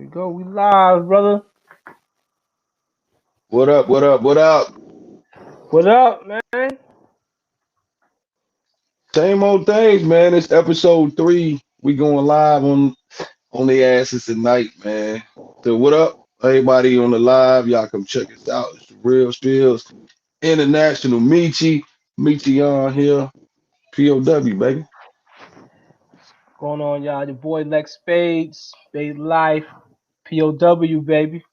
We go. We live, brother. What up? What up? What up? What up, man? Same old things, man. It's episode 3. We going live on the asses tonight, man. So what up? Everybody on the live, y'all come check us out. It's the real Spillz International Missy on here. POW, baby. Going on, y'all? Your boy Lex Spades, Spade Life, POW, baby.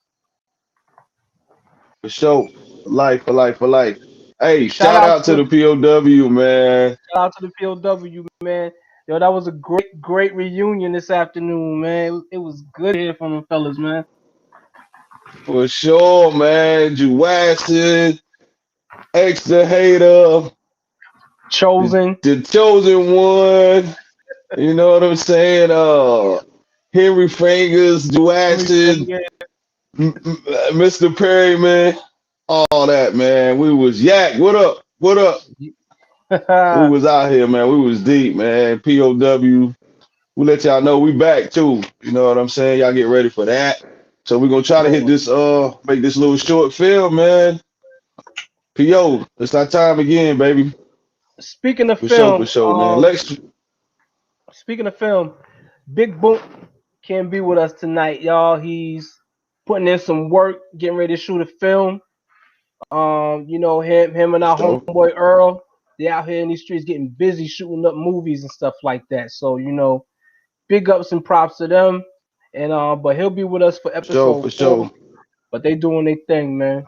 For sure. For life, for life, for life. Hey, Shout shout out out to to the POW, man. shout out to the POW, man. Yo, that was a great reunion this afternoon, man. It was good to hear from the fellas, man. For sure, man. Jodeci, X the hater, Chosen. the chosen one. You know what I'm saying? Henry Fingers, Henry Joaxin, Finger. Mr. Perryman, all that, man. We was yak. What up? What up? We was out here, man. We was deep, man. POW. We let y'all know we back too. You know what I'm saying? Y'all get ready for that. So we're gonna try to hit Sure. this make this little short film, man. PO, it's our time again, baby. Speaking of For film, sure, man. Lex, speaking of film, Big Boom can't be with us tonight, y'all. He's putting in some work, getting ready to shoot a film. Him and for our sure. homeboy Earl, they out here in these streets getting busy shooting up movies and stuff like that. So, big ups and props to them. And but he'll be with us for For sure, episode for 4. sure. But they doing their thing, man.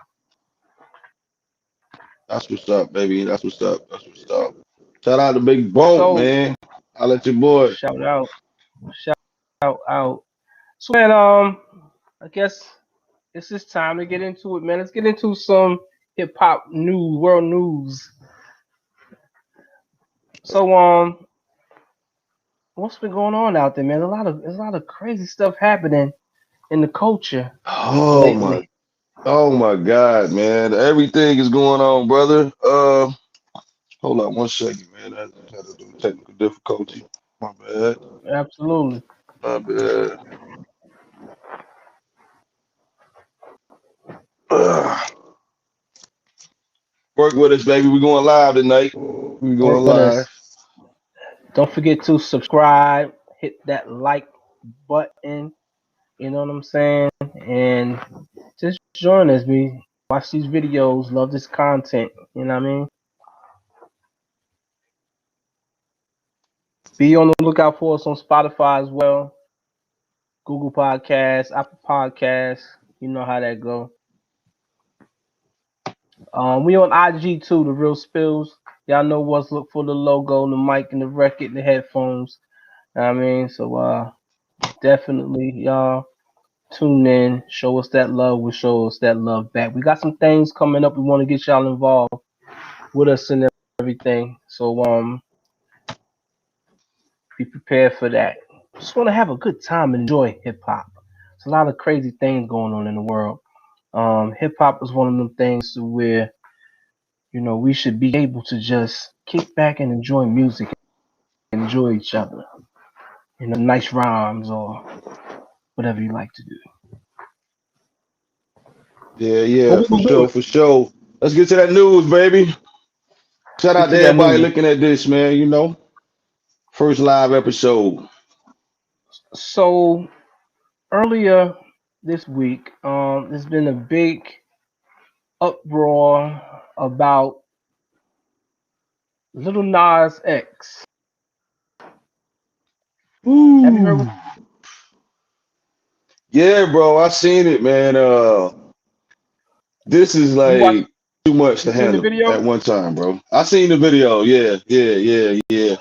That's what's up, baby. That's what's up. That's what's up. Shout out to Big Bone, So man. I let your boy. shout out, shout out. So man, I guess it's just time to get into it, man. Let's get into some hip hop news, world news. So what's been going on out there, man? There's a lot of crazy stuff happening in the culture Oh my, lately. oh my God, man. Everything is going on, brother. Hold on 1 second, man. I just had to do technical difficulty. My bad. Absolutely. My bad. Ugh. Work with us, baby. We're going live tonight. We're Work going with us. live. Don't forget to subscribe, hit that like button, you know what I'm saying? And just join us, we watch these videos, love this content, you know what I mean? Be on the lookout for us on Spotify as well, Google Podcasts, Apple Podcasts, you know how that go. We on IG too, the real Spills. Y'all know what's look for the logo, the mic and the record, the headphones. You know what I mean, so definitely y'all tune in, show us that love, we'll show us that love back. We got some things coming up. We want to get y'all involved with us and everything. So be prepared for that. Just want to have a good time and enjoy hip hop. There's a lot of crazy things going on in the world. Hip hop is one of them things where we should be able to just kick back and enjoy music, and enjoy each other. Nice rhymes or whatever you like to do. Yeah, What yeah, we for gonna sure, do? for sure. Let's get to that news, baby. Let's Shout get out to to that everybody news. looking at this, man. First live episode. So earlier this week, there's been a big uproar about Little Nas X. Have you heard? Ooh. Yeah, bro, I seen it, man. This is You watch? like too much You to seen the handle video? at one time, bro. I seen the video. Yeah, yeah, yeah, yeah.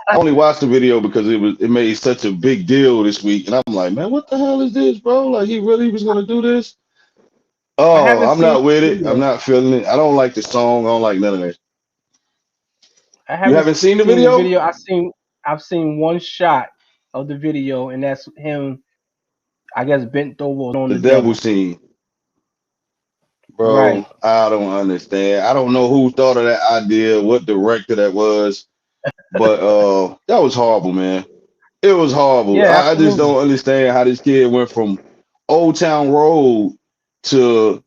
I only watched the video because it made such a big deal this week, and I'm like, man, what the hell is this, bro? Like, he really was gonna do this? I Oh, haven't I'm seen not with the it. I'm video. not feeling it. I don't like the song. I don't like none of that. I You haven't haven't seen the seen the video? video. I've seen one shot of the video, and that's him. I guess bent over on The the devil devil. scene, Right. bro. I don't understand. I don't know who thought of that idea, what director that was, but that was horrible, man. It was horrible. Yeah, I just absolutely. don't understand how this kid went from Old Town Road to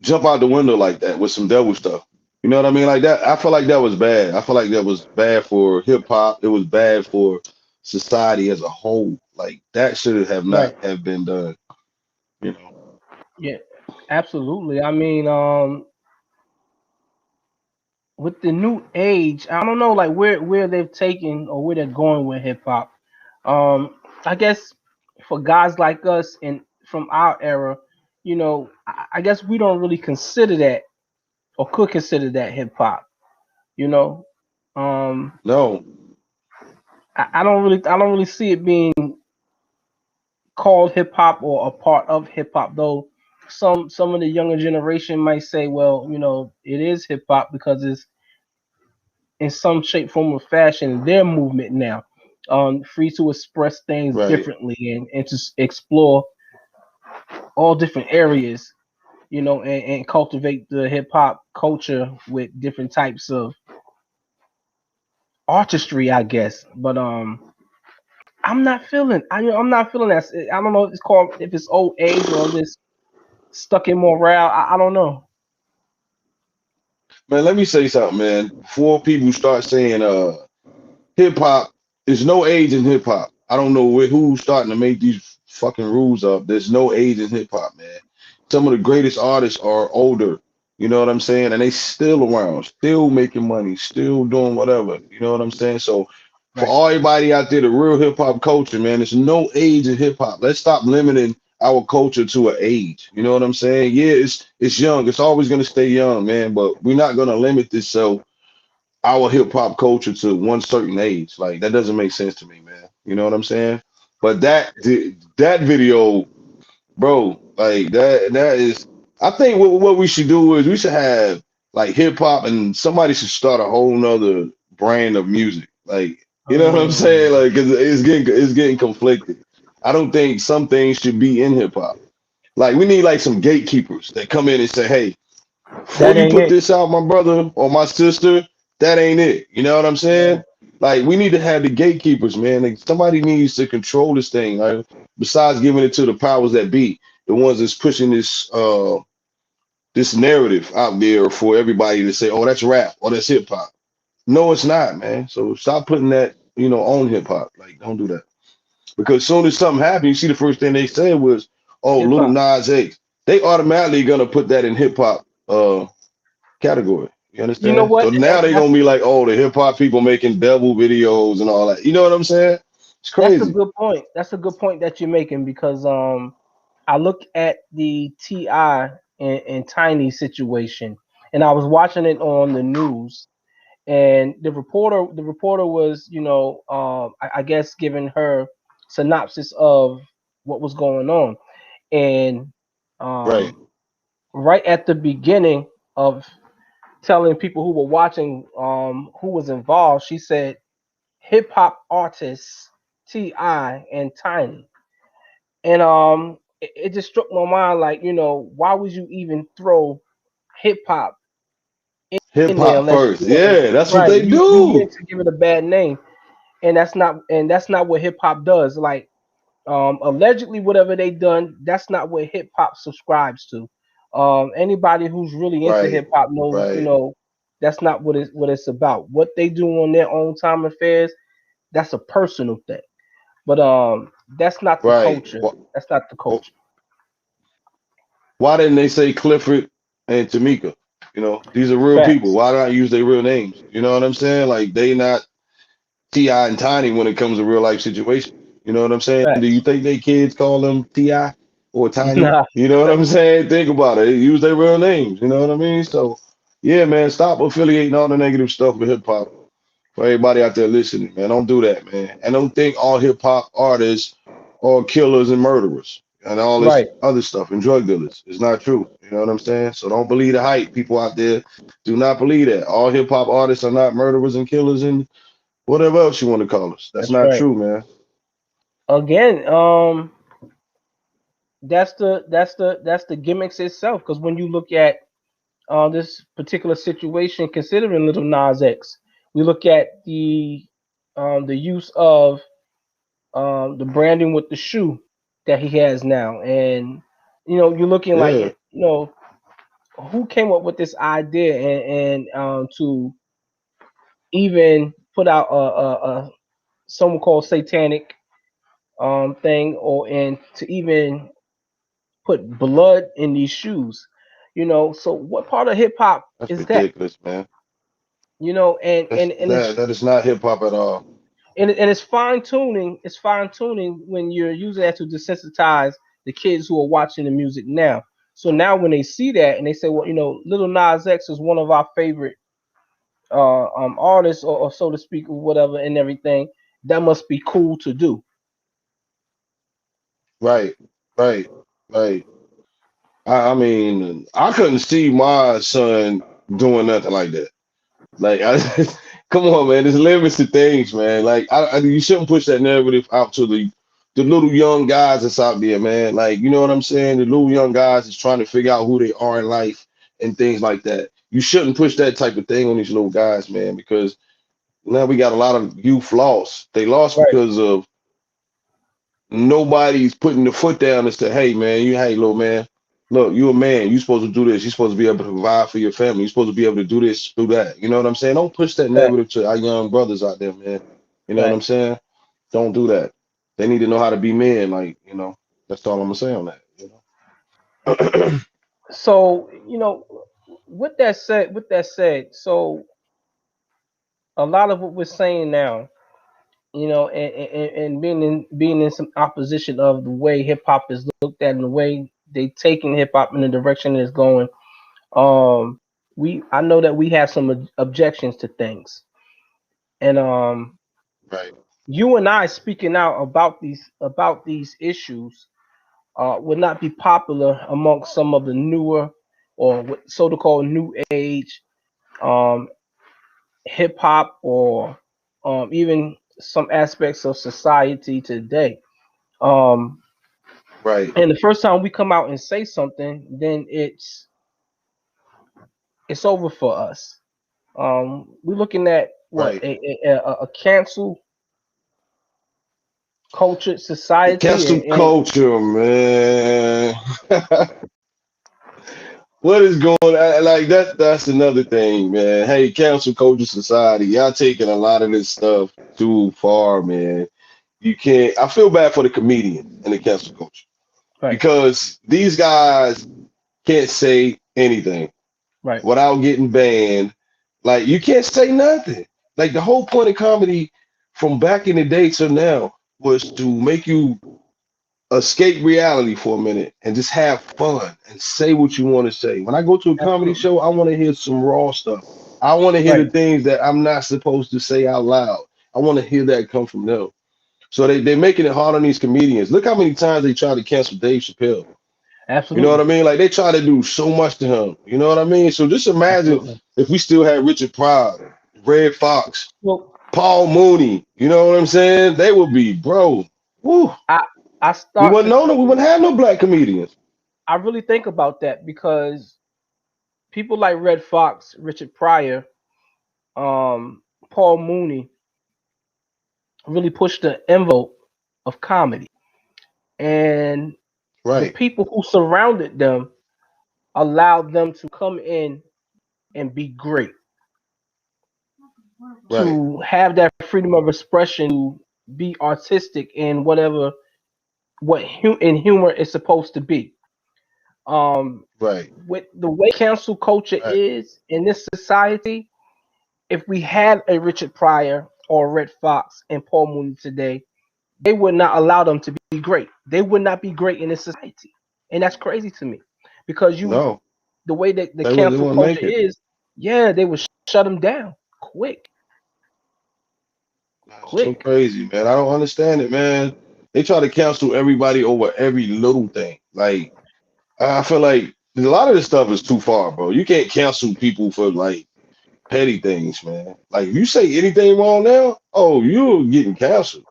jump out the window like that with some devil stuff. You know what I mean? Like that. I feel like that was bad. I feel like that was bad for hip hop. It was bad for society as a whole. Like that should have not Right. have been done. You know. Yeah. Absolutely. I mean, with the new age, I don't know like where they've taken or where they're going with hip hop. I guess for guys like us and from our era, I guess we don't really consider that or could consider that hip hop. You know, um, No, I don't really see it being called hip hop or a part of hip hop though. Some of the younger generation might say, well, it is hip hop because it's in some shape, form, or fashion their movement now. Free to express things right. differently and to explore all different areas, and cultivate the hip hop culture with different types of artistry, I guess. But I'm not feeling that. I don't know if it's old age or this stuck in morale. I don't know. Man, let me say something, man. Before people start saying hip hop, there's no age in hip hop. I don't know who's starting to make these fucking rules up. There's no age in hip hop, man. Some of the greatest artists are older. You know what I'm saying? And they still around, still making money, still doing whatever. You know what I'm saying? So for Right, all everybody out there, the real hip hop culture, man, there's no age in hip hop. Let's stop limiting our culture to an age. You know what I'm saying? Yeah, it's young. It's always gonna stay young, man. But we're not gonna limit this so our hip hop culture to one certain age. Like that doesn't make sense to me, man. You know what I'm saying? But that video, bro, like that is. I think what we should do is we should have like hip hop, and somebody should start a whole nother brand of music. Like you know what I'm saying? um, Like 'cause it's getting conflicted. I don't think some things should be in hip hop. Like we need like some gatekeepers that come in and say, hey, before that you ain't put it. this out, my brother or my sister, that ain't it. You know what I'm Yeah, saying? Like we need to have the gatekeepers, man. Like somebody needs to control this thing. Like besides giving it to the powers that be, the ones that's pushing this narrative out there for everybody to say, oh, that's rap or that's hip hop. No, it's not, man. So stop putting that, on hip hop. Like, don't do that. Because as soon as something happened, you see the first thing they said was, oh, hip little hop. Nas X. They automatically gonna put that in hip hop category. You You know understand? So what? now they're That's gonna be like, oh, the hip hop people making devil videos and all that. You know what I'm saying? It's that's a crazy. good point. That's a good point that you're making because I look at the Ti and Tiny situation, and I was watching it on the news, and the reporter was I guess giving her synopsis of what was going on, and Right. um, right at the beginning of telling people who were watching who was involved, she said hip hop artists Ti and Tiny, and it just struck my mind like why would you even throw hip hop Hip in there hop unless first. you want Yeah, that's what right they you do. meant to give it a bad name, and that's not what hip hop does. Like allegedly whatever they done, that's not what hip hop subscribes to. Anybody who's really into Right. hip hop knows, Right. that's not what it's about. What they do on their own time affairs, that's a personal thing. But that's not the Right. culture. That's not the culture. Why didn't they say Clifford and Tamika? These are real people. Facts. Why not use their real names? You know what I'm saying? Like they not Ti and Tiny when it comes to real life situations. You know what I'm saying? Do you Facts. think they kids call them Ti or Tiny? Nah. You know what I'm saying? Think about it. They use their real names. You know what I mean? So yeah, man, stop affiliating all the negative stuff with hip hop. For everybody out there listening, man, don't do that, man. And don't think all hip hop artists are killers and murderers and all this Right. other stuff and drug dealers. It's not true. You know what I'm saying? So don't believe the hype. People out there do not believe that. All hip hop artists are not murderers and killers and whatever else you want to call us. That's That's not right. true, man. Again, that's the gimmicks itself. Because when you look at this particular situation, considering Little Nas X, we look at the use of the branding with the shoe. that he has now. And you're looking like, Yeah, who came up with this idea and to even put out a someone called satanic thing, or and to even put blood in these shoes. So what part of hip hop that's is that? ridiculous, man. And That's and and it's that is not hip hop at all. and it's fine tuning. It's fine tuning when you're using that to desensitize the kids who are watching the music now. So now when they see that and they say, well, Little Nas X is one of our favorite artists, or so to speak, or whatever, and everything, that must be cool to do. Right, right, right. I mean, I couldn't see my son doing nothing like that. Like, come on, man. There's limits to things, man. Like, you shouldn't push that narrative out to the little young guys that's out there, man. Like, you know what I'm saying? The little young guys is trying to figure out who they are in life and things like that. You shouldn't push that type of thing on these little guys, man, because now we got a lot of youth lost. They lost Right, because of nobody's putting the foot down and say, hey man, hey little man, look, you a man, you supposed to do this, you're supposed to be able to provide for your family, you're supposed to be able to do this, do that. You know what I'm saying? Don't push that right, narrative to our young brothers out there, man. You know what right. I'm saying? Don't do that. They need to know how to be men, like, that's all I'm gonna say on that, So with that said, so a lot of what we're saying now, and being in some opposition of the way hip hop is looked at and the way they taking hip hop in the direction it's going. Um, I know that we have some objections to things, and Right, you and I speaking out about these issues would not be popular amongst some of the newer, or what so-called new age um, hip hop, or even some aspects of society today. Um, right, and the first time we come out and say something, then it's over for us. We're looking at what right. a cancel cultured society, Cancel and culture, man. What is going on? Like that's another thing, man. Hey, cancel culture society, y'all taking a lot of this stuff too far, man. You can't. I feel bad for the comedian and the cancel culture right, because these guys can't say anything right, without getting banned. Like you can't say nothing. Like the whole point of comedy from back in the day to now was to make you escape reality for a minute and just have fun and say what you want to say. When I go to a comedy absolutely, show, I want to hear some raw stuff. I want to hear right, the things that I'm not supposed to say out loud. I want to hear that come from them. So they're making it hard on these comedians. Look how many times they try to cancel Dave Chappelle. You know what absolutely, I mean? Like they try to do so much to him. You know what I mean? So just imagine absolutely. if we still had Richard Pryor, Red Fox, Well, Paul Mooney. You know what I'm saying? They would be, bro. Woo. I I We start wouldn't to know no. We think, wouldn't have no black comedians. I really think about that because people like Red Fox, Richard Pryor, Paul Mooney really pushed the envelope of comedy, and the Right, people who surrounded them allowed them to come in and be great, right, to have that freedom of expression, to be artistic in whatever what in humor is supposed to be. Um, right, with the way cancel culture right. is in this society, if we had a Richard Pryor or a Red Fox and Paul Mooney today, they would not allow them to be great. They would not be great in this society, and that's crazy to me because No, the way that the they cancel wouldn't culture make it. is, yeah, they would shut them down quick, That's so quick. crazy, man. I don't understand it, man. They try to cancel everybody over every little thing. Like I feel like a lot of this stuff is too far, bro. You can't cancel people for like petty things, man. Like if you say anything wrong now, oh, you're getting canceled.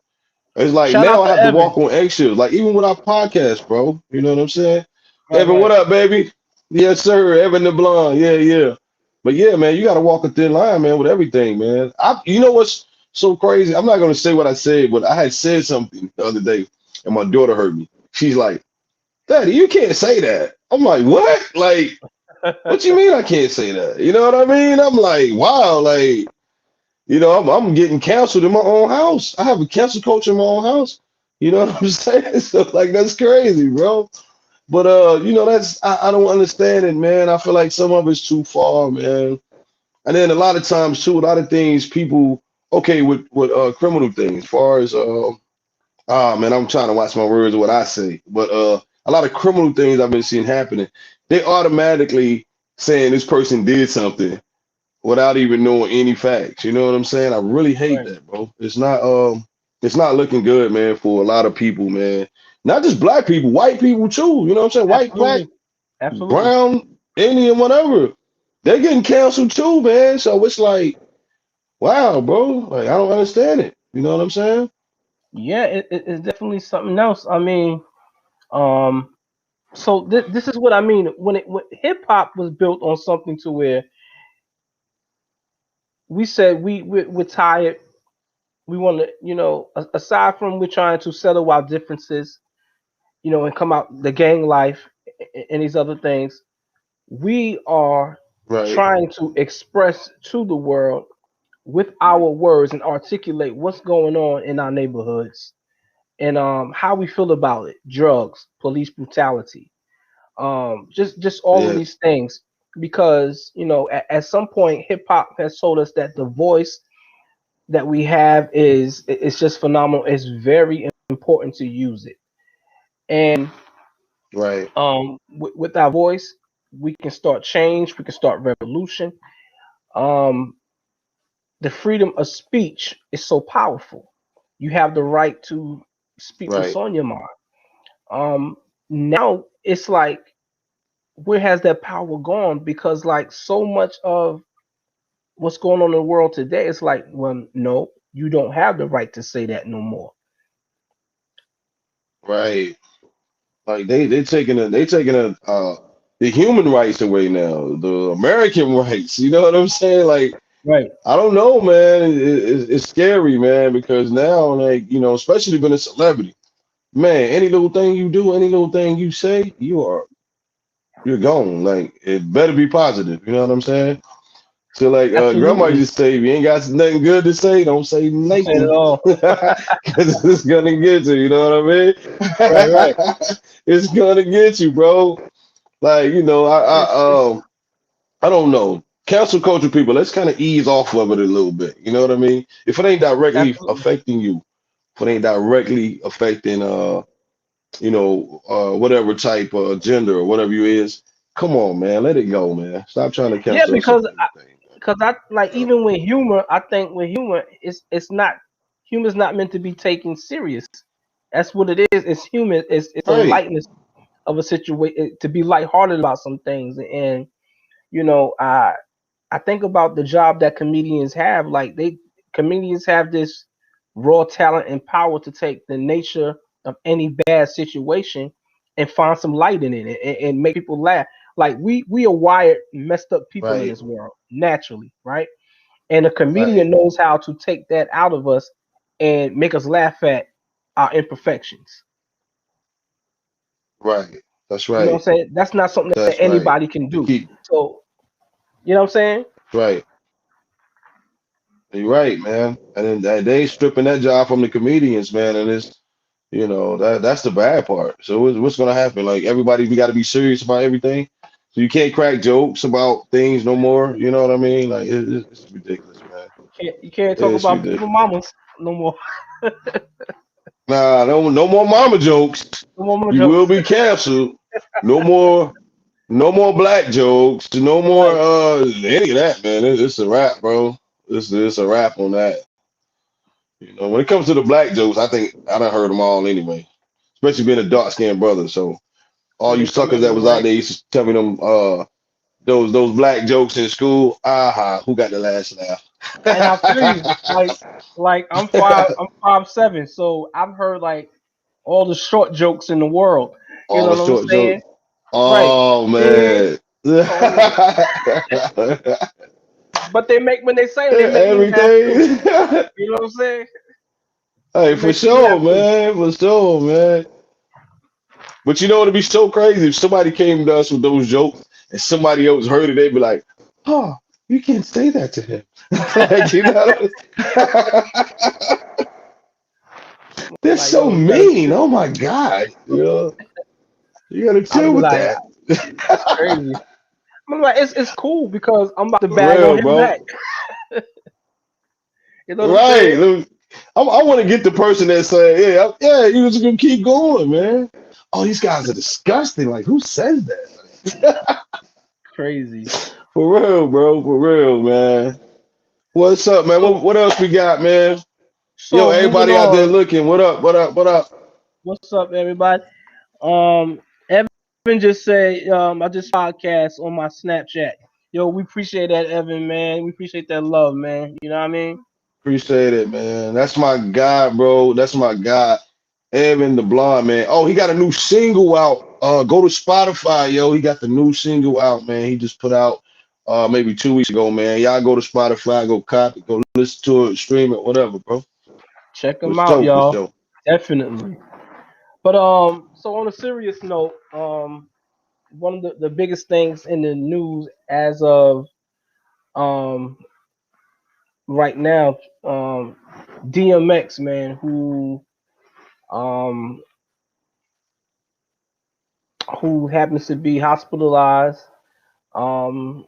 It's like Shout now out I to have to Evan. walk on eggshells. Like even with our podcast, bro. You know what I'm saying? Right, Evan, what right. up, baby? Yes, sir. Evan the blonde. Yeah, yeah. But yeah, man, you got to walk a thin line, man, with everything, man. You know what's so crazy? I'm not gonna say what I said, but I had said something the other day, and my daughter heard me. She's like, Daddy, you can't say that. I'm like, what? Like, what you mean I can't say that? You know what I mean? I'm like, wow, like, I'm getting canceled in my own house. I have a cancel culture in my own house. You know what I'm saying? So like that's crazy, bro. But that's I don't understand it, man. I feel like some of it's too far, man. And then a lot of times too, a lot of things people okay with criminal things, as far as man, I'm trying to watch my words of what I say. But a lot of criminal things I've been seeing happening, they automatically saying this person did something without even knowing any facts. You know what I'm saying? I really hate Right. that, bro. It's not looking good, man, for a lot of people, man. Not just black people, white people too. You know what I'm saying? White, black, Absolutely. Absolutely. brown, Indian, whatever. They're getting canceled too, man. So it's like, wow, bro. Like I don't understand it. You know what I'm saying? Yeah, it's definitely something else. I mean, um, so this is what I mean. When hip hop was built on something to where we said we're tired. We want to, aside from we're trying to settle our differences, and come out the gang life and these other things. We are Right, trying to express to the world with our words and articulate what's going on in our neighborhoods and how we feel about it, drugs, police brutality, just all of yeah, these things. Because at some point, hip hop has told us that the voice that we have is just phenomenal. It's very important to use it, and right, with our voice, we can start change. We can start revolution. Um, the freedom of speech is so powerful. You have the right to speak what's right, on your mind. Now it's like, where has that power gone? Because like so much of what's going on in the world today, it's like, well, no, you don't have the right to say that no more. right. Like they taking the human rights away now, the American rights. You know what I'm saying? Like Right. I don't know, man. It's scary, man, because now, like especially being a celebrity, man, any little thing you do, any little thing you say, you're gone. Like it better be positive. You know what I'm saying? So like grandma Absolutely. used to say, if you ain't got nothing good to say, don't say I'm saying it nothing. all. Because it's gonna get you, you know what I Right, right. mean? It's gonna get you, bro. Like, It's I don't know. Cancel culture people, let's kind of ease off of it a little bit. You know what I mean? If it ain't directly absolutely. affecting you, if it ain't directly affecting whatever type of gender or whatever you is, come on, man, let it go, man. Stop trying to Yeah, cancel us on because everything, man. I like, even with humor, I think with humor, it's not, humor's not meant to be taken serious. That's what it is. It's human. It's a Right, lightness of a situation, to be lighthearted about some things. And you know, I think about the job that comedians have. Like, comedians have this raw talent and power to take the nature of any bad situation and find some light in it, and make people laugh. Like, we are wired messed up people in right, this world naturally, right? And a right, comedian knows how to take that out of us and make us laugh at our imperfections. right. That's You know what right. I'm saying? That's not something that That's right. anybody can To do. keep So, you know what I'm saying? right. You're right, man. And then they stripping that job from the comedians, man. And it's that's the bad part. So what's gonna happen? Like everybody, we got to be serious about everything. So you can't crack jokes about things no more. You know what I mean? Like it's ridiculous, man. You can't talk It's about baby ridiculous. mamas no more. Nah, no more mama jokes. No more mama You will jokes. be canceled. No more. No more black jokes. No more Right. any of that, man. It's a wrap, bro. It's a wrap on that. When it comes to the black jokes, I think I done heard them all anyway. Especially being a dark skinned brother. So all Yeah, you they come suckers in that the was out right. there used to tell me them those black jokes in school. Aha, who got the last And I feel you. laugh? Like I'm 5'7", so I've heard like all the short jokes in the world. You All know the what I'm short saying? jokes. Right. Oh Yeah. man. Oh, but they make, when they say them, they make me laugh too. Everything. You know what I'm saying? Hey, It for makes me sure, laugh too. man. For sure, man. But you know it'd be so crazy if somebody came to us with those jokes and somebody else heard it, they'd be like, "Oh, you can't say that to him." Like, you know, that's Like, so yo, you gotta mean. chill. Oh my God, you know, you gotta I'm gonna chill be with like, that. that's crazy. I'm like, it's cool because I'm about to For bag on real, him bro. back. You know what I'm Right. saying? Look, I want to get the person that say, yeah, yeah, you just gonna keep going, man. Oh, these guys are disgusting. Like, who says that? Crazy. For real, bro. For real, man. What's up, man? So What else we got, man? Yo, so moving everybody out there on. looking. What up? What up? What up? What's up, everybody? Evan just said, I just podcast on my Snapchat. Yo, we appreciate that, Evan, man. We appreciate that love, man. You know what I mean? Appreciate it, man. That's my guy, bro. That's my guy. Evan the Blonde, man. Oh, he got a new single out. Go to Spotify, yo. He got the new single out, man. He just put out maybe 2 weeks ago, man. Y'all go to Spotify, go copy, go listen to it, stream it, whatever, bro. Check For them out, sure, for y'all. sure. Definitely. But so on a serious note, one of the biggest things in the news as of um right now, DMX, man, um who happens to be hospitalized. From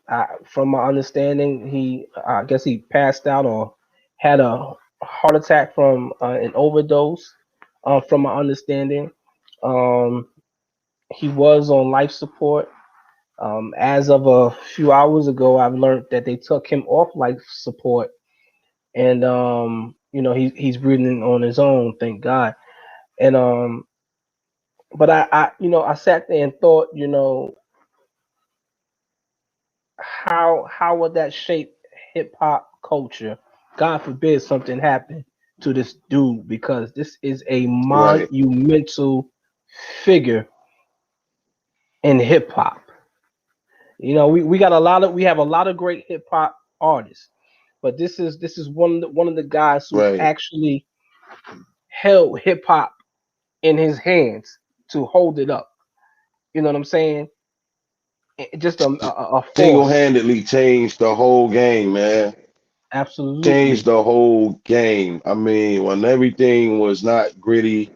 my understanding, I guess he passed out or had a heart attack from an overdose. From my understanding, um, he was on life support. As of a few hours ago, I've learned that they took him off life support, and he's breathing on his own, thank God. And but I sat there and thought, how would that shape hip hop culture? God forbid something happened to this dude because this is a Right, monumental figure in hip hop. We have a lot of great hip hop artists, but this is one of the guys who right. actually held hip hop in his hands to hold it up. You know what I'm saying? Just a force. Single-handedly changed the whole game, man. Changed Absolutely. the whole game. I mean, when everything was not gritty,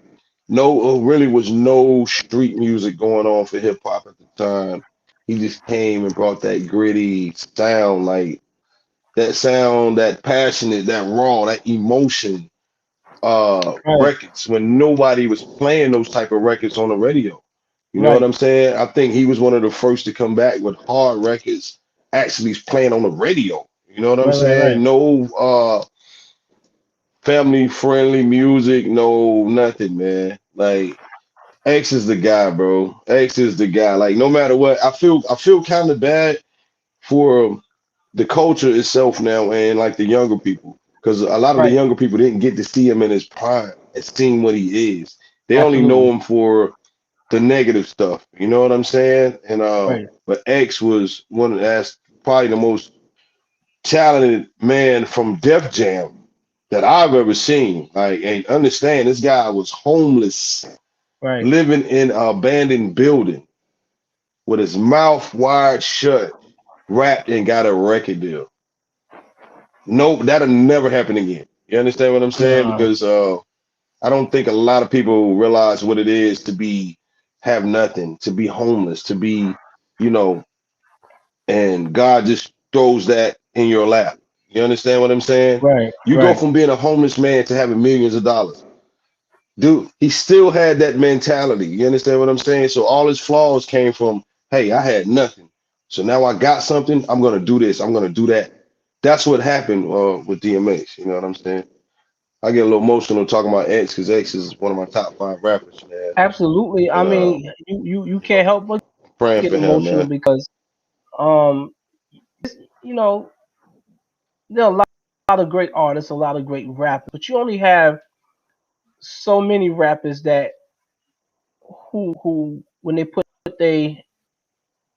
no, really was no street music going on for hip hop at the time. He just came and brought that gritty sound, like that sound, that passionate, that raw, that emotion Right. records when nobody was playing those type of records on the radio. You know what Right. I'm saying? I think he was one of the first to come back with hard records actually playing on the radio. You know what I'm Right. Right. Right. saying? No family friendly music, no nothing, man. Like X is the guy, bro. X is the guy. Like no matter what, I feel kind of bad for the culture itself now and like the younger people because a lot of the Right. younger people didn't get to see him in his prime and seeing what he is. They only know Absolutely. him for the negative stuff. You know what I'm saying? And Right. but X was one of that's probably the most talented man from Def Jam that I've ever seen. Like, and understand this guy was homeless, Right. living in an abandoned building with his mouth wired shut, rapped and got a record deal. No, that'll never happen again. You understand what I'm saying? No. Because I don't think a lot of people realize what it is to be have nothing, to be homeless, to be, you know, and God just throws that in your lap. You understand what I'm saying? Right. You go Right. from being a homeless man to having millions of dollars. Dude, he still had that mentality. You understand what I'm saying? So all his flaws came from, hey, I had nothing. So now I got something. I'm gonna do this. I'm gonna do that. That's what happened with DMX. You know what I'm saying? I get a little emotional talking about X because X is one of my top five rappers, man. Absolutely. I And mean, you you know, can't help but praying get for him, emotional man. because um you know there are a lot of great artists, a lot of great rappers, but you only have so many rappers that who when they put their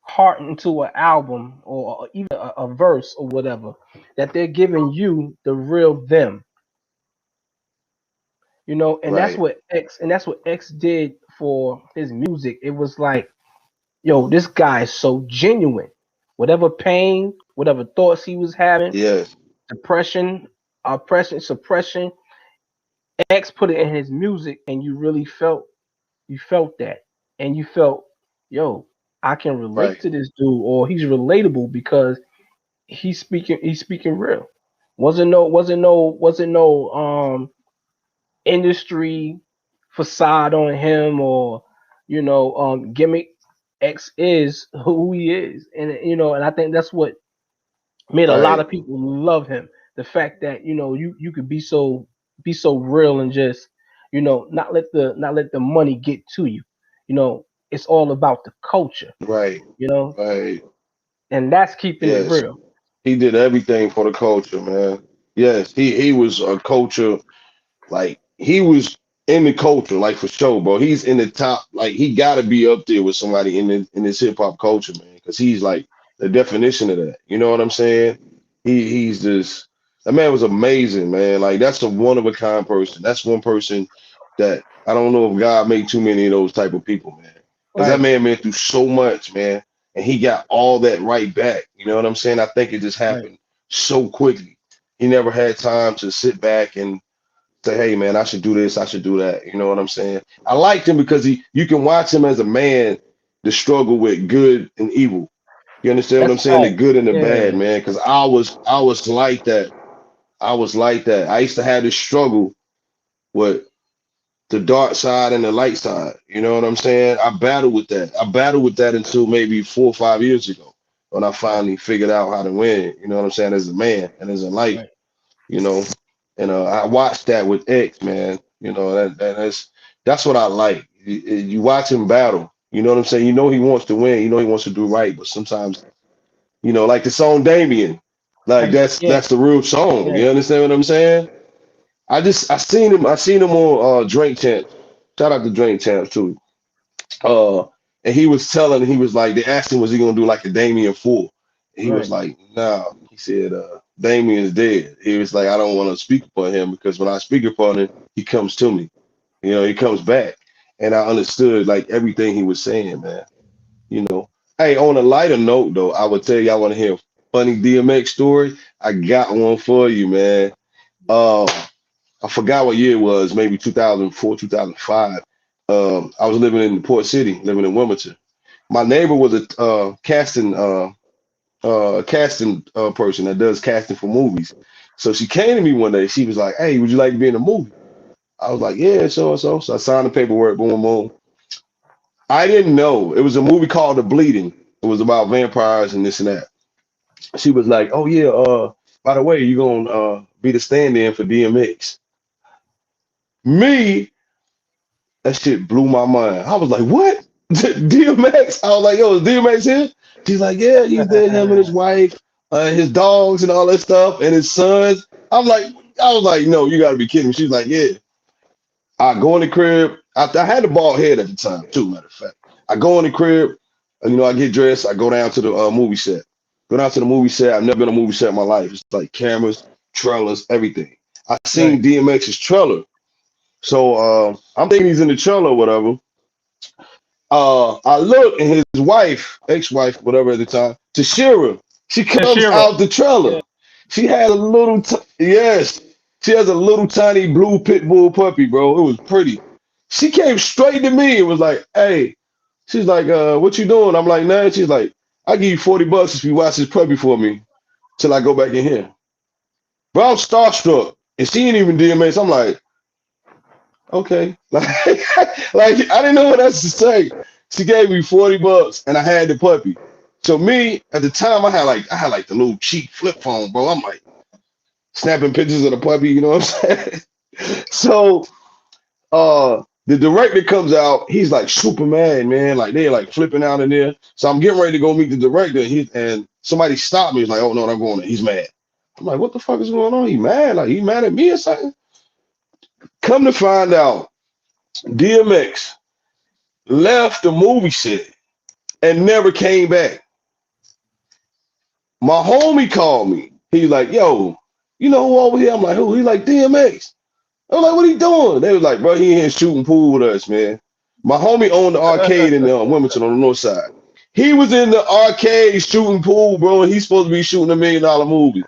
heart into an album or even a verse or whatever, that they're giving you the real them. And that's Right, what X did for his music, it was like, yo, this guy is so genuine. Whatever pain, whatever thoughts he was having, Yes. depression, oppression, suppression, X put it in his music, and you felt that, and you felt, yo, I can relate Right. to this dude, or he's relatable because he's speaking real. Wasn't no industry facade on him, or gimmick. X is who he is, and and I think that's what made a lot Right. of people love him. The fact that you could be so real, and just not let the money get to you. It's all about the culture. Right. You know, Right. and that's keeping it Yes. real. He did everything for the culture, man. Yes, he was a culture. Like he was in the culture, like for sure, bro. He's in the top. Like he got to be up there with somebody in this hip hop culture, man, because he's like the definition of that. You know what I'm saying? He's just that man was amazing, man. Like that's a one of a kind person. That's one person that I don't know if God made too many of those type of people, man. Because that Right, man went through so much, man, and he got all that right back. You know what I'm saying? I think it just right, happened so quickly. He never had time to sit back and say, hey man, I should do this, I should do that. You know what I'm saying? I liked him because you can watch him as a man to struggle with good and evil. You understand what that's I'm saying? The fact. good and the Yeah, bad, man. Because I was like that. I was like that. I used to have this struggle with the dark side and the light side. You know what I'm saying? I battled with that. I battled with that until maybe 4 or 5 years ago when I finally figured out how to win. You know what I'm saying? As a man and as a light, right. you know. And I watched that with X, man. You know, that's what I like. You watch him battle. You know what I'm saying? You know he wants to win. You know he wants to do right. But sometimes, like the song Damien, like Yeah, that's the real song. yeah, You understand what I'm saying? I seen him on Drink Champs. Shout out to Drink Champs too. Uh, and he was like, they asked him, was he gonna do like a Damien 4? He was right. like, nah. He said, Damien's dead. He was like, I don't want to speak upon him because when I speak upon him, he comes to me. He comes back. And I understood like everything he was saying, man. You know. Hey, on a lighter note though, I would tell you I want to hear a funny DMX story. I got one for you, man. Uh, I forgot what year it was, maybe 2004, 2005. I was living in Port City, living in Wilmington. My neighbor was a casting person that does casting for movies. So she came to me one day. She was like, "Hey, would you like to be in a movie?" I was like, "Yeah, so and so." So I signed the paperwork. Boom, boom. I didn't know it was a movie called The Bleeding. It was about vampires and this and that. She was like, "Oh yeah, by the way, you're gonna be the stand-in for DMX." Me, that shit blew my mind. I was like, "What? DMX?" I was like, "Yo, is DMX here?" She's like, "Yeah, he's there. Him and his wife, his dogs, and all that stuff, and his sons." I was like, "No, you got to be kidding me." She's like, "Yeah." I go in the crib. I had a bald head at the time, too. Matter of fact, I go in the crib, and I get dressed. I go down to the movie set. Go down to the movie set. I've never been on a movie set in my life. It's like cameras, trailers, everything. I Right. seen DMX's trailer, so I'm thinking he's in the trailer or whatever. I look and his wife, ex-wife, whatever at the time, Tashira, she comes Tashira. out the trailer. Yeah. She has a yes, she has a little tiny blue pit bull puppy, bro. It was pretty. She came straight to me and was like, "Hey," she's like, "What you doing?" I'm like, "Nah." She's like, "I give you $40 if you watch this puppy for me till I go back in here." Bro, I'm starstruck, and she ain't even DMX. I'm like, okay. Like I didn't know what else to say. She gave me $40 and I had the puppy. So me at the time I had like the little cheap flip phone, bro. I'm like snapping pictures of the puppy, you know what I'm saying? So the director comes out, he's like super mad, man. Like they're like flipping out in there. So I'm getting ready to go meet the director, and somebody stopped me. He's like, "Oh no, I'm going there." He's mad. I'm like, "What the fuck is going on? He mad? Like he mad at me or something?" Come to find out, DMX left the movie set and never came back. My homie called me. He's like, "Yo, you know who over here?" I'm like, "Who?" He's like, "DMX." I'm like, "What he doing?" They was like, "Bro, he in here shooting pool with us, man." My homie owned the arcade in Wilmington on the north side. He was in the arcade shooting pool, bro, and he's supposed to be shooting $1 million movie.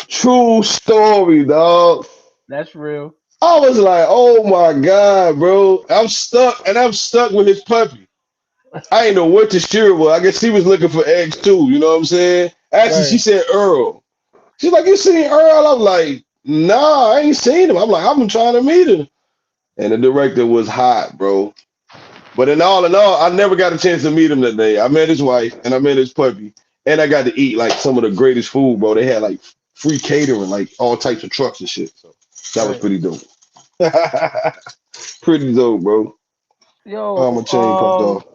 True story, dog. That's real. I was like, oh my God, bro. I'm stuck with his puppy. I ain't know what the steer was. I guess he was looking for eggs too, you know what I'm saying? Actually, she Right. said Earl. She's like, you seen Earl? I'm like, nah, I ain't seen him. I'm like, I've been trying to meet him. And the director was hot, bro. But in all, I never got a chance to meet him that day. I met his wife and I met his puppy. And I got to eat like some of the greatest food, bro. They had like free catering, like all types of trucks and shit. So that was Right. pretty dope. Pretty dope, bro. Oh, Yo, my chain popped off.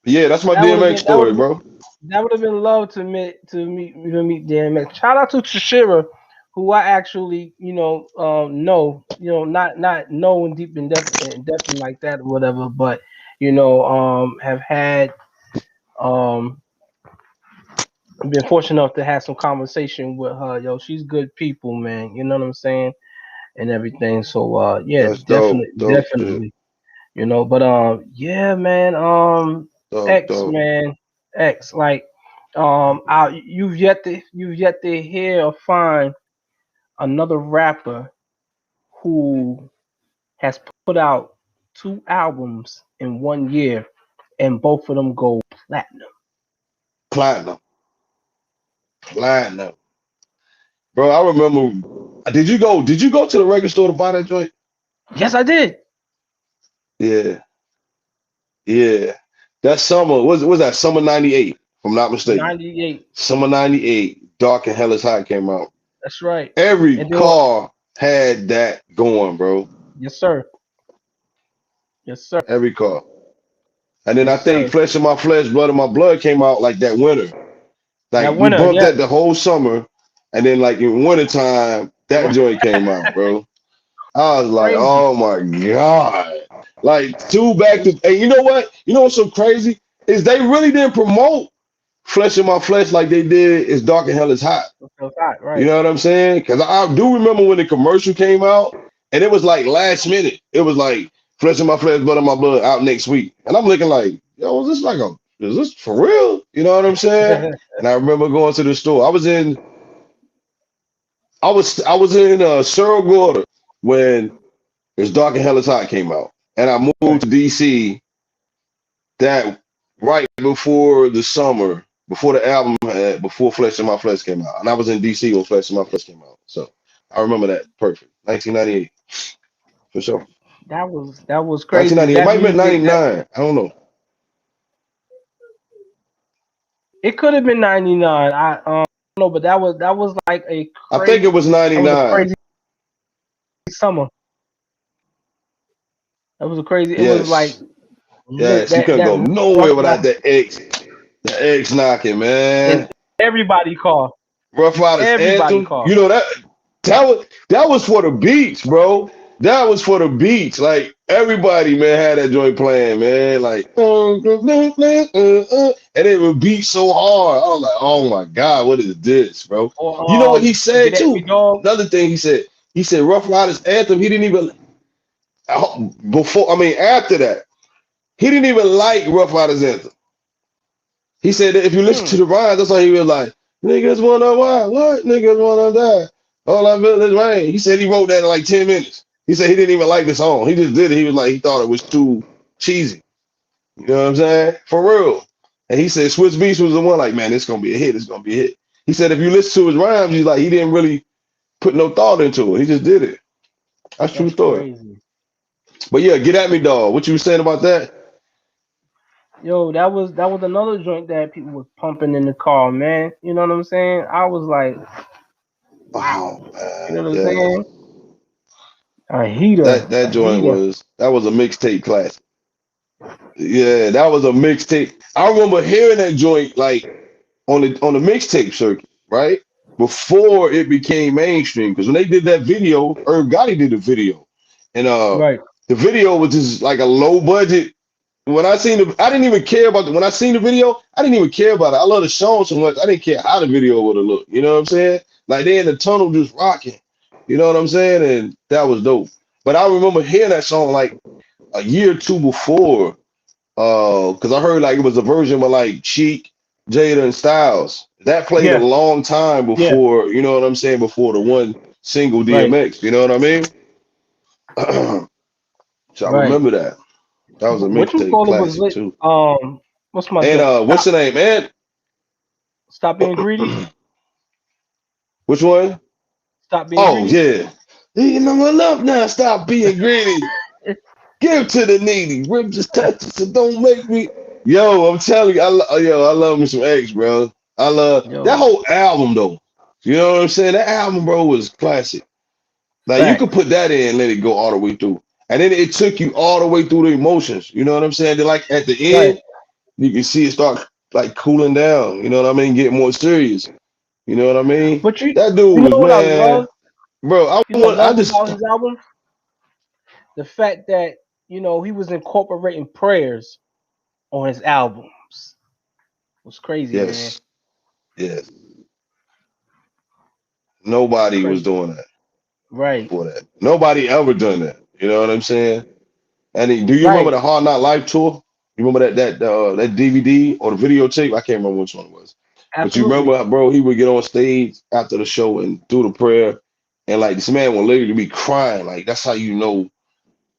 Yeah, that's my that would have DMX been that would story, have been bro. that would have been love to meet DMX. Shout out to Trishira, who I actually know, not knowing deep in depth and like that or whatever, but have had um been fortunate enough to have some conversation with her. Yo, she's good people, man. You know what I'm saying, and everything. So yeah, That's dope. Dope shit. definitely. But yeah, man. Dope, X dope. man, X like you've yet to hear or find another rapper who has put out two albums in 1 year and both of them go platinum. Platinum. Platinum. Bro, I remember. Did you go to the record store to buy that joint? Yes, I did. Yeah. Yeah. That summer, was that summer 98, if I'm not mistaken. 98. Summer 98, Dark and Hell is Hot came out. That's right. Every And then car had that going, bro. yes, sir. Yes, sir. Every car. And then Yes, I think sir. Flesh of My Flesh, Blood of My Blood came out like that winter. That Like you winner, bumped yeah. that the whole summer, and then like in wintertime, that Right. joint came out, bro. I was like, Crazy. oh my God. Like two back It's to and you know what? You know what's so crazy? Is they really didn't promote Flesh of My Flesh like they did is Dark and Hell is Hot. so hot, You right? know what I'm saying? Because I do remember when the commercial came out, and it was like last minute. It was like Flesh of My Flesh, Blood of My Blood out next week. And I'm looking like, yo, is this for real? You know what I'm saying? And I remember going to the store. I was in Cerro Gorda when It's Dark and Hell is Hot came out. And I moved Right. to DC that right before the summer, before Flesh and My Flesh came out. And I was in DC when Flesh and My Flesh came out. So I remember that perfect. 1998, for sure. That was crazy. 1998, it That might have been music that 99. I don't know. it could have been 99. I don't know, but that was like a I think it crazy. was That was a 99. crazy summer. That was a crazy. It was like Yes. lit. Yes. You couldn't That go rough nowhere without rider the X knocking, in man. everybody car. Rough Riders Everybody anthem. car. You know that was for the beach, bro. That was for the beach. Like everybody, man, had that joint playing, man. Like and it would beat so hard. I was like, oh my God, what is this, bro? You know Or what he said get at me, too? dog. Another thing he said. He said Rough Riders anthem. He didn't even before. I mean, after that, he didn't even like Rough Riders anthem. He said that if you listen to Hmm. the rhymes, that's why he was like, niggas wanna why? What? Niggas wanna die. All I feel is rain. He said he wrote that in like 10 minutes. He said he didn't even like the song. He just did it. He was like, he thought it was too cheesy. You know what I'm saying? For real. And he said Swiss Beats was the one like, man, it's gonna be a hit. It's gonna be a hit. He said if you listen to his rhymes, he's like, he didn't really put no thought into it. He just did it. That's true That's story. crazy. But yeah, get at me, dog. What you was saying about that? Yo, that was another joint that people was pumping in the car, man. You know what I'm saying? I was like, Oh wow. You man, know what I'm yeah. saying? A heater, That a joint heater. was a mixtape classic. Yeah, that was a mixtape. I remember hearing that joint like on the mixtape circuit, right? Before it became mainstream. Because when they did that video, Irv Gotti did a video. And Right. the video was just like a low budget. I didn't even care about when I seen the video, I didn't even care about it. I love the song so much. I didn't care how the video would have looked. You know what I'm saying? Like they in the tunnel just rocking. You know what I'm saying? And that was dope. But I remember hearing that song like a year or two before. Because I heard like it was a version with like Cheek, Jada, and Styles. That played a Yeah, long time yeah, before, you know what I'm saying, before the one single right, DMX. You know what I mean? So I right. remember that. That was a What you mixtape call it was classic lit. too. What's my And joint? what's the name, man? Stop being greedy. Which one? Stop being Oh greedy. yeah. You know enough now. Stop being greedy. Give to the needy. Rip just touch it, so don't make me. Yo, I'm telling you, I love me some X, bro. I love that Yo, whole album though. You know what I'm saying? That album, bro, was classic. Like you could facts. put that in and let it go all the way through. And then it took you all the way through the emotions. You know what I'm saying? Then like at the Right. end, you can see it start like cooling down. You know what I mean? Get more serious. You know what I mean? But That you dude know was what I man, love? bro. You know what I I love just about his album? The fact that he was incorporating prayers on his albums. It was crazy, man. yes, yes. Nobody was Crazy. doing that Right. before that. Nobody ever done that. You know what I'm saying? And do you remember Right. the Hard Knock Life tour? You remember that DVD or the videotape? I can't remember which one it was. But you Absolutely. remember, bro, he would get on stage after the show and do the prayer, and like this man would literally be crying. Like that's how you know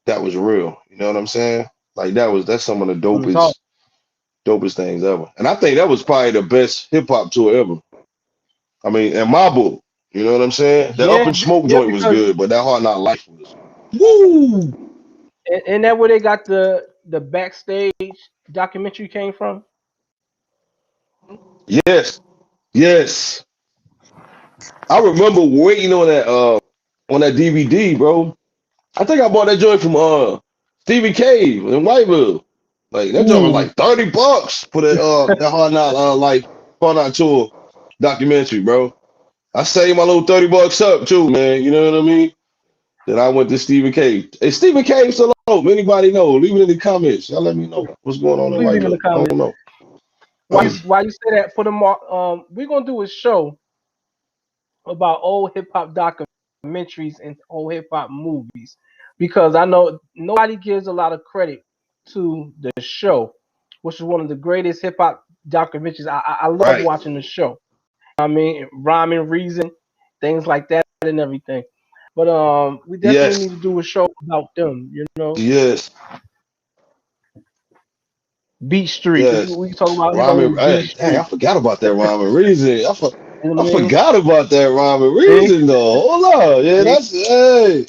that was real. You know what I'm saying? Like that's some of the From his heart. dopest things ever. And I think that was probably the best hip hop tour ever. I mean, in my book, you know what I'm saying? The Up Yeah. and Smoke Yeah. joint was Because good, but that Hard Knock Life was woo. and that where they got the backstage documentary came from. Yes, yes. I remember waiting on that DVD, bro. I think I bought that joint from Stevie Cave in Whiteville. Like that joint was Ooh. like $30 for that Hard Knock Tour documentary, bro. I saved my little $30 up too, man. You know what I mean? Then I went to Stephen Cave. Is Stephen Cave still open? Anybody know? Leave it in the comments. Y'all let me know what's going on in Please leave in the Whiteville. I comments. don't know. Why you say that? For the we're gonna do a show about old hip hop documentaries and old hip hop movies because I know nobody gives a lot of credit to the show, which is one of the greatest hip hop documentaries. I love Right. watching the show. I mean, rhyme and reason, things like that, and everything. But we definitely Yes. need to do a show about them. Yes. Beat Street. We Yes. we can talk about Rhyme him, Beat hey, dang, I Street. forgot about that rhyme and reason. You know I what I mean? forgot about that rhyme and See, reason though. Hold on. Yeah, see, that's hey.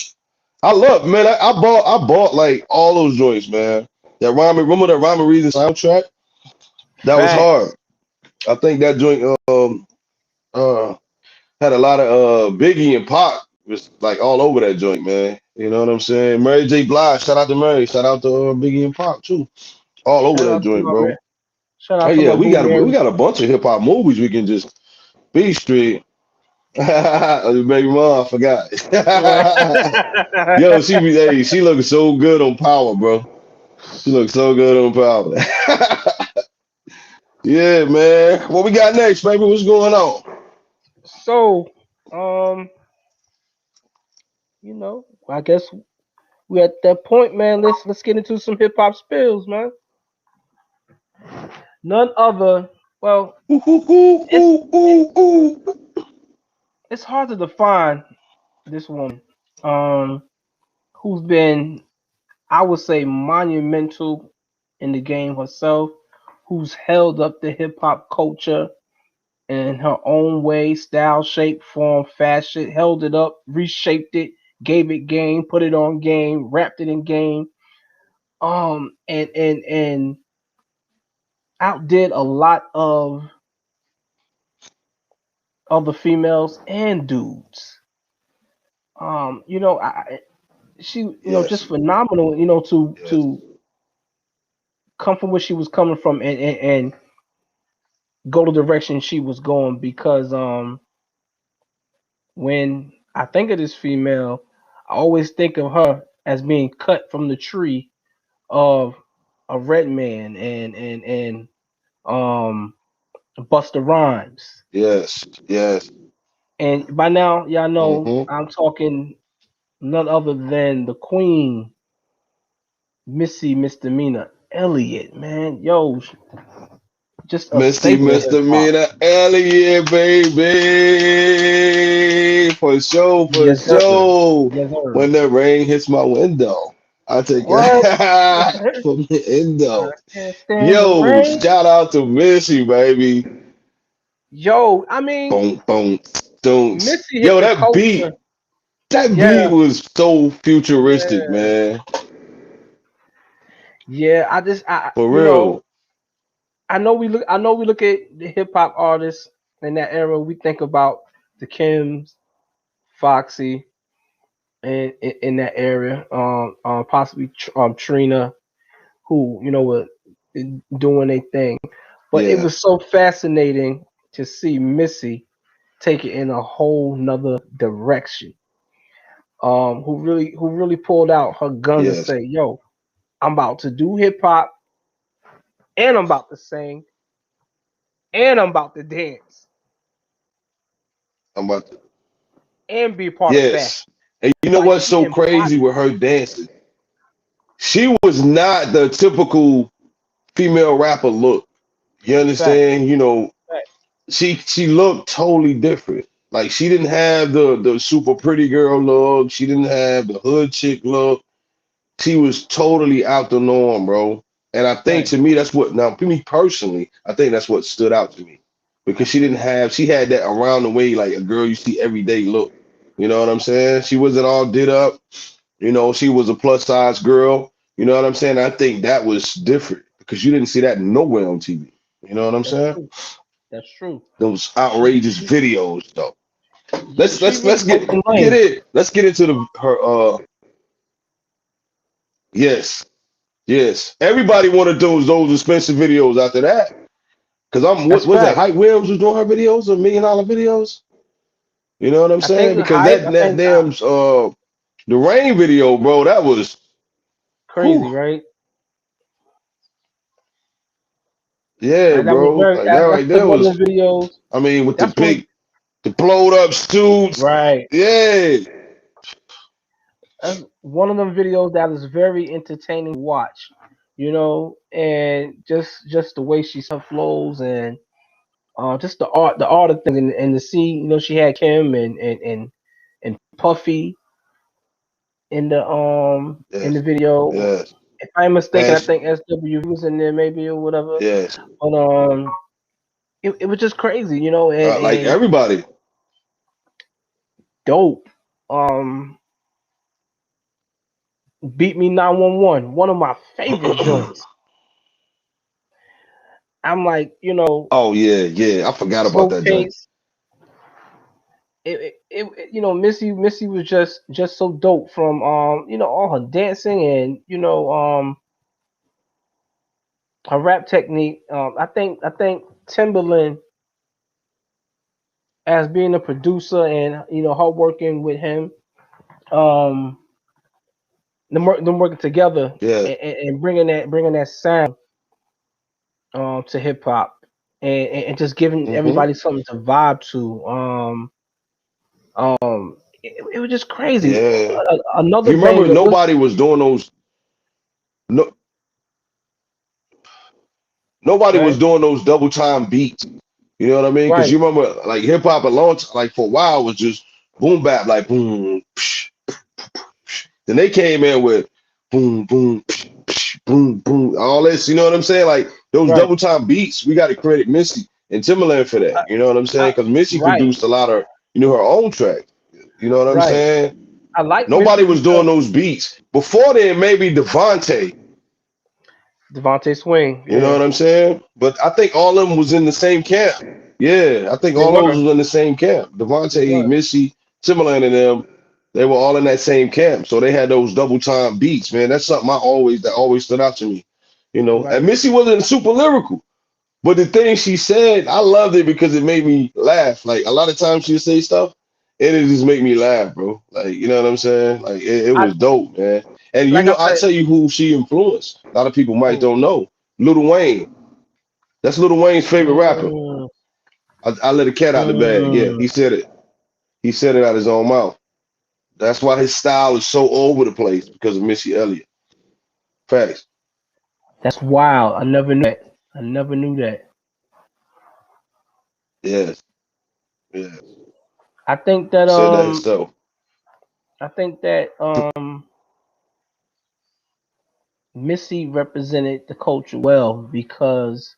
I love man. I bought like all those joints, man. Remember that rhyme and reason soundtrack? That was hard. facts. I think that joint uh had a lot of Biggie and Pac was like all over that joint, man. You know what I'm saying? Mary J. Blige, shout out to Mary, shout out to Biggie and Pac too. All over Shout that out to joint, my man. bro. Shout Oh out to yeah, my boo we Mary. got a bunch of hip hop movies we can just be straight. Baby mom, I forgot. Right. Yo, she looks so good on Power, bro. She looks so good on Power. Yeah, man. What we got next, baby? What's going on? So, um, I guess we at that point, man. Let's get into some hip hop spills, man. None other. Well, Ooh, ooh, ooh, it's ooh, ooh, ooh. it's hard to define this woman, who's been, I would say, monumental in the game herself, who's held up the hip hop culture in her own way, style, shape, form, fashion, held it up, reshaped it, gave it game, put it on game, wrapped it in game, and outdid a lot of other females and dudes. She, just Yes, phenomenal, to yes, come from where she was coming from and go the direction she was going because when I think of this female, I always think of her as being cut from the tree of a Red Man and um Busta Rhymes. yes, yes. And by now, y'all know Mm-hmm. I'm talking none other than the Queen, Missy Misdemeanor Elliott, man. Yo, just a Missy staple in hip hop. Misdemeanor Elliott, baby. For sure, for Yes, sir. sure. Yes, sir. When the rain hits my window, I take What? it from the I window. can't stand the Yo, rain. shout out to Missy, baby. Yo, I mean, Boom, boom, don't. Missy hit Yo, the culture. that beat Yeah, was so futuristic, yeah, man. yeah. I, For you know, real. I know we look at the hip hop artists in that era. We think about the Kims, Foxy, and in that area. Possibly Trina, who were doing a thing. But it Yeah, was so fascinating to see Missy take it in a whole nother direction. Who really pulled out her guns and yes. say, "Yo, I'm about to do hip hop, and I'm about to sing, and I'm about to dance, I'm about to. and be a part of fashion." Yes. And you know Like what's she so crazy embodied with it. her dancing? She was not the typical female rapper look. You Fact, understand? fact. She looked totally different. Like she didn't have the super pretty girl look. She didn't have the hood chick look. She was totally out the norm, bro. And I think Right. to me, that's what now for me personally, I think that's what stood out to me. Because she had that around the way, like a girl you see every day look. You know what I'm saying? She wasn't all did up. She was a plus size girl. You know what I'm saying? I think that was different because you didn't see that nowhere on TV. You know what I'm That's saying? true. That's true. Those She outrageous she videos, though. Let's she let's really let's broke the get lane. it. Let's get into the her. Yes, yes. Everybody wanted those expensive videos after that. Cause what That's was that? fact. Hype Williams was doing her videos, $1 million videos. You know what I'm I think saying? the Because hype. that I that think damn the rain video, bro. That was whew, crazy, right? yeah, Like that was bro. very. Like that That's right the there one of was. the videos. I mean, with That's one. the blowed up suits. Right. Yeah, That's one of them videos that is very entertaining to watch. And just the way she her flows and just the art of things and to see she had Kim and Puffy in the yes, video. yes. If I'm mistaken, I Ash, think SW was in there maybe or whatever. yes. But it was just crazy, Like and everybody. dope. Um, Beat Me 911, one of my favorite joints. I'm like, Oh yeah, yeah. I forgot about slow that joint. pace. Missy was just so dope from all her dancing and her rap technique. I think Timberland as being a producer and her working with him, um, them working together Yeah. and bringing that sound to hip hop and just giving Hmm. everybody something to vibe to. It was just crazy. Yeah. Another You remember banger was nobody was doing those. No, nobody was right, doing those double time beats. You know what I mean? Because right, you remember, like hip hop a long time, like for a while was just boom bap, like boom. Psh. Then they came in with boom boom psh, psh, boom boom, all this. You know what I'm saying? Like those right. double time beats. We got to credit Missy and Timberland for I, that. You know what I'm I, saying? Because Missy right, produced a lot of her own tracks. You know what I'm right. saying? I like Nobody Missy was doing because those beats before then. Maybe Devontae. Devontae Swing. You know Yeah, what I'm saying? But I think all of them was in the same camp. Yeah, I think they all those were, was in the same camp. they Devontae, were. Missy, Timberland, and them, they were all in that same camp. So they had those double time beats, man. That's something that always stood out to me. And Right. Missy wasn't super lyrical, but the thing she said, I loved it because it made me laugh. Like a lot of times she'd say stuff, and it just make me laugh, bro. Like, you know what I'm saying? Like it I was dope, man. And like I I said. tell you who she influenced. A lot of people might Oh, don't know. Lil Wayne. That's Lil Wayne's favorite rapper. mm, I let a cat out the bag. Yeah, mm. he said it. He said it out his own mouth. That's why his style is so over the place because of Missy Elliott. Facts. That's wild. I never knew that. I never knew that. Yes. Yes. I think that Said that himself. I think that Missy represented the culture well because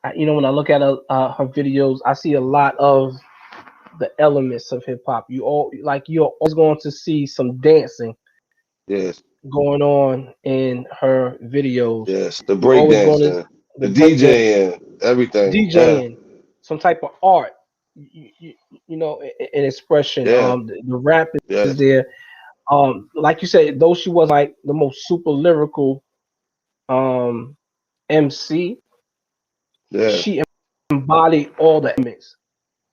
when I look at her videos, I see a lot of the elements of hip hop. You're always going to see some dancing Yes. going on in her videos. Yes. The You're always going to breakdancing, the the breakdance, DJing, everything. Yeah. DJing, some type of art, an expression. Yeah. The rap is Yes. there. Like you said, though she was like the most super lyrical um MC, Yeah. she embodied all the elements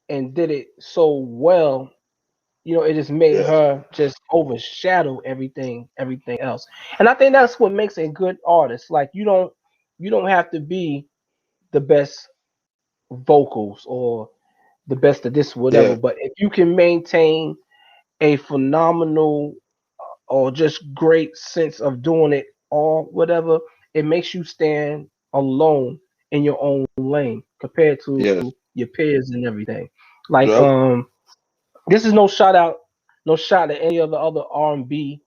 and did it so well. It just made Yes. her just overshadow everything else. And I think that's what makes a good artist. Like you don't have to be the best vocals or the best of this whatever, Yeah. but if you can maintain a phenomenal or just great sense of doing it all whatever, it makes you stand alone in your own lane compared to Yes. your peers and everything. Like Yep. this is no shot at any of the other R&B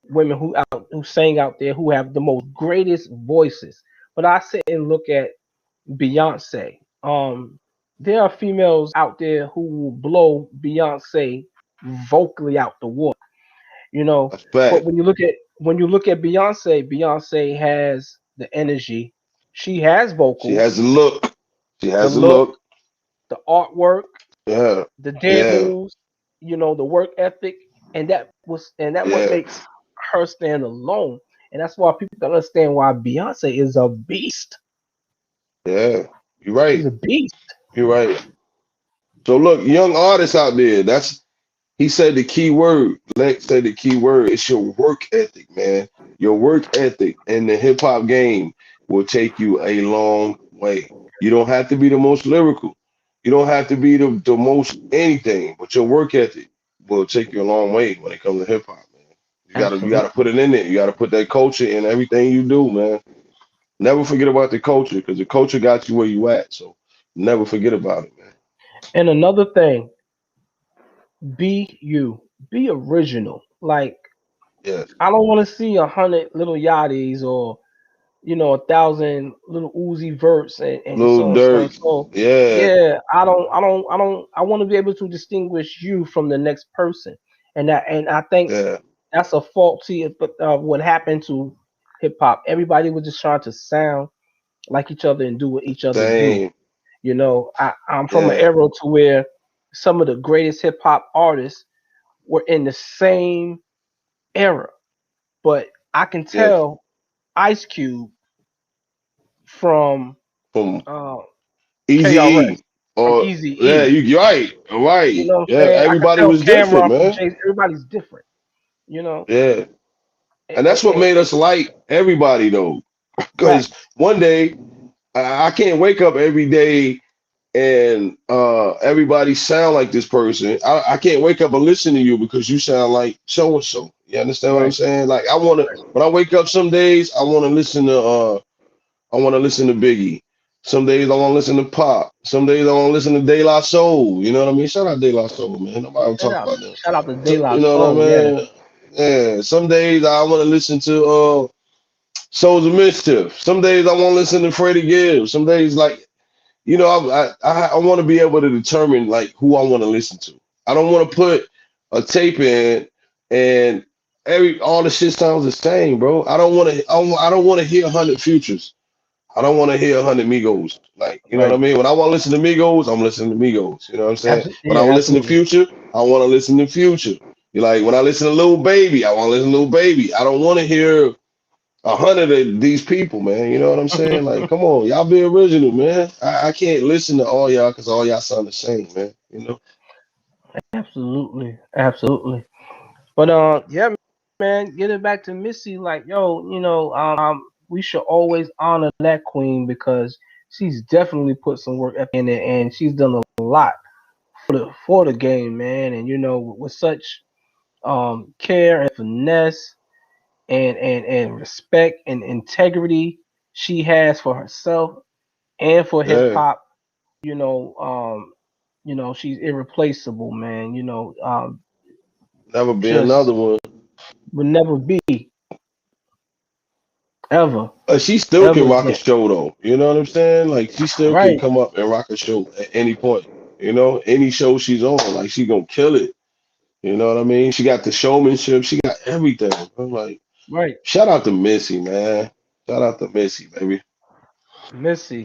women who sang out there who have the most greatest voices. But I sit and look at Beyonce. There are females out there who will blow Beyonce vocally out the water, you know. That's But fact. when you look at Beyonce, Beyonce has the energy. She has She vocals, has a look. She the has a look, look. the artwork, Yeah. the dance Yeah. moves, the work ethic, and that what Yeah. makes her stand alone. And that's why people don't understand why Beyonce is a beast. Yeah. You're She's right. a beast. You're right. So look, young artists out there, that's he said the key word. Lex said the key word. It's your work ethic, man. Your work ethic in the hip hop game will take you a long way. You don't have to be the most lyrical. You don't have to be the most anything, but your work ethic will take you a long way when it comes to hip hop, man. You gotta Absolutely. put it in there. You gotta put that culture in everything you do, man. Never forget about the culture because the culture got you where you at. So never forget about it, man. And another thing, be you. Be original. Like Yes. I don't want to see 100 little yachties or 1,000 little Uzi verts and Little so and so and Dirk. so. Yeah. Yeah, I want to be able to distinguish you from the next person, and I think Yeah. that's a faulty what happened to hip hop. Everybody was just trying to sound like each other and do what each other do. Same. I'm from an Yeah. era to where some of the greatest hip hop artists were in the same era, but I can Yes. tell Ice Cube from From uh, Easy KRS, E. from Or Easy yeah, E. you're right. You Right. know what I'm Yeah. saying? I can Everybody tell was different, Cameron from man. Chase. Everybody's different. You know, Yeah. and, And that's what and, made us like everybody though. Because facts. one day I can't wake up every day and everybody sound like this person. I can't wake up and listen to you because you sound like so and so. You understand what I'm Right. saying? Like I wanna when I wake up some days I want to listen to Biggie. Some days I want to listen to Pop. Some days I want to listen to De La Soul. You know what I mean? Shout out De La Soul, man. Nobody ever Shout talk out, about them. shout out to De So, La you know what I Soul. Yeah, mean? Yeah. Some days I want to listen to Souls of Mischief. Some days I want to listen to Freddie Gibbs. Some days like I want to be able to determine like who I want to listen to. I don't want to put a tape in and every all the shit sounds the same, bro. I don't want to hear 100 Futures. I don't want to hear 100 Migos. Like, you know what I right. mean? When I want to listen to Migos, I'm listening to Migos. You know what I'm saying? When I Yeah, want to listen to absolutely. Future, I want to listen to Future. You like when I listen to Lil Baby, I want to listen to Lil Baby. I don't want to hear 100 of these people, man. You know what I'm saying? Like, come on, y'all be original, man. I can't listen to all y'all because all y'all sound the same, man. You know? Absolutely, absolutely. But yeah, man, get it back to Missy. Like, yo, we should always honor that queen because she's definitely put some work ethic in it, and she's done a lot for the game, man. And with such care and finesse, and respect and integrity she has for herself and for hip Yeah, hop. You know, she's irreplaceable, man. never be Just another one. will never be ever She still ever can rock a again. show though. You know what I'm saying? Like she still can Right, come up and rock a show at any point. You know, any show she's on, like she gonna kill it. You know what I mean? She got the showmanship. She got everything. I'm like, right. shout out to Missy, man. Shout out to Missy, baby.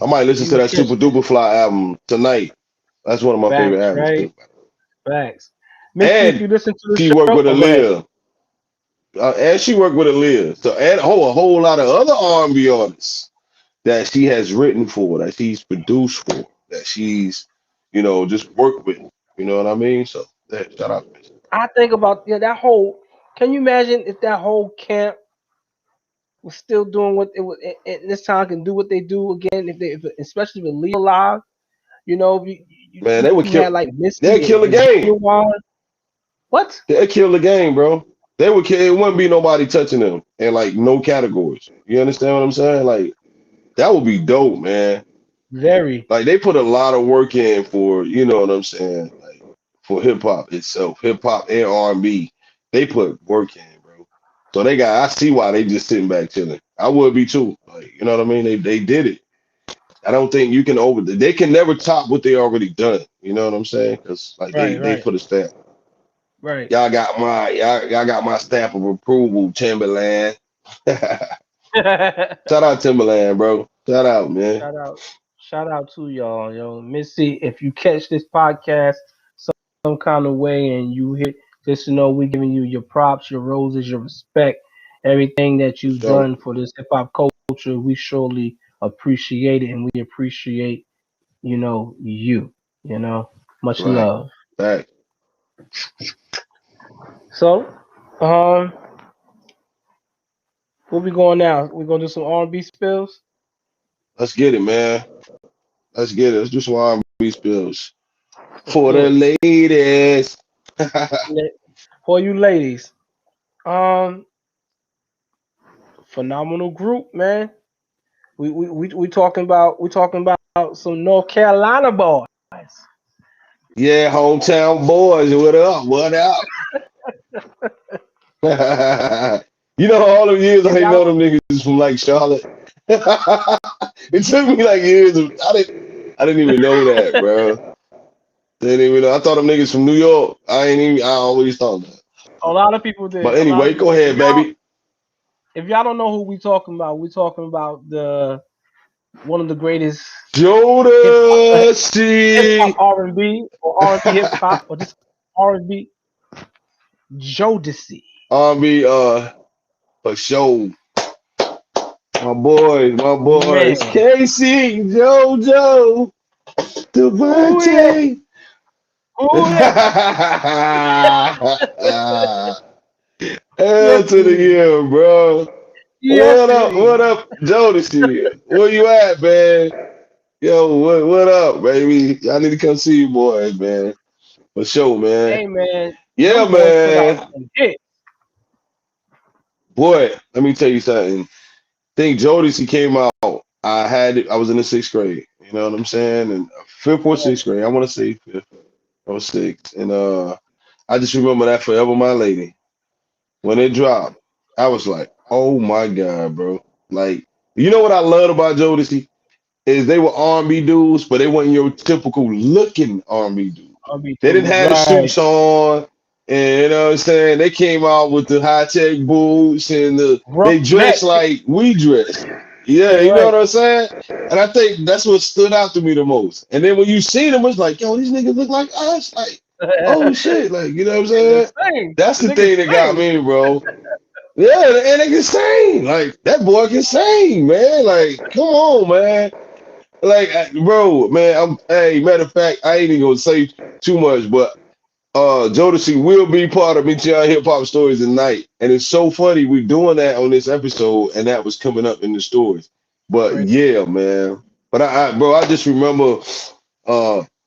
I Missy, might listen you to would that catch Super this. Duper Fly album tonight. That's one of my favorite Facts, albums right? too. Facts. Missy, if And you listen to the she worked show, with oh, go ahead. Aaliyah. And she worked with Aaliyah. So and a whole lot of other R&B artists that she has written for, that she's produced for, that she's, just worked with. You know what I mean? So yeah, shout out to Missy. I think about that whole. Can you imagine if that whole camp was still doing what it was at this time can do what they do again? Especially with Leo alive, Man, they would you had kill like they'd Missy kill the and game. Genuine. What? They'd kill the game, bro. They would kill it wouldn't be nobody touching them in like no categories. You understand what I'm saying? Like that would be dope, man. Very, Like they put a lot of work in for, you know what I'm saying, like for hip hop itself, hip hop and R&B. They put work in, bro. So I see why they just sitting back chilling. I would be too. Like, you know what I mean? They did it. I don't think you can they can never top what they already done. You know what I'm saying? Because like right, they right, put a stamp. right. Y'all got my stamp of approval, Timberland. Shout out Timberland, bro. Shout out, man. Shout out, shout out to y'all, yo, Missy. If you catch this podcast some kind of way and you hit, just know we giving you your props, your roses, your respect, everything that you've So done for this hip hop culture. We surely appreciate it, and we appreciate, you. You know, much right. love. Back. So, um, where we going now? We gonna do some R&B spills. Let's get it, man. Let's get it. Let's do some R&B spills. Let's For do the it. ladies. For you ladies, um, phenomenal group, man. We talking about some North Carolina boys. Yeah, hometown boys. What up? What up? You know, all them years I If didn't y'all know don't, them niggas from like Charlotte. It took me like years. I didn't even know that, bro. Didn't even know. I thought them niggas from New York. I always thought that. a lot of people did. But A lot of anyway, people go did. ahead, baby. If y'all don't know who we talking about, we talking about the one of the greatest hip hip hop Jodeci. R&B or R&B hip hop or just R&B Jodeci. R&B, for sure. My boys, Man, Casey, JoJo, who that? Devontae. Who that? L Yes, to the indeed. year, bro. Yes, What indeed. up, Jodeci? Where you at, man? Yo, what up, baby? Y'all need to come see you boys, man. For sure, man. Hey, man, Yeah, them boys put out man. some hits. Boy, let me tell you something. Think Jodeci came out. I was in the sixth grade. You know what I'm saying? And fifth or Right, sixth grade. I want to say fifth or sixth. And I just remember that Forever My Lady. When it dropped, I was like, oh my God, bro. Like, you know what I loved about Jodeci? Is they were R&B dudes, but they weren't your typical looking R&B dudes. R&B They didn't dudes. have the Right. suits on, and you know what I'm saying? They came out with the high tech boots and they Rough dressed neck. like we dress. Yeah, You're you know right. what I'm saying? And I think that's what stood out to me the most. And then when you see them, it's like, yo, these niggas look like us. Like, oh shit, like, you know what I'm The saying? same. That's The the niggas thing that got sing. me, bro. Yeah, and they can sing. Like, that boy can sing, man. Like, come on, man. Like, bro, man, hey, matter of fact, I ain't even gonna say too much, but Jodeci will be part of Meet Y'all Hip Hop Stories tonight. And it's so funny we doing that on this episode, and that was coming up in the stories. But Right. yeah, man. But bro, I just remember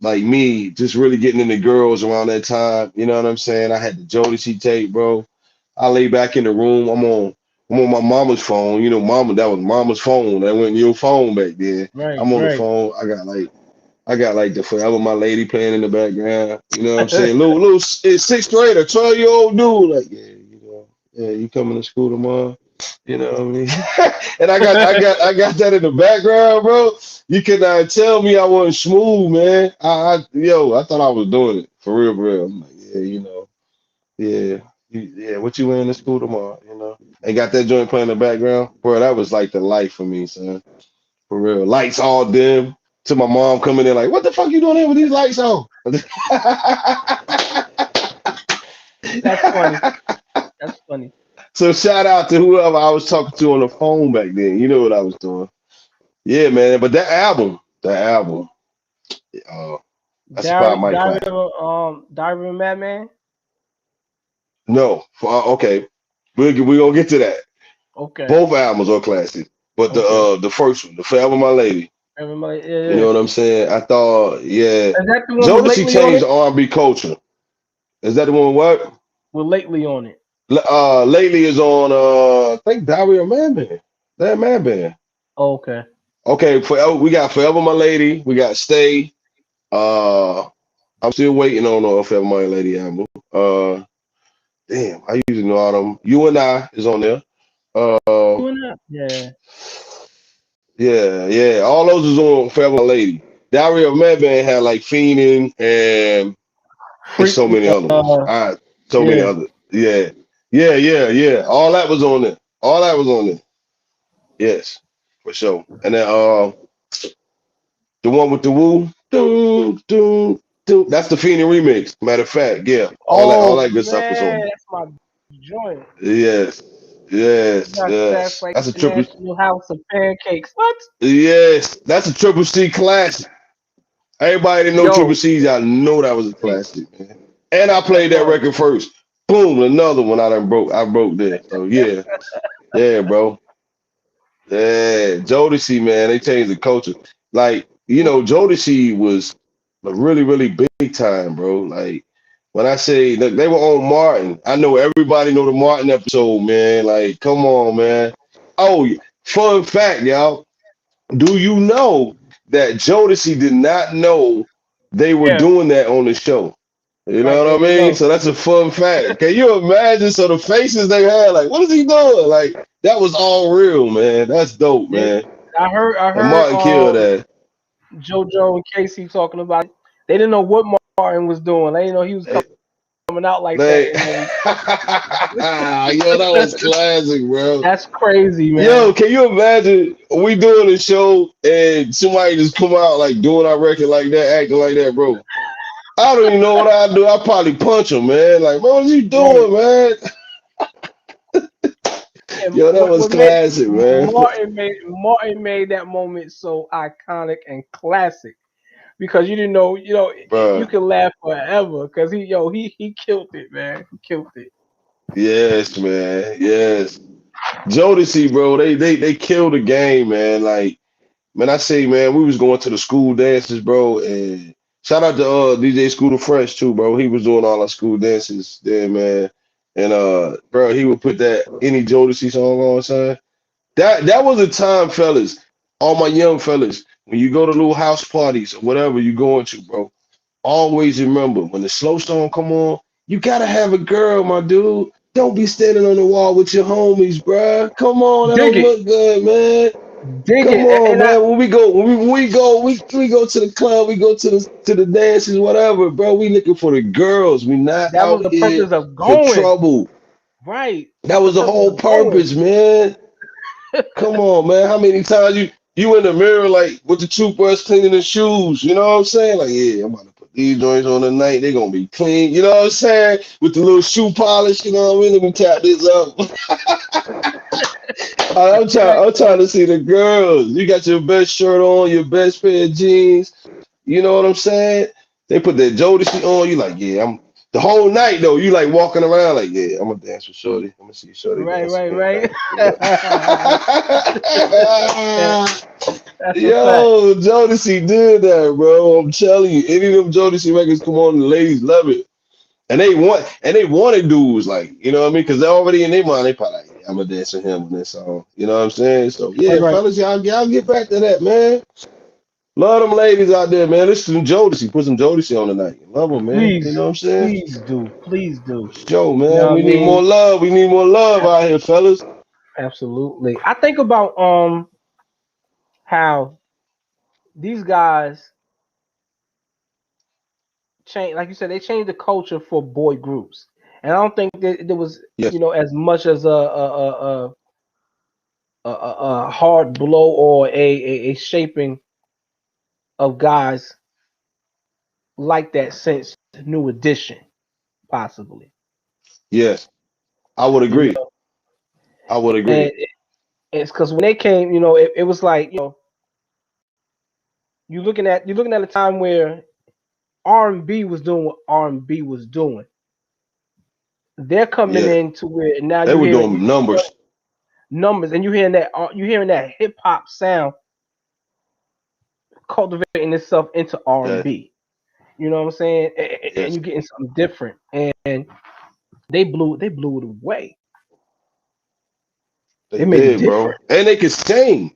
like me just really getting into girls around that time. You know what I'm saying? I had the Jodeci tape, bro. I lay back in the room. I'm on I'm on my mama's phone. You know, that was mama's phone. That wasn't your phone back then. Right, I'm on the right. phone. I got like the Forever My Lady playing in the background. You know what I'm saying? Little sixth grader, 12-year-old dude, like, yeah, yeah, you coming to school tomorrow? You know what I mean? And I got that in the background, bro. You cannot tell me I wasn't smooth, man. I thought I was doing it for real, for real. I'm like, yeah, yeah, yeah. What you wearing to school tomorrow? And got that joint playing in the background, bro. That was like the life for me, son. For real. Lights all dim. To my mom coming in like, what the fuck you doing here with these lights on? That's funny. That's funny. So shout out to whoever I was talking to on the phone back then. You know what I was doing. Yeah, man. But that album, uh, that's about my class. Diary of a Madman. No, okay. We gonna get to that. Okay, Both albums are classic. But okay. the first one, the Forever My Lady, Everybody, yeah, you yeah. know what I'm saying? I thought, yeah. Is that the one with Jodeci lately on changed it? the R&B culture. Is that the one what? With lately on it. Lately is on I think Diary of Madman. That Madman. Oh, okay. Okay, we got Forever My Lady, we got Stay. Uh I'm still waiting on Forever My Lady album. Damn, I usually know all them. You and I is on there. Uh Doing that? Yeah. yeah, yeah. All those is on Forever My Lady. Diary of Madman had like Fiending and it's Freak. so many other ones. So many Yeah. other. Yeah. Yeah, yeah, yeah. All that was on there. All that was on there. Yes, for sure. And then the one with the woo, doom, doom, doom. That's the Feeny remix. Matter of fact, yeah. All Oh that good stuff is on man, there. that's my joint. Yes, yes, That's yes. like That's a the triple. National House of Pancakes. What? Yes, that's a triple C classic. Everybody that know triple Yo, C's, I know that was a see, classic, man. And I that's played that hard. record first. Boom, another one I done broke. I broke there. So yeah, yeah, bro. Yeah, Jodeci, man, they changed the culture. Like, Jodeci was really, really big time, bro. Like, when I say look, they were on Martin, I know everybody know the Martin episode, man. Like, come on, man. Oh, fun fact, y'all. Do you know that Jodeci did not know they were Yeah, doing that on the show? You right. know There what I you mean? go. So that's a fun fact. Can you imagine? So the faces they had, like, what is he doing? Like, that was all real, man. That's dope, They, man. I And heard Martin killed that. JoJo and Casey talking about it. They didn't know what Martin was doing. They didn't know he was They, coming out like that. they And then yo, that was classic, bro. that's crazy, man. Yo, can you imagine we doing a show and somebody just come out like doing our record like that, acting like that, bro? I don't even know what I'd do. I'd probably punch him, man. Like, bro, what you Right. doing, man? And Yo, that was classic, man. Martin made that moment so iconic and classic because you didn't know, you Bro, can laugh forever because he killed it, man. He killed it. yes, man. Yes. Jodeci, bro, they killed the game, man. Like, man, I say, man, we was going to the school dances, bro, and shout out to DJ Scooter Fresh too, bro. He was doing all our school dances there, man. And bro, he would put that any Jodeci song on, son. That was a time, fellas. All my young fellas, when you go to little house parties or whatever you going to, bro, always remember when the slow song come on, you gotta have a girl, my dude. Don't be standing on the wall with your homies, bruh. Come on, that Dig don't it, look good, man. dig Come it, on, and I man. When we go, we go to the club, we go to the dances, whatever, bro. We looking for the girls. We not that was out the here purpose of for going. trouble. Right, That that's the was the purpose whole of going. purpose, man. Come on, man. How many times you in the mirror like with the toothbrush cleaning the shoes? You know what I'm saying? Like, yeah, I'm about to put these joints on tonight. They're gonna be clean. You know what I'm saying? With the little shoe polish. You know what I mean? Let me tap this up. I'm trying Right. to see the girls. You got your best shirt on, your best pair of jeans. You know what I'm saying? They put that Jodeci on. You like, yeah, I'm the whole night though. You like walking around like, yeah, I'm gonna dance with Shorty. I'm gonna see Shorty Right, dance right, again right. tonight. You know? Yeah, that's a fact. Yo, Jodeci did that, bro. I'm telling you, any of them Jodeci records come on, the ladies love it. And they wanted dudes like, you know what I mean? Because they're already in their mind, they probably like, I'm gonna dance with him on this song. You know what I'm saying? So Right, yeah, right. fellas, y'all get back to that, man. Love them ladies out there, man. Listen to Jodeci. Put some Jodeci on tonight. Love them, man. You Please, know what I'm saying? please do, please do. Show, You know man. what I We need more mean? love. We need more love Ab- out here, fellas. Absolutely. I think about how these guys change, like you said, they changed the culture for boy groups, and I don't think that there was, Yes, as much as a hard blow or a shaping of guys like that since New Edition, possibly. yes. I would You agree. know, I would and agree. it's because when they came, it was like, you're looking at a time where R&B was doing what R&B was doing. They're coming Yeah. in to where now They you were hearing doing numbers. numbers, and you hearing that hip hop sound cultivating itself into Yeah. R&B. You know what I'm saying? And Yes. you're getting something different, and they blew it away. They They made it did, bro. different. And they could sing.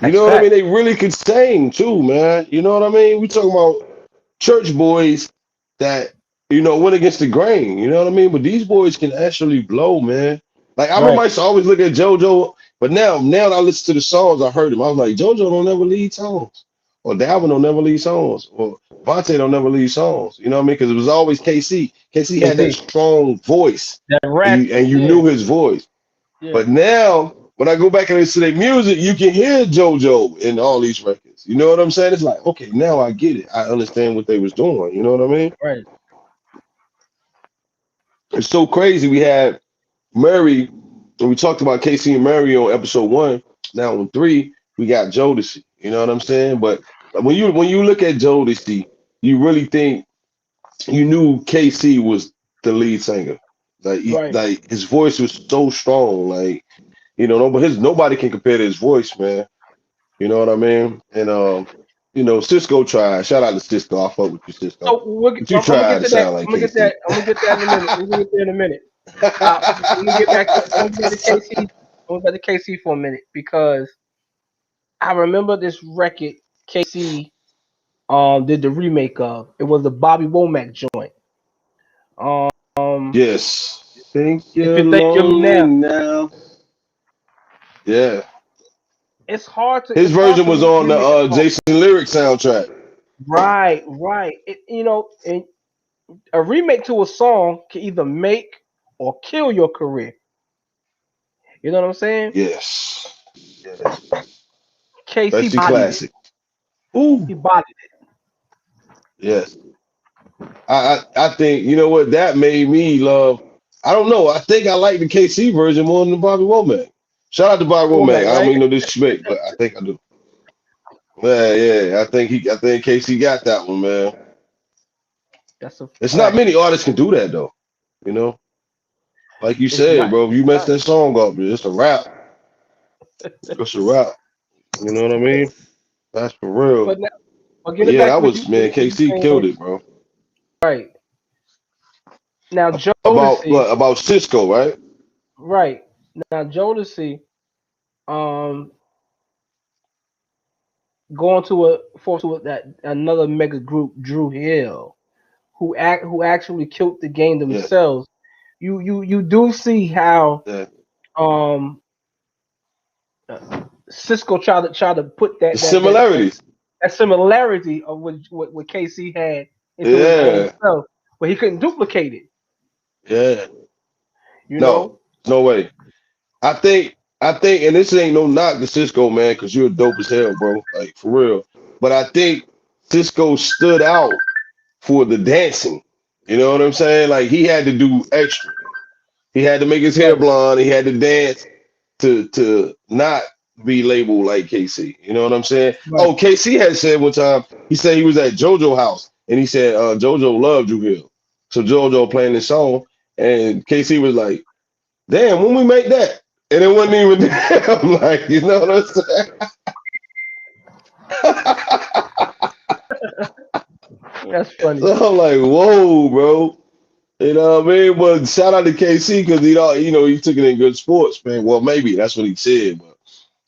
You That's know what I mean? fact. They really could sing too, man. You know what I mean? We talking about church boys that went against the grain. You know what I mean? But these boys can actually blow, man. Like I remember Right. I used to always look at JoJo, but now that I listen to the songs, I heard him. I was like, JoJo don't never lead songs, or Dalvin don't never lead songs, or Vontae don't never lead songs. You know what I mean? Because it was always KC. KC had that KC, strong voice, that and you raspy. and you Yeah. knew his voice. Yeah. But now, when I go back and listen to their music, you can hear JoJo in all these records. You know what I'm saying? It's like, okay, now I get it. I understand what they was doing. You know what I mean? Right. It's so crazy. We had Murray, and we talked about Casey and Murray on episode 1. Now on 3, we got Jodeci. You know what I'm saying? But when you look at Jodeci, you really think you knew KC was the lead singer. Like Right. like his voice was so strong. Like nobody can compare to his voice, man. You know what I mean? And Cisco tried. Shout out to Cisco. I fuck with you, Cisco. So But you I'm gonna get tried to to that. sound like I'm gonna get KC. that. I'm gonna get that in a minute. We're gonna get there in a minute. Let me get back to. I want to get to KC. I want to get to KC for a minute because I remember this record KC did the remake of. It was the Bobby Womack joint. Um, Yes. Think if you're you think you're lonely now, now. Yeah. it's hard to His it's hard version to was on the remake a song. Jason Lyric soundtrack. Right, right. And a remake to a song can either make or kill your career. You know what I'm saying? Yes. Yes. KC That's the bodied it. classic. Ooh. He bodied Yes. I think what that made me love. I don't know. I think I like the KC version more than the Bobby Womack. Shout out to Bobby Womack. Womack, I don't right? mean no disrespect, but I think I do. Yeah, yeah. I think KC got that one, man. That's a It's not fact. many artists can do that though. You know, like you It's said, not. bro. If you mess Not. that song up, it's a rap. It's a rap. You know what I mean? That's for real. But now, but But getting yeah, back to that what was you what man. you, what you KC killed saying, it, bro. right now, About Jodeci, what? About Cisco, right? right now, Jodeci, um, going to that another mega group, Drew Hill, who actually killed the game Yeah, themselves. You do see how yeah. um Cisco tried to put The that similarities. similarity of what KC had into his own Yeah, self, but he couldn't duplicate it. yeah. You No, know, no way. I think, and this ain't no knock to Cisco, man, because you're dope as hell, bro. Like for real. But I think Cisco stood out for the dancing. You know what I'm saying? Like he had to do extra. He had to make his hair right, blonde. He had to dance to not be labeled like KC. You know what I'm saying? right. Oh, KC had said one time, he said he was at JoJo house and he said JoJo loved Drew Hill. So JoJo playing this song and KC was like, damn, when we make that? And it wasn't even damn, like, you know what I'm saying? That's funny. So I'm like, whoa, bro. You know what I mean? But shout out to KC because he took it in good sports, man. Well, maybe that's what he said, but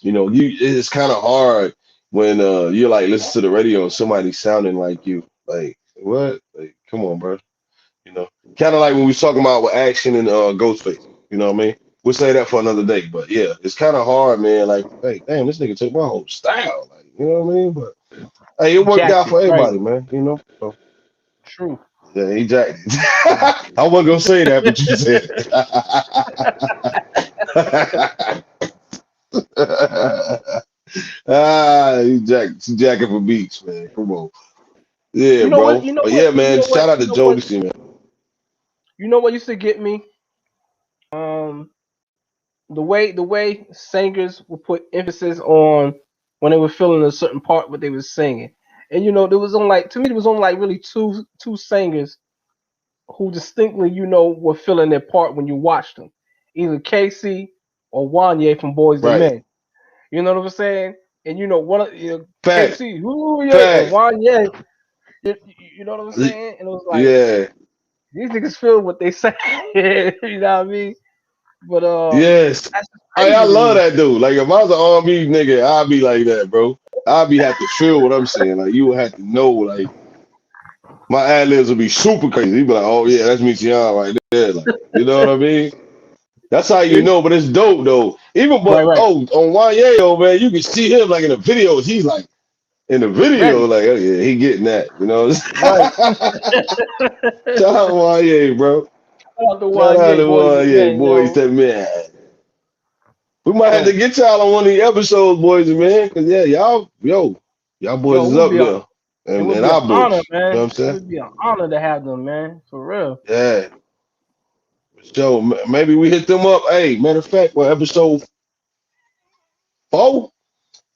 it's kind of hard when you're like listen to the radio and somebody's sounding like you. Like what? Like come on, bro. You know, kind of like when we was talking about with Action and Ghostface. You know what I mean? We'll say that for another day. But yeah, it's kind of hard, man. Like, hey, damn, this nigga took my whole style. Like, you know what I mean? But hey, it worked Jacked out it, for right? everybody, man. So True. yeah, he jacked it. I wasn't gonna say that, but you said it. He jacking for beats, man. Come on. Yeah, You know what? bro. You know But what? yeah, You man, know what? shout out to You know what? Jodeci, man. You know what used to get me? Um, the way singers would put emphasis on when they were feeling a certain part what they were singing. And there was only like to me there was only like really two singers who distinctly were feeling their part when you watched them. Either Casey or Wanye from Boys to Right. Men. You know what I'm saying? And one of Fact. Casey, ooh, yeah, and Fact. Wanye, you know what I'm saying? And it was like Yeah. these niggas feel what they say. You know what I mean? But Yes. that's just I crazy to love me. that dude. Like if I was an R&B nigga, I'd be like that, bro. I'd be have to feel what I'm saying. Like you would have to know, like my ad libs would be super crazy. He'd be like, "Oh yeah, that's Missy right there." Like, you know what I mean? That's how you It- know. But it's dope though. Even right, but right, on Wanye, oh man, you can see him like in the videos. He's like in the video, ready, like oh yeah, he getting that. You know. right. Shout out Wanye, bro. Shout out to Shout out to Wanye, boys and Wanye, men, boys. That man. We might have to yo, get y'all on one of the episodes, boys and man, because yeah, y'all boys yo, is up there, it would and be an our honor, boys. You know man. what I'm It saying? would be an honor to have them, man, for real. Yeah. So maybe we hit them up. Hey, matter of fact, well, four,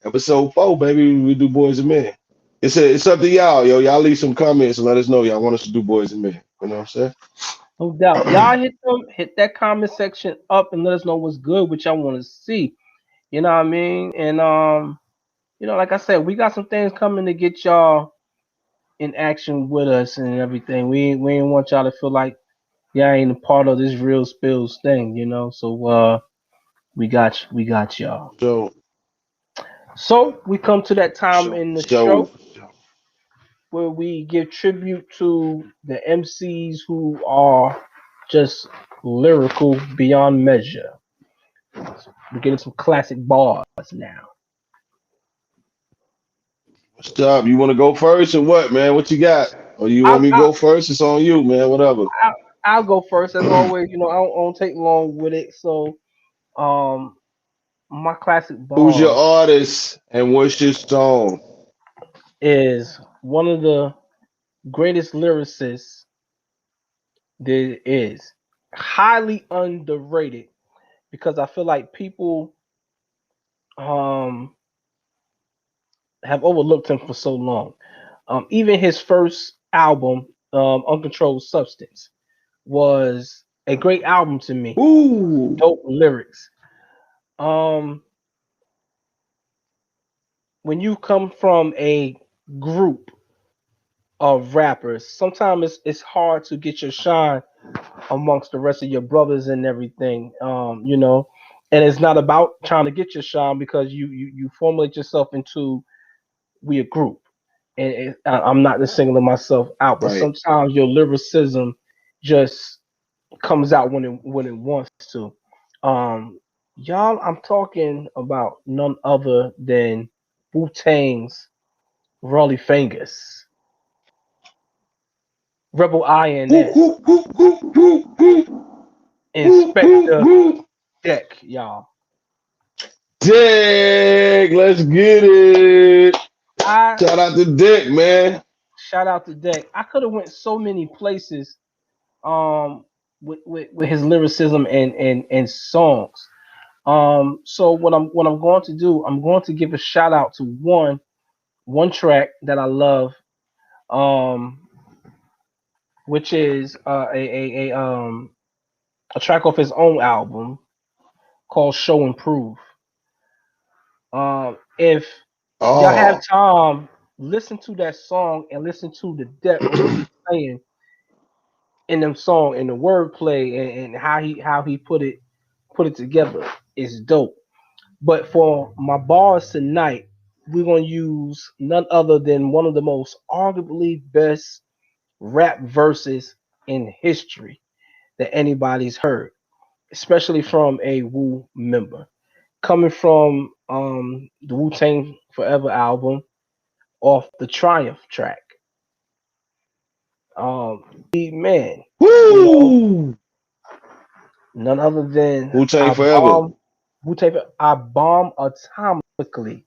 episode four, baby, we do boys and men. It's up to y'all, yo. Y'all leave some comments and let us know y'all want us to do boys and men. You know what I'm No doubt. saying? Y'all hit that comment section up and let us know what's good, what y'all want to see. You know what I mean? And like I said, we got some things coming to get y'all in action with us and everything. We ain't want y'all to feel like y'all ain't a part of this real spills thing. So we got y'all. So, So we come to that time in the so, show where we give tribute to the MCs who are just lyrical beyond measure. We're getting some classic bars now. what's up? You want to go first or what, man? What you got? Or you want I'll, me to I'll, go first? It's on you, man. Whatever. I'll, I'll go first as always. I don't take long with it. So um, my classic Who's your bar artist and what's your song? is one of the greatest lyricists there is. Highly underrated because I feel like people um have overlooked him for so long. Even his first album, Uncontrolled Substance, was a great album to me. Ooh. Dope lyrics. Um, when you come from a group of rappers, sometimes it's hard to get your shine amongst the rest of your brothers and everything. And it's not about trying to get your shine because you formulate yourself into we a group. And I'm not just singling myself out, but Right. sometimes your lyricism just comes out when it wants to. Um, y'all, I'm talking about none other than Wu Tang's Rolly Fingers, Rebel Woo, INS, woo, woo, woo, woo, woo, woo, woo, Inspector woo. Deck, y'all. Dick, let's get it. I Shout out to Dick, man. shout out to Deck. I could have went so many places um with his lyricism and songs. So what I'm going to do, I'm going to give a shout out to one track that I love, um, which is a track off his own album called "Show and Prove." If y'all have Oh, time, listen to that song and listen to the depth of what he's saying. in them song and the wordplay and how he put it together is dope. But for my bars tonight, we're gonna use none other than one of the most arguably best rap verses in history that anybody's heard, especially from a Wu member. Coming from the Wu Tang Forever album off the Triumph track. Man, you know, Woo! none other than Wu Tang I forever. bomb Wu Tang, I bomb atomically.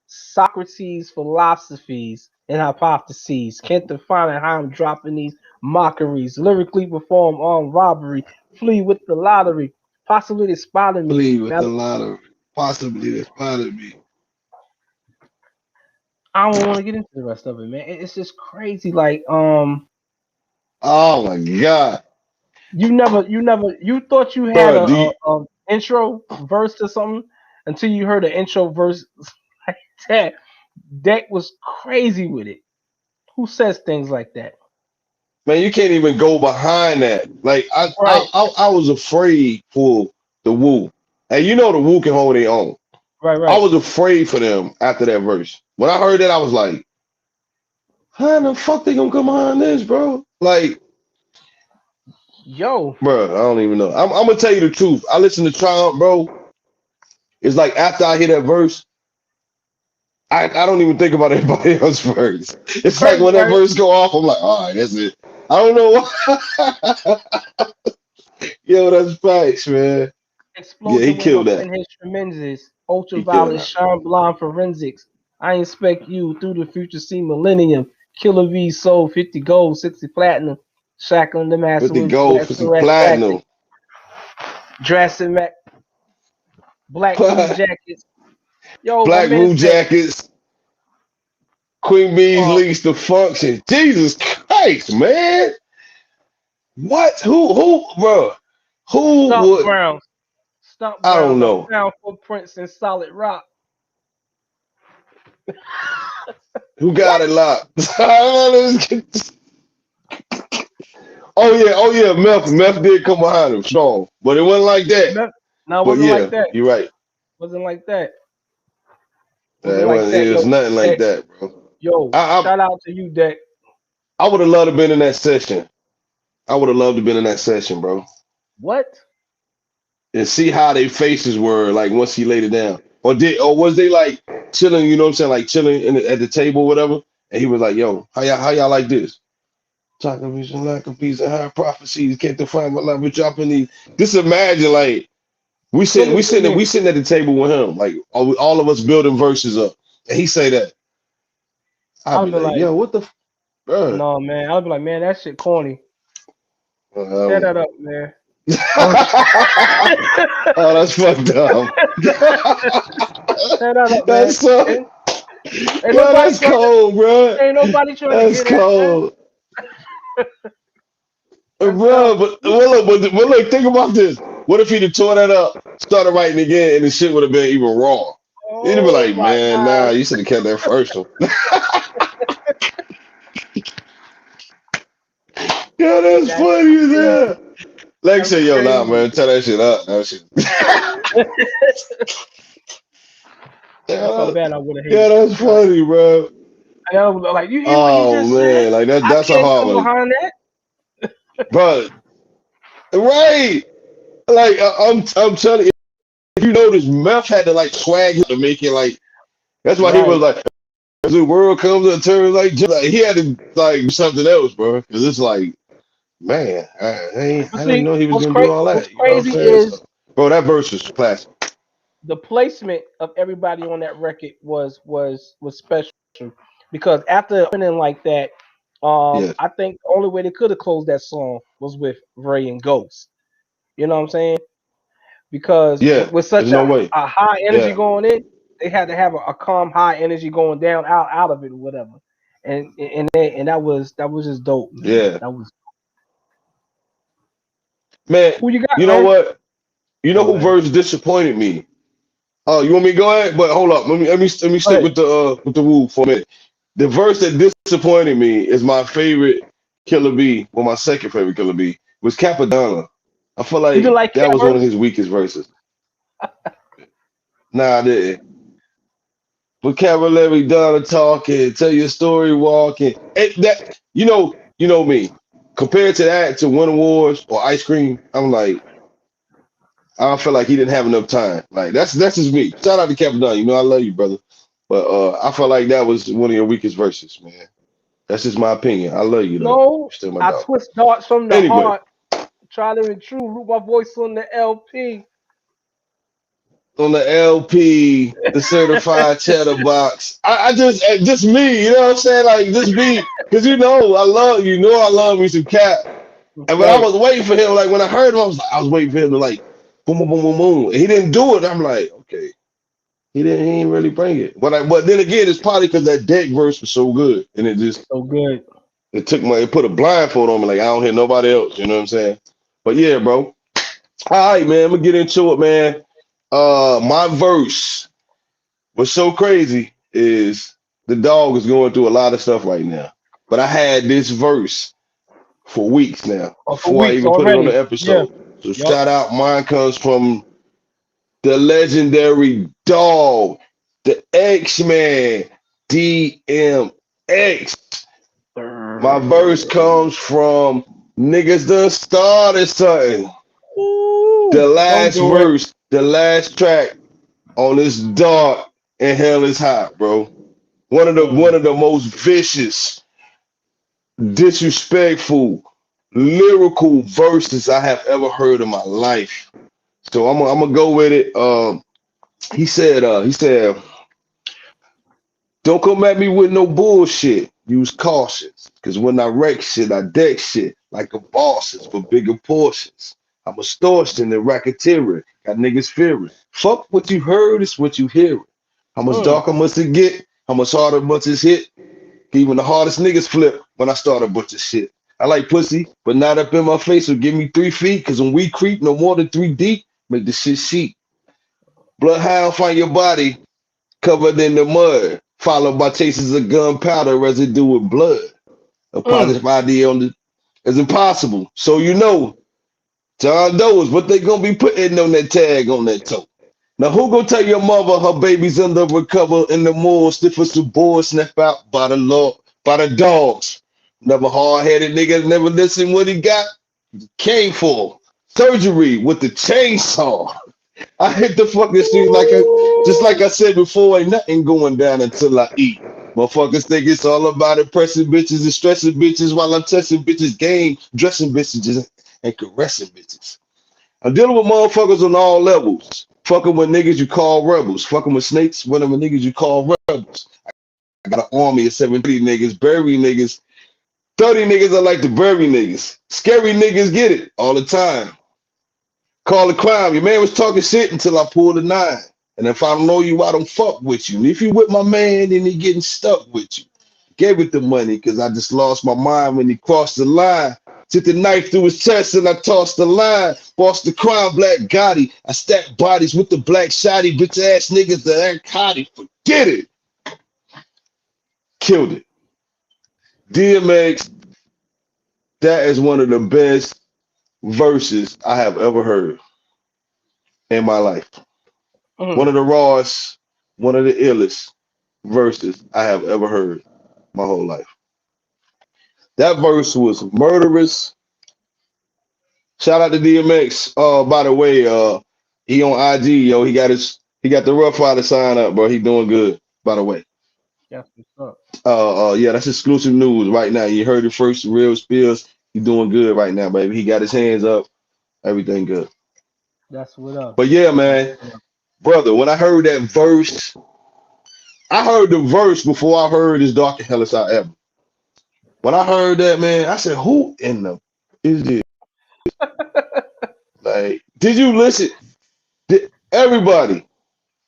Socrates' philosophies and hypotheses. Can't define how I'm dropping these mockeries. Lyrically perform armed robbery. Flee with the lottery. Possibly they spotted me. Please with Now the lottery. Possibly that spotted me. I don't want to get into the rest of it, man. It's just crazy. Like, Oh my God. you thought you had Bro, do you, a intro verse to something until you heard an intro verse like that. Deck was crazy with it. Who says things like that? man, you can't even go behind that. Like Right, I was afraid for the Wu. And you know the Wu can hold their own. right, I right. was afraid for them after that verse. When I heard that, I was like, how the fuck they gonna come behind this, bro? Like, Yo, bro, I don't even know. I'm gonna tell you the truth. I listen to Triumph, bro. It's like after I hear that verse, I don't even think about anybody else verse. It's like right, when that right. verse go off, I'm like, all right, that's it. I don't know why. Yo, that's facts, man. Yeah, he Explosion with my killed that. friend his tremendous. He killed Ultraviolet that. shine blind forensics. I inspect you through the future see millennium. Killer V sold 50 gold, 60 platinum. Shackling the master With the with gold for some Baccarat tactics. platinum. Drastic Mac, black blue Black jackets. Yo, my man blue said, jackets, Queen Bee's uh, leads the function. Jesus Christ, man. What? Bro? Who Stump would? Browns. Stump I don't Browns. I know. found footprints in solid rock. Who got What? it locked? Oh yeah, Meth did come behind him strong, but it wasn't like that. No, no, it But wasn't like yeah, that. you're right. Wasn't like that. Wasn't It like wasn't. that. It was Yo, nothing like Deck. that, bro. Yo, I shout out to you, Deck. I would have loved to been in that session. I would have loved to been in that session, bro, What? and see how their faces were like once he laid it down, or was they like chilling? You know what I'm saying, like chilling at the table, or whatever. And he was like, "Yo, how y'all like this? Talking vision, lack of peace, and high prophecies. Can't define my life. We're dropping these. Just imagine, like we Put sitting, me we through sitting, here. we sitting at the table with him, like all of us building verses up, and he say that. I'd I'll be be like, like, "Yo, what the, bro? no, man. I'll be like, man, that shit corny. I Tear don't that know." up, man. Oh, Oh, that's fucked up. tear that up, man. That's so, Ain't, ain't yo, nobody that's trying to, cold, bro. ain't nobody trying to That's hear that, man. cold, That's bro. dumb. But look, think about this. What if he'd have tore that up, started writing again, and the shit would have been even raw? He'd have been Oh like, my man, nah, God. you should have kept that first one. Yo, that's That's funny as crazy. hell. Like That's say, yo, nah, crazy. man, tear that shit up. That shit. That's how Yeah, bad I would have yeah, hated that, that's bro. funny, bro. And I was like, you hear what he Oh just said? man, like I that's a can't hard come one, behind that. bro. Right? Like I'm telling you, if you notice, Meth had to like swag him to make it like. That's why he was Right. like, as the world comes to turn like he had to like do something else, bro. Because it's like, man, But I didn't see, know he was gonna do all what's that. You know what I'm crazy saying? is So, bro, that verse was classic. the placement of everybody on that record was special because after opening like that, Yeah, I think the only way they could have closed that song was with Ray and Ghost. You know what I'm saying? Because yeah. with There's such no way. a high energy Yeah, going in, they had to have a calm high energy going down out of it or whatever. And that was just dope, man. yeah. That was Man, who you got, you know man. what? You know Go who ahead. verse disappointed me? Oh, you want me to go ahead? But hold up. Let me Go stick ahead. with the Woo for a minute. The verse that disappointed me is my favorite Killer B, well, my second favorite Killer B was Capadonna. I feel You didn't like like that Cat was one of verse? his weakest verses. Nah, I didn't. Vocabulary done talking, tell your story walking. And that you know me. Compared to that, to Winter Wars or Ice Cream, I'm like, I don't feel like he didn't have enough time. Like that's just me. Shout out to Capadonna. You know I love you, brother. But I felt like that was one of your weakest verses, man. That's just my opinion. I love you though. No, You're still my I dog. twist darts from the Anyway, heart. Tried and true. Root my voice on the LP. on the LP, the certified cheddar box. I just me, you know what I'm saying? Like just me, because you know I love me some Cap. That's And when I right. was waiting for him, like when I heard him, I was waiting for him to like boom boom boom boom boom. And he didn't do it. I'm like, okay, he didn't really bring it. But then again, it's probably because that deck verse was so good, and So good. it put a blindfold on me, like I don't hear nobody else. You know what I'm saying? But yeah, bro. All right, man. I'm gonna get into it, man. My verse. What's so crazy is the dog is going through a lot of stuff right now. But I had this verse for weeks now Oh, for before I weeks even put it on the already. Yeah. episode. So Yup. shout out. Mine comes from the legendary dog, the X-Man, DMX. My verse comes from niggas done started something. The Ooh, don't last do it. verse, the last track on this dark and hell is hot, bro. One Mm. of the most vicious, disrespectful, lyrical verses I have ever heard in my life. So I'm gonna go with it. He said, don't come at me with no bullshit. Use cautious. Cause when I wreck shit, I deck shit like a bosses for bigger portions. I'm extortion and racketeering. Got niggas fearing. Fuck what you heard, it's what you hearing. How much Mm. darker must it get? How much harder must it hit? Even the hardest niggas flip when I start a bunch of shit. I like pussy, but not up in my face, so give me 3 feet. Cause when we creep no more than 3 deep, make the shit sheet. Bloodhound find your body covered in the mud, followed by traces of gunpowder residue with blood. A Mm. positive idea on the is impossible. So you know, John Doe is what they gonna be putting on that tag on that toe. Now who gonna tell your mother her baby's undercover in the mall, stiff as the board, snap out by the law, by the dogs. Never hard-headed nigga, never listen what he got. Came for surgery with the chainsaw. I hit the fucking street just like Ooh. I said before, ain't nothing going down until I eat. Motherfuckers think it's all about impressing bitches and stressing bitches while I'm testing bitches game, dressing bitches and caressing bitches. I'm dealing with motherfuckers on all levels. Fucking with niggas you call rebels. Fucking with snakes, one of the niggas you call rebels. I got an army of 70 niggas, bury niggas. 30 niggas I like to bury niggas. Scary niggas get it all the time. Call the crime. Your man was talking shit until I pulled a nine. And if I don't know you, I don't fuck with you. And if you with my man, then he getting stuck with you. Gave it the money because I just lost my mind when he crossed the line. Took the knife through his chest and I tossed the line. Boss the crime, Black Gotti. I stacked bodies with the black shotty, bitch ass niggas that ain't Gotti. Forget it. Killed it. DMX, that is one of the best verses I have ever heard in my life. One Mm. of the rawest, one of the illest verses I have ever heard my whole life. That verse was murderous. Shout out to DMX. By the way, he on IG, yo. He got the Rough Rider sign up, bro. He doing good, by the way. That's what's up. Yeah, that's exclusive news right now. You heard it first, real Spillz. He doing good right now, baby. He got his hands up, everything good. That's what up. But yeah, That's man, what up. brother, when I heard that verse, I heard the verse before I heard his Dark and Hellish album. When I heard that, man, I said, "Who in the is this?" Like, did you listen? Did everybody?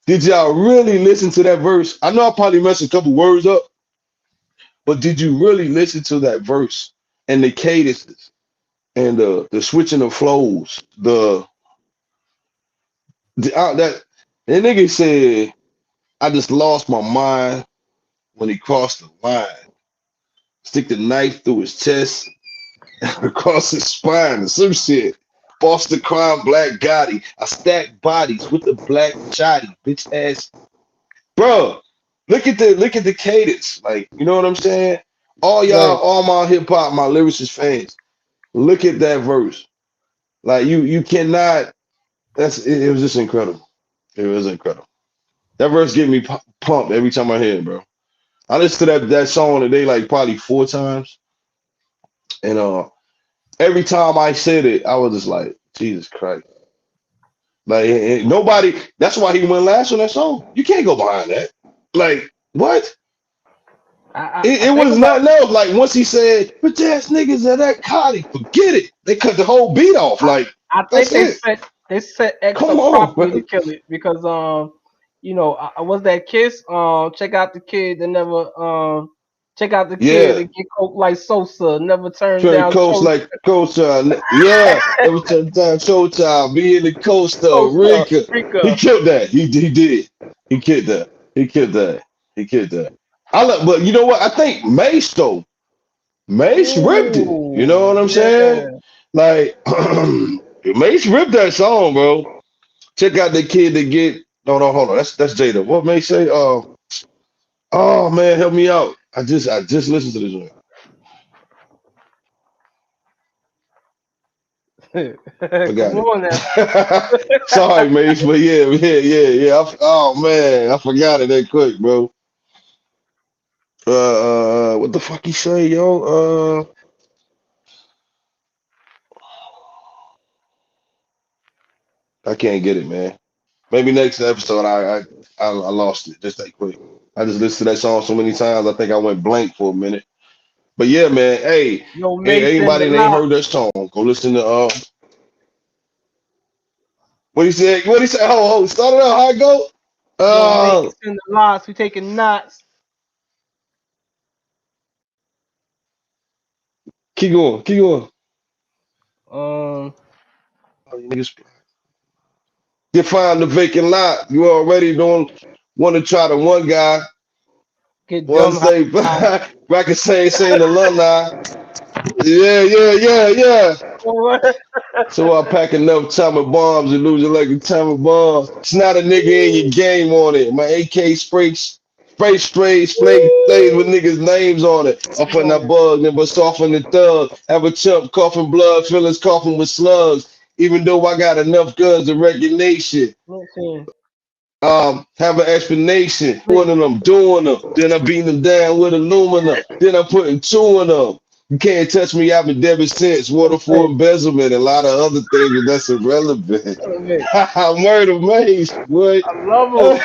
Did y'all really listen to that verse? I know I probably messed a couple words up, but did you really listen to that verse and the cadences and the switching of flows? That nigga said, "I just lost my mind when he crossed the line. Stick the knife through his chest across his spine or some shit. Boston crime, black Gotti. I stack bodies with the black shotty, bitch ass. Bro, look at the cadence. Like, you know what I'm saying? All y'all, Right. all my hip hop, my lyricist fans, look at that verse. Like you cannot. It was just incredible. It was incredible. That verse get me pumped every time I hear it, bro. I listen to that song today like probably 4 times, and every time I said it, I was just like, Jesus Christ. Like nobody. That's why he went last on that song. You can't go behind that. Like what? I It think was about. nothing else. Like once he said, "But ass niggas are that Cardi," forget it. They cut the whole beat off. I, Like I that's think it. they set X Come up on, properly to man. kill it because was that Kiss check out the kid that never check out the kid Yeah, that get coke like Sosa never turned turn down coast like Coach. Yeah, every time Showtime, be in the coaster, Sosa Rika. He Rika. killed that. He did. He killed that. He killed that. He killed that. I love, but you know what? I think Mace though. Mace ripped it. You know what Ooh I'm saying? yeah. Like Mace ripped that song, bro. Check out the kid that get. No, no, hold on. That's Jada. What Mace say? Oh man, help me out. I just listened to this one. Come Forgot on now. it. Sorry, Mace, but yeah. Oh man, I forgot it that quick, bro. What the fuck you say, yo? I can't get it, man. Maybe next episode. I lost it just that quick. I just listened to that song so many times. I think I went blank for a minute. But yeah, man. Hey, Yo Mason the anybody that ain't lot. heard that song, go listen to what he said. What he said? Oh, start it out. How it go? Yo Uh, Mason the lots. We taking knots. keep going. Keep going. Um Oh, you niggas define the vacant lot. You already don't want to try the one guy. get One dumb say high. back and saying alumni. Yeah. So I pack enough time of bombs and losing like a time of bombs. It's not a nigga in your game on it. My AK sprays, flake plays with niggas' names on it. Off on that bug, never soften the thug. Have a chump coughing blood, feelings coughing with slugs. Even though I got enough guns and recognition. Listen, Have an explanation. One of them doing them. Then I beat them down with aluminum. Then I'm putting two in them. You can't touch me. I've been debit since. Water for listen. embezzlement. A lot of other things, but that's irrelevant. Listen. Murder Maze. What? I love them.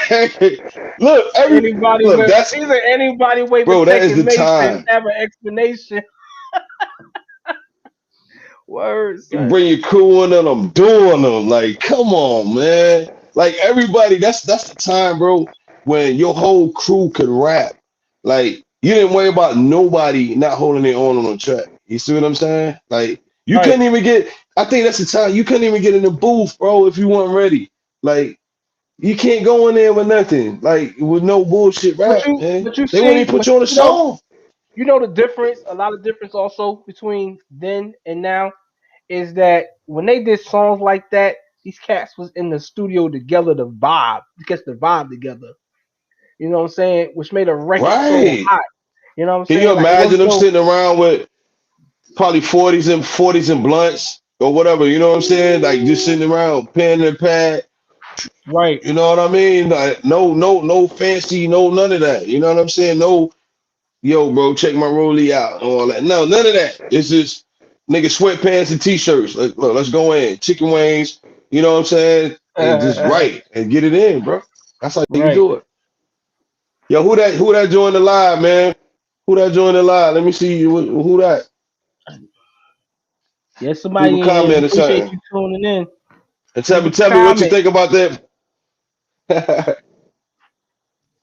Look, Anybody look. with That's either anybody way bro. That is protecting the Mason time. have an explanation. Words, You son. bring your crew in and I'm doing them. Like, come on, man. Like everybody, that's the time, bro, when your whole crew could rap. Like, you didn't worry about nobody not holding their own on the track. You see what I'm saying? Like, you Right. couldn't even get. I think that's the time you couldn't even get in the booth, bro, if you weren't ready. Like, you can't go in there with nothing, like with no bullshit But rap, you man. but you They wouldn't see, even put but you on a song. you know the difference, a lot of difference also between then and now is that when they did songs like that, these cats was in the studio together to catch the vibe together. You know what I'm saying? Which made a record so Right? hot. You know what I'm Can you saying? Like it imagine wasn't them no sitting around with probably forties and blunts or whatever. You know what I'm saying? Like just sitting around, pen and pad. right. You know what I mean? Like no fancy, no none of that. You know what I'm saying? No, yo, bro, check my rollie out, all that. No, none of that. It's just nigga sweatpants and t-shirts. Like, look, let's go in. Chicken wings. You know what I'm saying? And just write and get it in, bro. That's how you Right. do it. Yo, who that joined the live, man? Who that joined the live? Let me see you. Who that? Yeah, Leave a somebody in here. We comment or appreciate something. you tuning in. And tell Leave me, a tell me what you comment. think about that.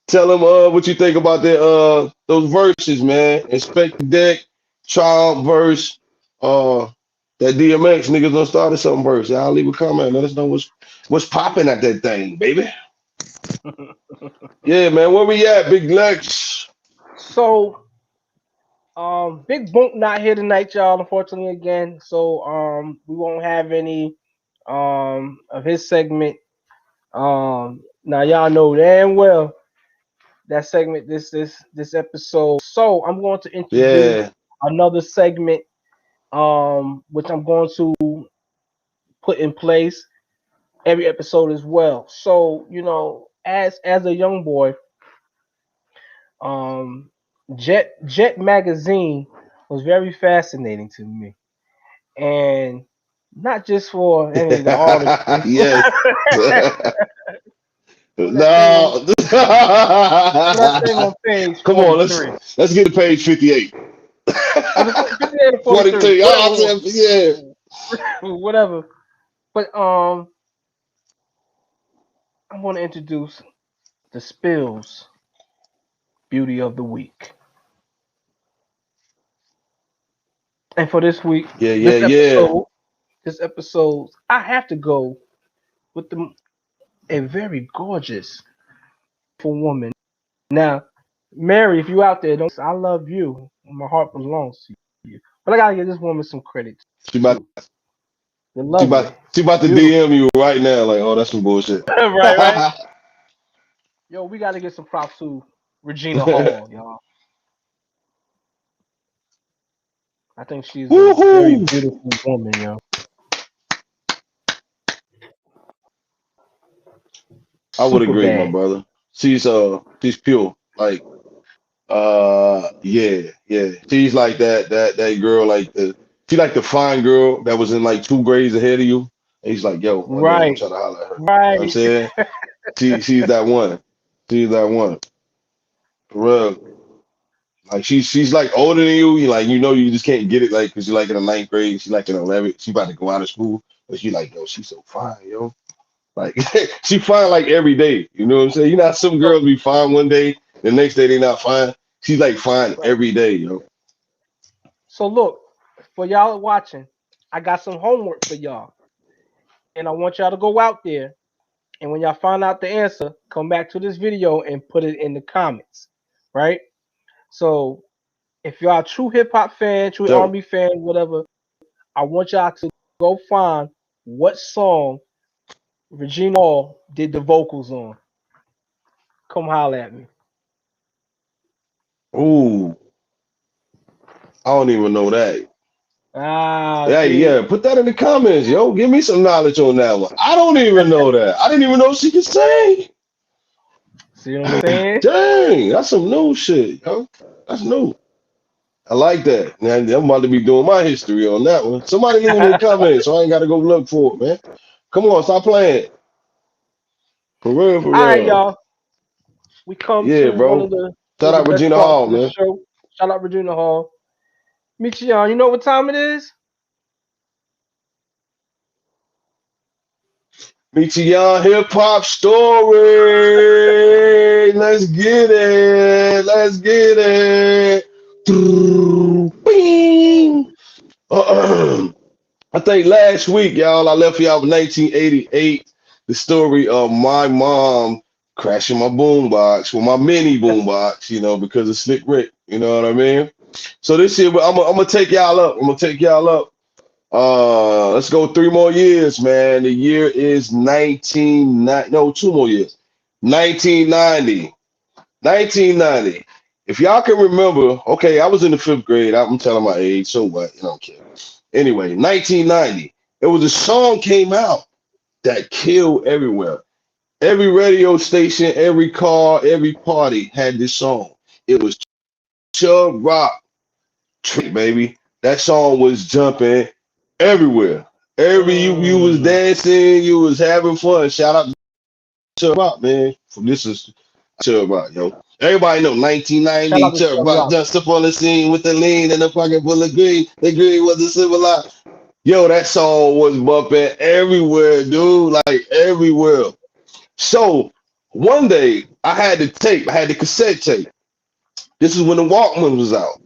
Tell them what you think about those verses, man. Inspect the deck, triumph verse, that DMX niggas done started something verse. Y'all leave a comment. Let us know what's popping at that thing, baby. Yeah, man. Where we at, Big Lex? So Big Boom not here tonight, y'all. Unfortunately, again, so we won't have any of his segment. Now y'all know damn well that segment, this episode. So I'm going to introduce Yeah, another segment, which I'm going to put in place every episode as well. So as a young boy, um, Jet magazine was very fascinating to me, and not just for any of the artists. yes. For that thing on No. for that thing on page Come on, 43. let's get to page 58. Was it 58 or 43? 43. Whatever Oh, it yeah. was. Whatever. But I want to introduce the Spillz Beauty of the Week. And for this week, Yeah, yeah, this yeah. episode, this episode, I have to go with a very gorgeous for woman. Now, Mary, if you out there, don't I love you. My heart belongs to you. But I gotta give this woman some credit She about too. You're lovely. she about to Beautiful. DM you right now, like, oh, that's some bullshit. Right, right. Yo, we gotta get some props to Regina Hall, y'all. I think she's a very Woohoo! beautiful woman, yo. I would Super agree, my bad. brother. She's pure. Like, yeah, yeah. She's like that girl, like she like the fine girl that was in like 2 grades ahead of you. And he's like, yo, my nigga, don't Right, try to holler at her. You know what I'm right. saying? She's that one. She's that one. For real. Like she's like older than you. You like you just can't get it like because you're like in the ninth grade. She's like in 11th. She about to go out of school, but she like yo, she's so fine, yo. Like she fine like every day. You know what I'm saying? You know how some So, girls be fine one day, the next day they not fine. She's like fine right. every day, yo. So look, for y'all watching, I got some homework for y'all, and I want y'all to go out there. And when y'all find out the answer, come back to this video and put it in the comments, right? So if y'all a true hip hop fan, true So, R&B fan, whatever, I want y'all to go find what song Regina Hall did the vocals on. Come holler at me. ooh, I don't even know that. Ah, Hey, see, yeah, put that in the comments, yo. Give me some knowledge on that one. I don't even know that. I didn't even know she could sing. see what I'm saying? Dang, that's some new shit, yo. That's new. I like that. Now, I'm about to be doing my history on that one. Somebody leave it in the comments so I ain't got to go look for it, man. Come on, stop playing. For real, for All right, real. y'all. We come Yeah, to one of bro. the Shout out best Regina parts Hall, of the man. show. Shout out Regina Hall. Michiyan, you know what time it is? Meet you young hip hop story. Let's get it. Let's get it. Bing. I think last week, y'all, I left y'all with 1988, the story of my mom crashing my boombox, well, my mini boombox, because of Slick Rick. You know what I mean? So this year, I'm gonna take y'all up. I'm gonna take y'all up. Let's go 3 more years, man. The year is 1990. No, 2 more years. 1990. 1990. If y'all can remember, okay, I was in the fifth grade. I'm telling my age, so what? I don't care. Anyway, 1990. It was a song came out that killed everywhere. Every radio station, every car, every party had this song. It was Chub Rock Trick, baby. That song was jumping everywhere. You was Mm. dancing, you was having fun. Shout out to Chub Rock, man. This is Chub Rock, yo. Everybody know Shout 1990 out to Chub Chubb Rock Rock. just up on the scene with the lean and the pocket full of green. The green was a civilized. Yo, that song was bumping everywhere, dude. Like everywhere. So one day I had the tape, I had the cassette tape. This is when the Walkman was out.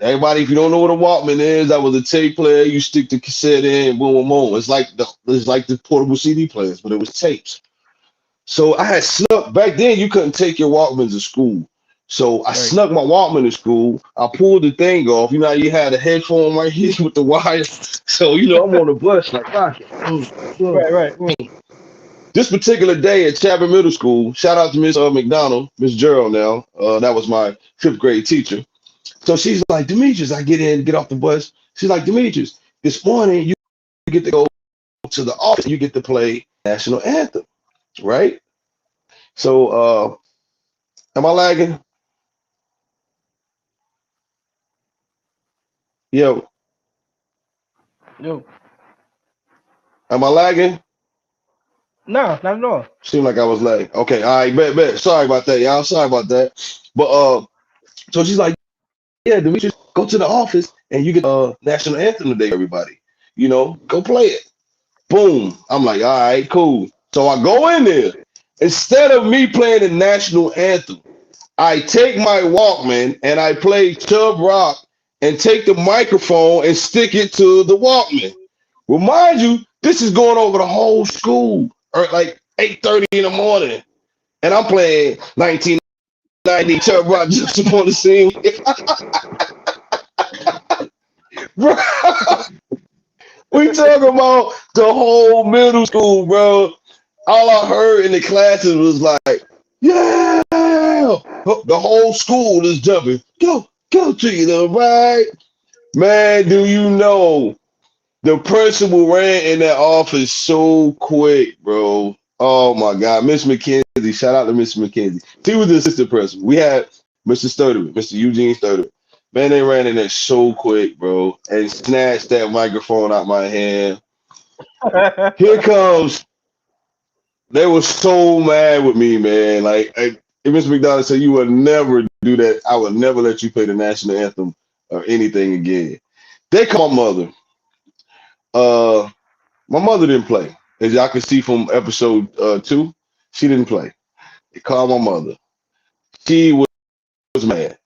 Everybody, if you don't know what a Walkman is, that was a tape player. You stick the cassette in, boom, boom, boom. It's like the portable CD players, but it was tapes. So I had snuck back then. You couldn't take your Walkmans to school. So I Right. snuck my Walkman to school. I pulled the thing off. You know, how you had a headphone right here with the wire. So, I'm on the bus like, gosh, Right. Right. this particular day at Chapman Middle School, shout out to Miss McDonald, Miss Gerald now. That was my fifth grade teacher. So she's like, Demetrius, I get off the bus. She's like, Demetrius, this morning you get to go to the office. You get to play national anthem, right? So, am I lagging? Yo, Yo. am I lagging? No, not at all. Seemed like I was lagging. Okay, all right, bet. Sorry about that, y'all. Sorry about that. But so she's like, yeah, Demetrius, go to the office and you get national anthem today, everybody. Go play it. Boom. I'm like, all right, cool. So I go in there. Instead of me playing the national anthem, I take my Walkman and I play Chub Rock and take the microphone and stick it to the Walkman. Well, mind you, this is going over the whole school, or like 8:30 in the morning, and I'm playing 1990 Chub Rock just upon the scene. Bro, we talking about the whole middle school, bro. All I heard in the classes was like, yeah, the whole school is jumping. Go to you, right? Man, do you know the principal ran in that office so quick, bro? Oh my God, Miss McKenzie, shout out to Miss McKenzie. She was the assistant principal. We had Mr. Sturtevant, Mr. Eugene Sturtevant. Man, they ran in there so quick, bro, and snatched that microphone out my hand. Here comes. They were so mad with me, man. Like, if Mr. McDonald said you would never do that, I would never let you play the national anthem or anything again. They called my mother. My mother didn't play. As y'all can see from episode 2, she didn't play. They called my mother. She was mad.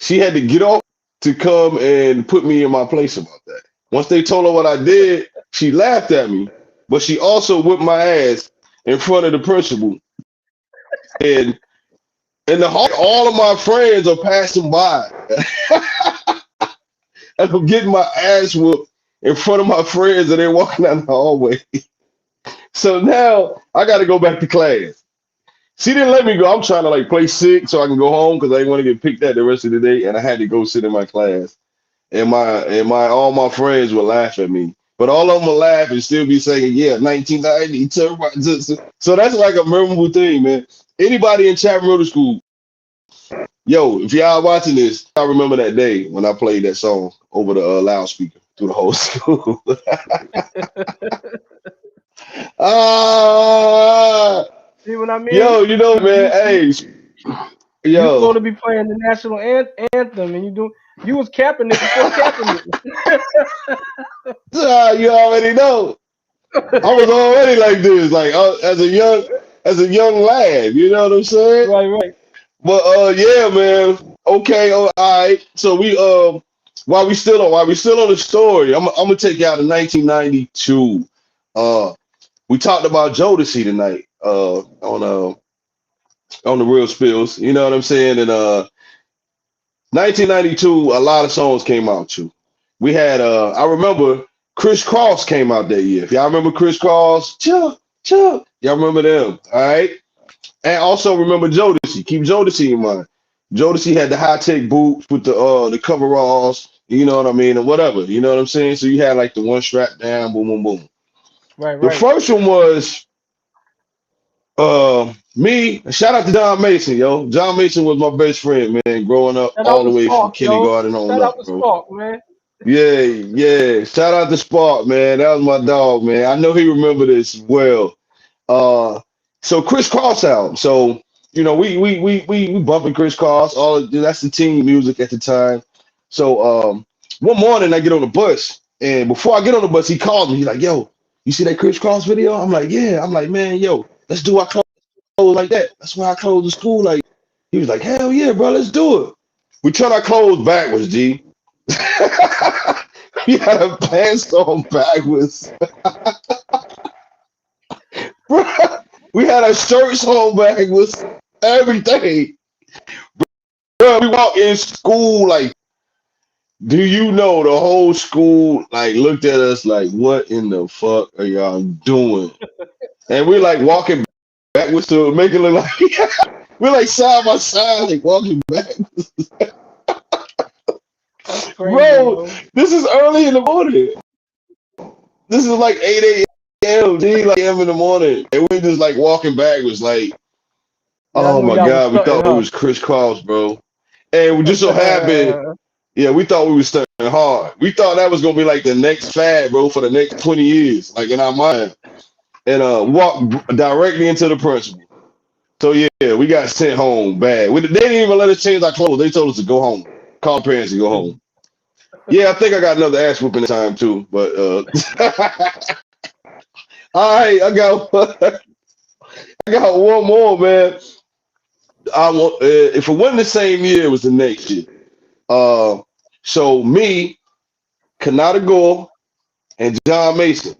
She had to get off to come and put me in my place about that. Once they told her what I did, she laughed at me, but she also whipped my ass in front of the principal. And in the hall, all of my friends are passing by. And I'm getting my ass whooped in front of my friends and they're walking down the hallway. So now I got to go back to class. She didn't let me go. I'm trying to like play sick so I can go home because I didn't want to get picked at the rest of the day. And I had to go sit in my class. And my all my friends would laugh at me. But all of them would laugh and still be saying, yeah, 1990. So that's like a memorable thing, man. Anybody in Chapman Middle School, yo, if y'all watching this, I remember that day when I played that song over the loudspeaker through the whole school. Ah, See what I mean? yo, man, hey, You supposed yo, to be playing the national anthem, and you was capping it before capping you already know. I was already like this, like as a young lad, you know what I'm saying? right, right. But yeah, man. Okay, all right. So while we still on the story, I'm gonna take you out to 1992. We talked about Jodeci tonight, on the real spills. You know what I'm saying? And 1992, a lot of songs came out too. We had I remember Chris Cross came out that year. If y'all remember Chris Cross, Chuck, Chuck, y'all remember them, all right? And also remember Jodeci. Keep Jodeci in mind. Jodeci had the high tech boots with the coveralls, you know what I mean, and whatever, you know what I'm saying. So you had like the one strap down, boom, boom, boom. Right, The right. first one was me. Shout out to John Mason, yo. John Mason was my best friend, man, growing up Shout all out the to way from Spark, yo. kindergarten on Shout out up, to bro. Spark, man. Yeah, yeah. Shout out to Spark, man. That was my dog, man. I know he remember this well. Uh, so Chris Cross album. So we bumping Chris Cross. That's the teen music at the time. So one morning I get on the bus, and before I get on the bus, he called me. He's like, "Yo, you see that Chris Cross video?" I'm like, "Yeah." I'm like, "Man, yo, let's do our clothes like that. That's why I clothes the school like." He was like, "Hell yeah, bro, let's do it." We turn our clothes backwards, G. We had our pants on backwards. Bro, we had our shirts on backwards, everything. we walk in school, like, do you know the whole school like looked at us like, what in the fuck are y'all doing? And we're like walking backwards to make it look like we're like side by side, like walking back. That's crazy, Bro, yo. this is early in the morning. This is like 8 a.m. Like a.m. in the morning. And we just like walking backwards, like, Y'all oh knew my y'all was God, we stunting, thought we huh? was crisscross, bro. And we just so happened, yeah, we thought we was studying hard. We thought that was gonna be like the next fad, bro, for the next 20 years, like in our mind. And walked directly into the principal. So yeah, we got sent home bad. They didn't even let us change our clothes. They told us to go home. Call parents and go home. Yeah, I think I got another ass whooping this time too. But all right, I got one more, man. I want if it wasn't the same year, it was the next year. Uh, so me, Kanata Gore, and John Mason,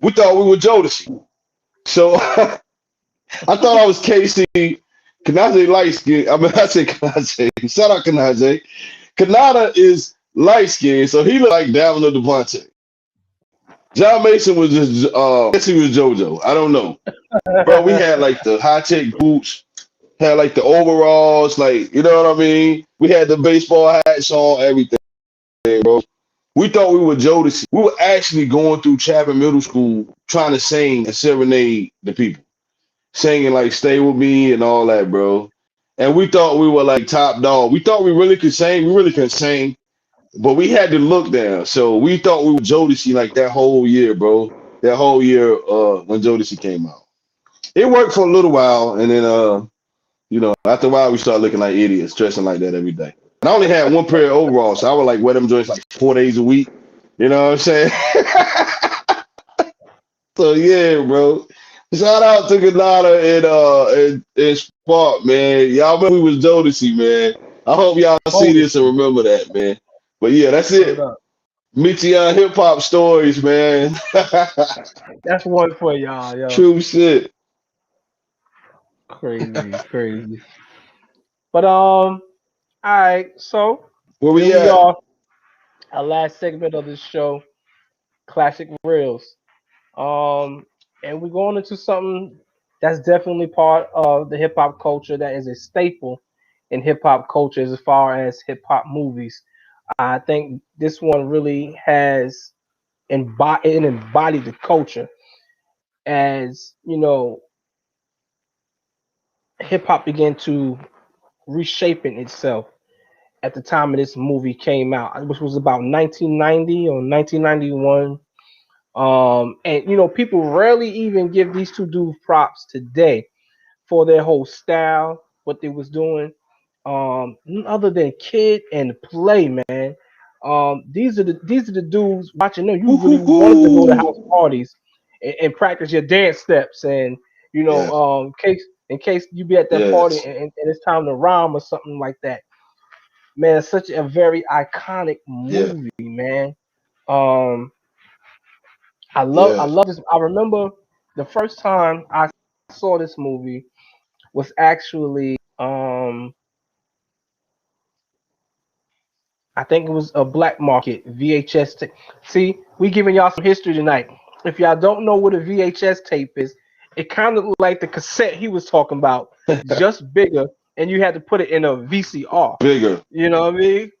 we thought we were Jodeci. So I thought I was Casey. Kanaje light skin. I mean, I say Kanaje. Shout out Kanaje. Kanata is light skin, so he looked like Davino Devontae. John Mason was just, I guess he was JoJo. I don't know. Bro, we had like the high tech boots, had like the overalls, like, you know what I mean? We had the baseball hats on, everything, bro. We thought we were Jodeci. We were actually going through Chapman Middle School trying to sing and serenade the people, singing like "Stay with Me" and all that, bro. And we thought we were like top dog. We thought we really could sing. We really could sing, but we had to look down. So we thought we were Jodeci like that whole year, bro. That whole year when Jodeci came out. It worked for a little while, and then after a while we started looking like idiots, dressing like that every day. And I only had one pair of overalls, so I would like wear them joints like 4 days a week. You know what I'm saying? So yeah, bro. Shout out to Ganada and Spark, man. Y'all remember we was Jodeci, man. I hope y'all see Bonus. this and remember that, man. But yeah, that's Word it. up. Missy hip hop stories, man. That's one for y'all, yo. True shit. Crazy, crazy. But all right. So Where here we we at? are, our last segment of this show, classic reels. Um, and we're going into something that's definitely part of the hip hop culture that is a staple in hip hop culture as far as hip hop movies. I think this one really has embodied the culture as hip hop began to reshaping itself at the time of this movie came out, which was about 1990 or 1991. And people rarely even give these two dudes props today for their whole style, what they was doing. None other than Kid and Play, man. These are the dudes watching them. You really wanted to go to house Woo-hoo-hoo. parties and practice your dance steps, and Yes, in case you be at that party yes, and it's time to rhyme or something like that. Man, it's such a very iconic yes, movie, man. Um, I love yes. this. I remember the first time I saw this movie was actually I think it was a black market VHS tape. See, we giving y'all some history tonight. If y'all don't know what a VHS tape is, it kind of looked like the cassette he was talking about, just bigger, and you had to put it in a VCR. Bigger. You know what I mean?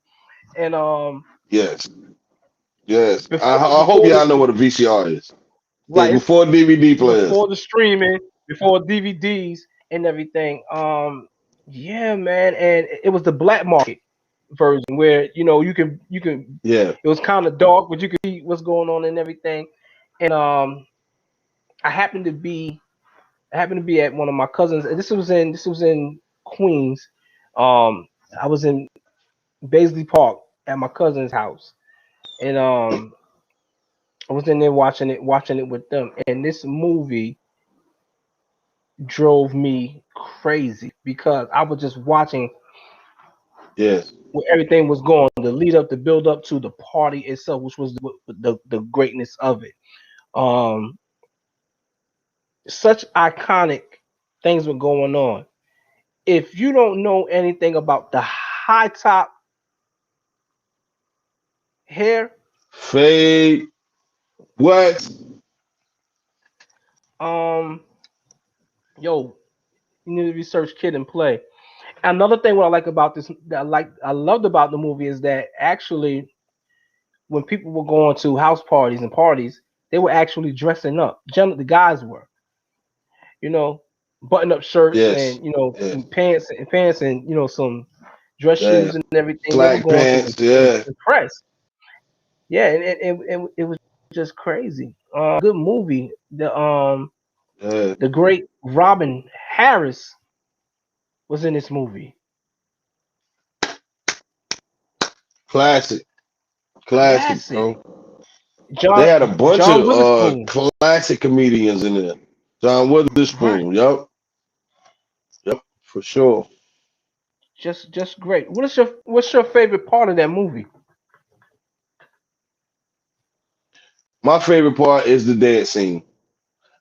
And Yes, yes. I, before I hope before y'all know the what a VCR is. right, it's Before DVD players. before the streaming, before DVDs and everything. Yeah, man, and it was the black market version where you can. Yeah. It was kind of dark, but you could see what's going on and everything. And I happened to be at one of my cousins, and this was in Queens. Um, I was in Baisley Park at my cousin's house, and I was in there watching it with them. And this movie drove me crazy because I was just watching Yes. where everything was going, the lead up, the build up to the party itself, which was the greatness of it. Um, Such iconic things were going on. If you don't know anything about the high top hair. Fade. What? Um, yo, you need to research Kid and Play. Another thing what I like about this that I loved about the movie is that actually when people were going to house parties and parties, they were actually dressing up. The guys were, you know, button up shirts Yes. and Yes. and pants and some dress shoes Yeah. and everything. They were Black going to pants. Yeah. impress. Yeah, and it was just crazy. Good movie. Yeah. The great Robin Harris was in this movie. Classic. Classic, Classic. bro. They had a bunch John of Witherspoon. classic comedians in there. John Right. Witherspoon. Yep. Yep. For sure. Just great. What's your favorite part of that movie? My favorite part is the dance scene.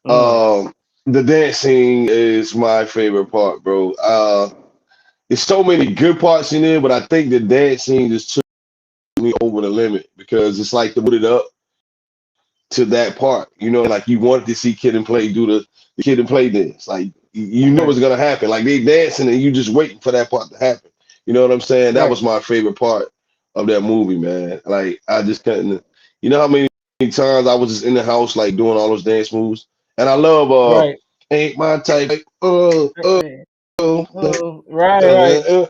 Mm, Um, the dance scene is my favorite part, bro. There's so many good parts in there, but I think the dance scene just took me over the limit because it's like to put it up to that part. You know, like you wanted to see Kid and Play do the Kid and Play dance. Like you know right. what's gonna happen. Like they dancing and you just waiting for that part to happen. You know what I'm saying? That Right. was my favorite part of that movie, man. Like I just couldn't. You know how many times I was just in the house like doing all those dance moves, and I love Right. ain't my type. Eh, oh, right. Right.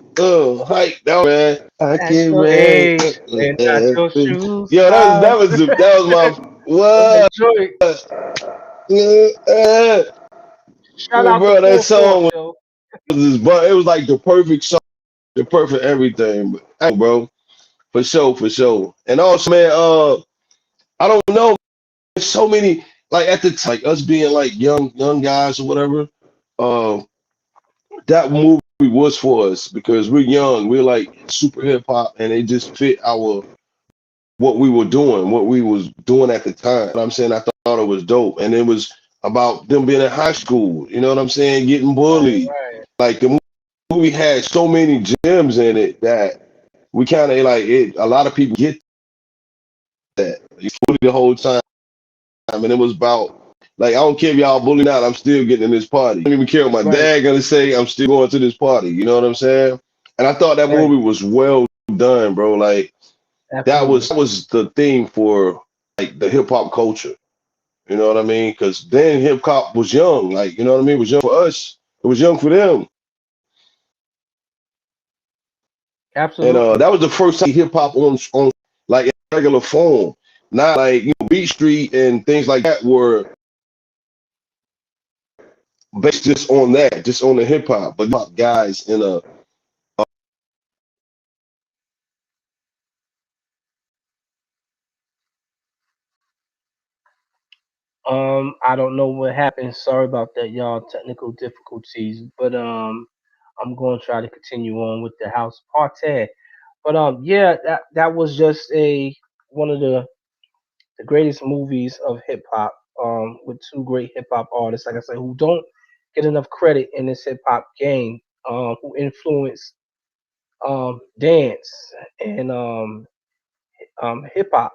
Hype that man. I At can't your wait. age and not your shoes Yo, size. that was my That what? joint. Uh, Shout out to bro, that 4-4, song yo. was just, but it was like the perfect song, the perfect everything, bro. For sure, for sure. And also, man, I don't know, there's so many like at the time, like us being like young guys or whatever. Uh, that movie was for us because we're young, we're like super hip hop, and it just fit our what we were doing, what we was doing at the time. You know what I'm saying I thought it was dope, and it was about them being in high school. You know what I'm saying? Getting Right. bullied. Right. Like the movie had so many gems in it that we kind of like it. A lot of people get that you bullied the whole time, and it was about like I don't care if y'all bullying out. I'm still getting in this party. I don't even care what my Right. dad gonna say. I'm still going to this party. You know what I'm saying? And I thought that Right. movie was well done, bro. Like that Absolutely. was the thing for like the hip hop culture. You know what I mean? Because then hip hop was young, like you know what I mean. It was young for us. It was young for them, and Absolutely. that was the first time hip hop on like in regular form, not like Beat Street and things like that were based just on that, just on the hip hop. But hip hop guys in a I don't know what happened. Sorry about that, y'all. Technical difficulties, but I'm going to try to continue on with the house party. But yeah, that was just a one of the greatest movies of hip hop. With two great hip hop artists, like I said, who don't get enough credit in this hip hop game. Who influenced dance and hip hop.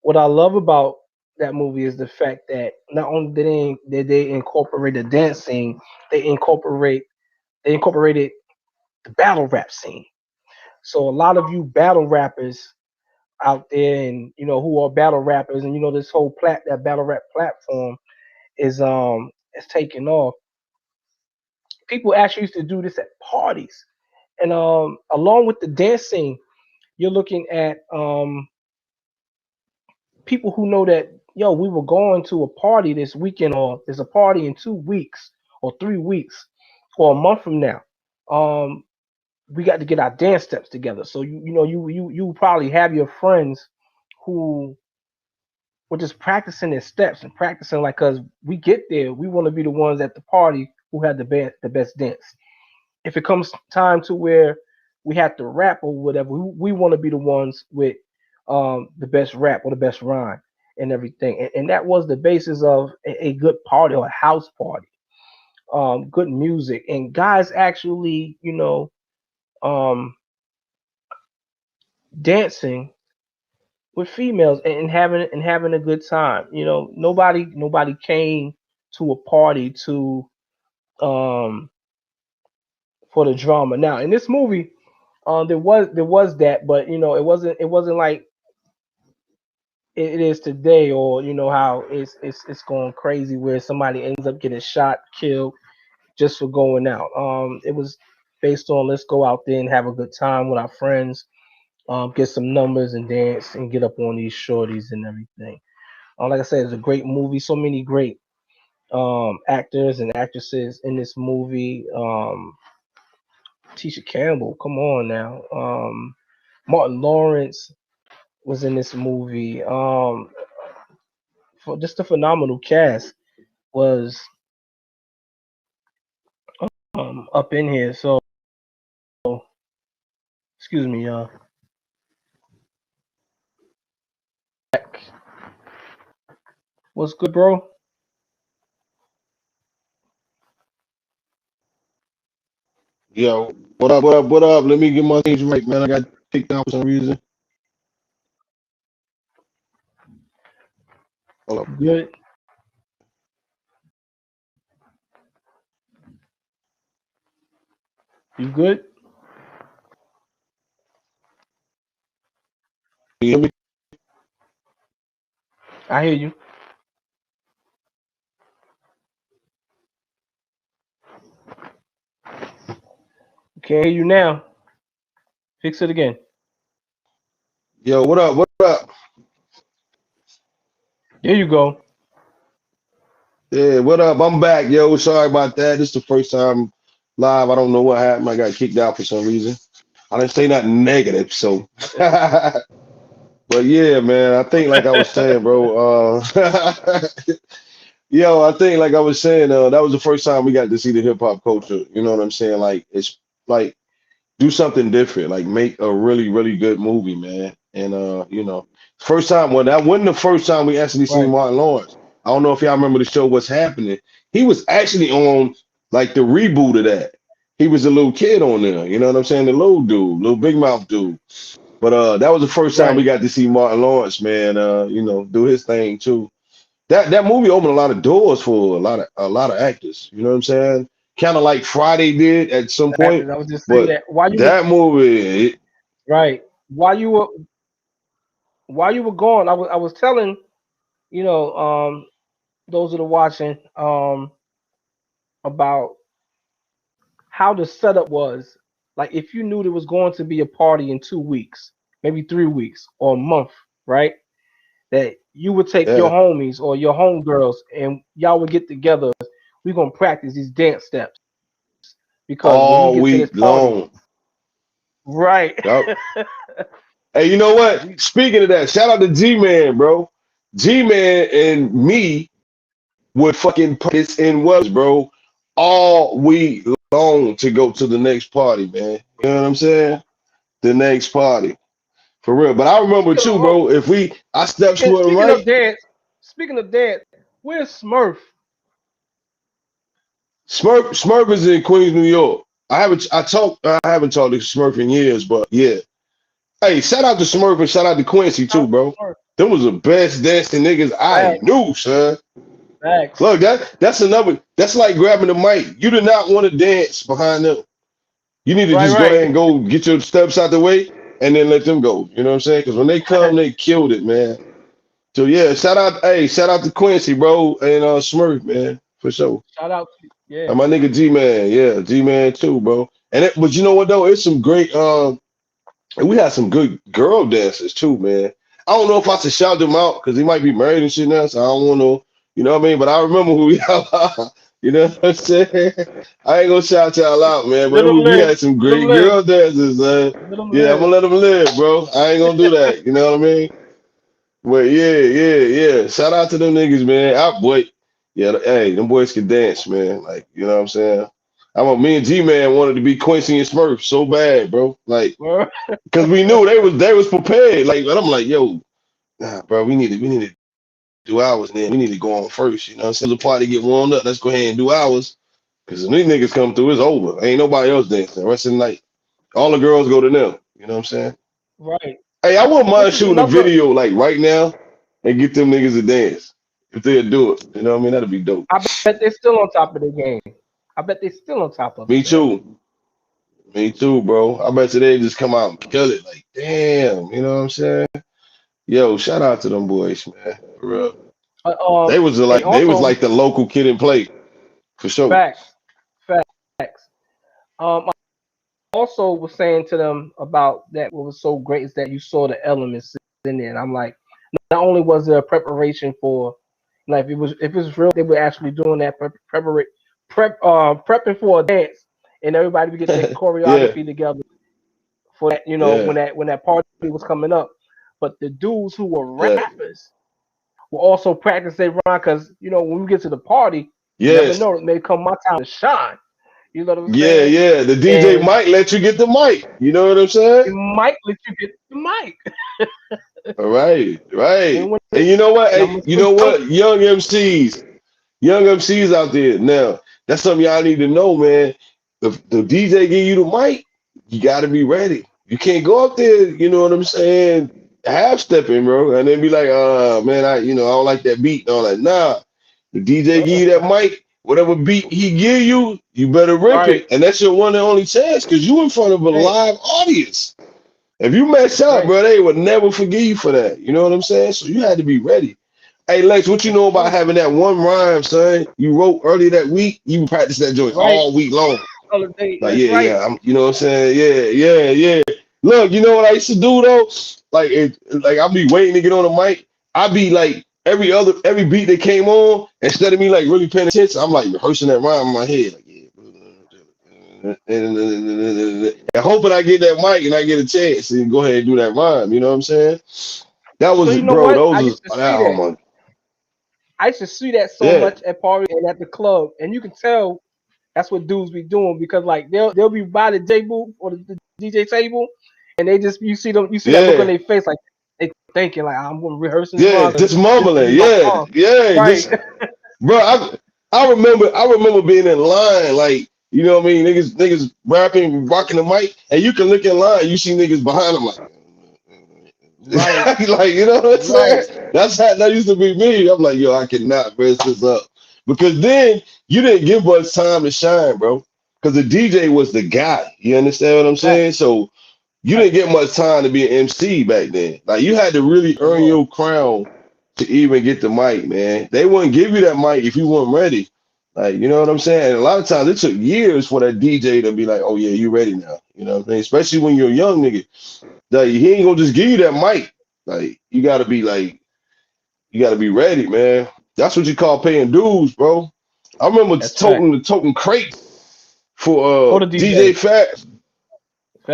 What I love about that movie is the fact that not only did they incorporate the dance scene, they incorporate they incorporated the battle rap scene. So a lot of you battle rappers out there, and who are battle rappers, and this whole that battle rap platform is taking off. People actually used to do this at parties, and along with the dance scene, you're looking at people who know that we were going to a party this weekend, or there's a party in 2 weeks or 3 weeks or a month from now. Um, we got to get our dance steps together. So you probably have your friends who were just practicing their steps and practicing like, cause we get there, we want to be the ones at the party who had the best dance. If it comes time to where we have to rap or whatever, we want to be the ones with the best rap or the best rhyme and everything. And that was the basis of a good party or a house party. Good music and guys actually, um, dancing with females and having a good time. You know, nobody came to a party to um for the drama. Now in this movie, there was that, but you know it wasn't like it is today, or you know how it's going crazy where somebody ends up getting shot, killed just for going out. It was based on let's go out there and have a good time with our friends, get some numbers and dance and get up on these shorties and everything. Like I said, it's a great movie. So many great actors and actresses in this movie. Tisha Campbell, come on now. Martin Lawrence was in this movie. For just a phenomenal cast was up in here. So excuse me, what's good, bro? Yo, what up? What up? What up? Let me get my things right, man. I got kicked out for some reason. Hold up. You good? You good? Can you hear me? I hear you. Can't hear you now. Fix it again. Yo, what up? What up? There you go. Yeah, what up? I'm back, yo. Sorry about that. This is the first time live. I don't know what happened. I got kicked out for some reason. I didn't say nothing negative, so. But yeah, man, I think like I was saying, bro. Yo, I think like I was saying, that was the first time we got to see the hip hop culture. You know what I'm saying? Like it's like do something different, like make a really, really good movie, man. And first time when that wasn't the first time we actually seen Right. Martin Lawrence. I don't know if y'all remember the show What's Happening. He was actually on like the reboot of that. He was a little kid on there, you know what I'm saying? The little dude, little big mouth dude. But that was the first time we Right. got to see Martin Lawrence, man, do his thing too. That movie opened a lot of doors for a lot of actors. You know what I'm saying? Kind of like Friday did at some point, I was just saying but that while you were that movie, right, while you were gone, I was telling you know those that are watching about how the setup was. Like if you knew there was going to be a party in 2 weeks, maybe 3 weeks or a month, right? That you would take your yeah, homies or your homegirls and y'all would get together. We're gonna practice these dance steps because when we all get to this week party, long. right? Yup. Hey, you know what? we Speaking of that, shout out to G-Man, bro. G-Man and me would fucking practice in Wells, bro, all week long to go to the next party, man. You know what I'm saying? The next party. For real. But I remember speaking too, of bro, if I steps speaking to it speaking of right, dance, speaking of dance, where's Smurf? Smurf is in Queens, New York. I haven't talked to Smurf in years, but yeah. Hey, shout out to Smurf and shout out to Quincy too, Out bro. Smurf. Them was the best dancing niggas I Facts, knew, son. facts. Look, that's like grabbing the mic. You do not want to dance behind them. You need to Right, just go right. ahead and go get your steps out the way and then let them go. You know what I'm saying? Because when they come, they killed it, man. So yeah, shout out to Quincy, bro, and Smurf, man, for sure. Shout out to yeah. And my nigga G Man, yeah, G Man too, bro. But you know what though? It's some great and we had some good girl dancers too, man. I don't know if I should shout them out because he might be married and shit now, so I don't want to, you know what I mean? But I remember who we you know what I'm saying? I ain't gonna shout y'all out, man, Let but them we live. had some Let them great live. girl dancers, man. Let them Yeah, I'm live. gonna let them live, bro. I ain't gonna do that, you know what I mean? But yeah. Shout out to them niggas, man. Yeah, hey, them boys can dance, man. Like, you know what I'm saying? Me and G Man wanted to be Quincy and Smurf so bad, bro. Like, Bro. because we knew they was prepared. Like, and I'm like, yo, nah, bro, we need to do ours, then. We need to go on first. You know what I'm saying? The party get warmed up. Let's go ahead and do ours. Because when these niggas come through, it's over. Ain't nobody else dancing. The rest of the night. All the girls go to them. You know what I'm saying? right. Hey, I wouldn't Which mind is shooting a another. video like right now and get them niggas to dance if they'll do it. You know what I mean? That'd be dope. I bet they're still on top of the game. I bet they're still on top of it, Me man. too. Me too, bro. I bet today just come out and kill it. Like, damn, you know what I'm saying? Yo, shout out to them boys, man. For real. Uh, um, and They was also like the local Kid and Play for sure. facts, facts. I also was saying to them about that. What was so great is that you saw the elements in there. And I'm like, not only was there a preparation for, like, if it was real, they were actually doing that prepping for a dance, and everybody would get their Yeah, choreography together for that. yeah, When that party was coming up. But the dudes who were yeah. rappers will also practice their rhyme because when we get to the party, you never Yes. know. It may come my time to shine. You know what I'm Yeah, saying? yeah. The DJ And might let you get the mic. You know what I'm saying? it might let you get the mic. All right, And right. when And you know what? and I'm Hey, gonna you say know something. what? Young MCs out there. Now, that's something y'all need to know, man. If the DJ give you the mic, you gotta be ready. You can't go up there, you know what I'm saying, half stepping, bro, and then be like, man, I don't like that beat and all that. Nah. The DJ give you that mic, whatever beat he give you, you better rip Right, it. And that's your one and only chance because you in front of a right, live audience. If you mess up, right. bro, they would never forgive you for that. You know what I'm saying? So you had to be ready. Hey Lex, what you That's know about true. having that one rhyme, son? You wrote earlier that week. You practice that joint Right. all week long. Holiday. Like, That's yeah, right. yeah, you know what I'm saying? Yeah, yeah, yeah. Look, you know what I used to do though? Like I'll be waiting to get on the mic. I'd be like every beat that came on, instead of me like really paying attention, I'm like rehearsing that rhyme in my head. Like, yeah. And hoping I get that mic and I get a chance and go ahead and do that rhyme. You know what I'm saying? That So was, you know bro, what? those was, oh my, I used to see that so yeah, much at parties and at the club, and you can tell that's what dudes be doing because like they'll be by the J booth or the DJ table, and they just you see that look on yeah. their face like they thinking like I'm gonna rehearse this Yeah, rhyme because just this is mumbling. my Yeah, song. yeah, Right, just bro. I remember being in line, like you know what I mean. Niggas rapping, rocking the mic, and you can look in line, you see niggas behind them, right, like you know what I'm right. saying. That's how that used to be me. I'm like, yo, I cannot mess this up because then you didn't give us time to shine, bro. Because the DJ was the guy. You understand what I'm saying? Facts, So you didn't facts get much time to be an MC back then. Like you had to really at earn all. your crown to even get the mic, man. They wouldn't give you that mic if you weren't ready. Like, you know what I'm saying? And a lot of times it took years for that DJ to be like, oh yeah, you ready now. You know what I'm saying? Especially when you're a young nigga. Like he ain't gonna just give you that mic. You gotta be ready, man. That's what you call paying dues, bro. I remember That's fact. toting crate for For the DJ DJ. Fat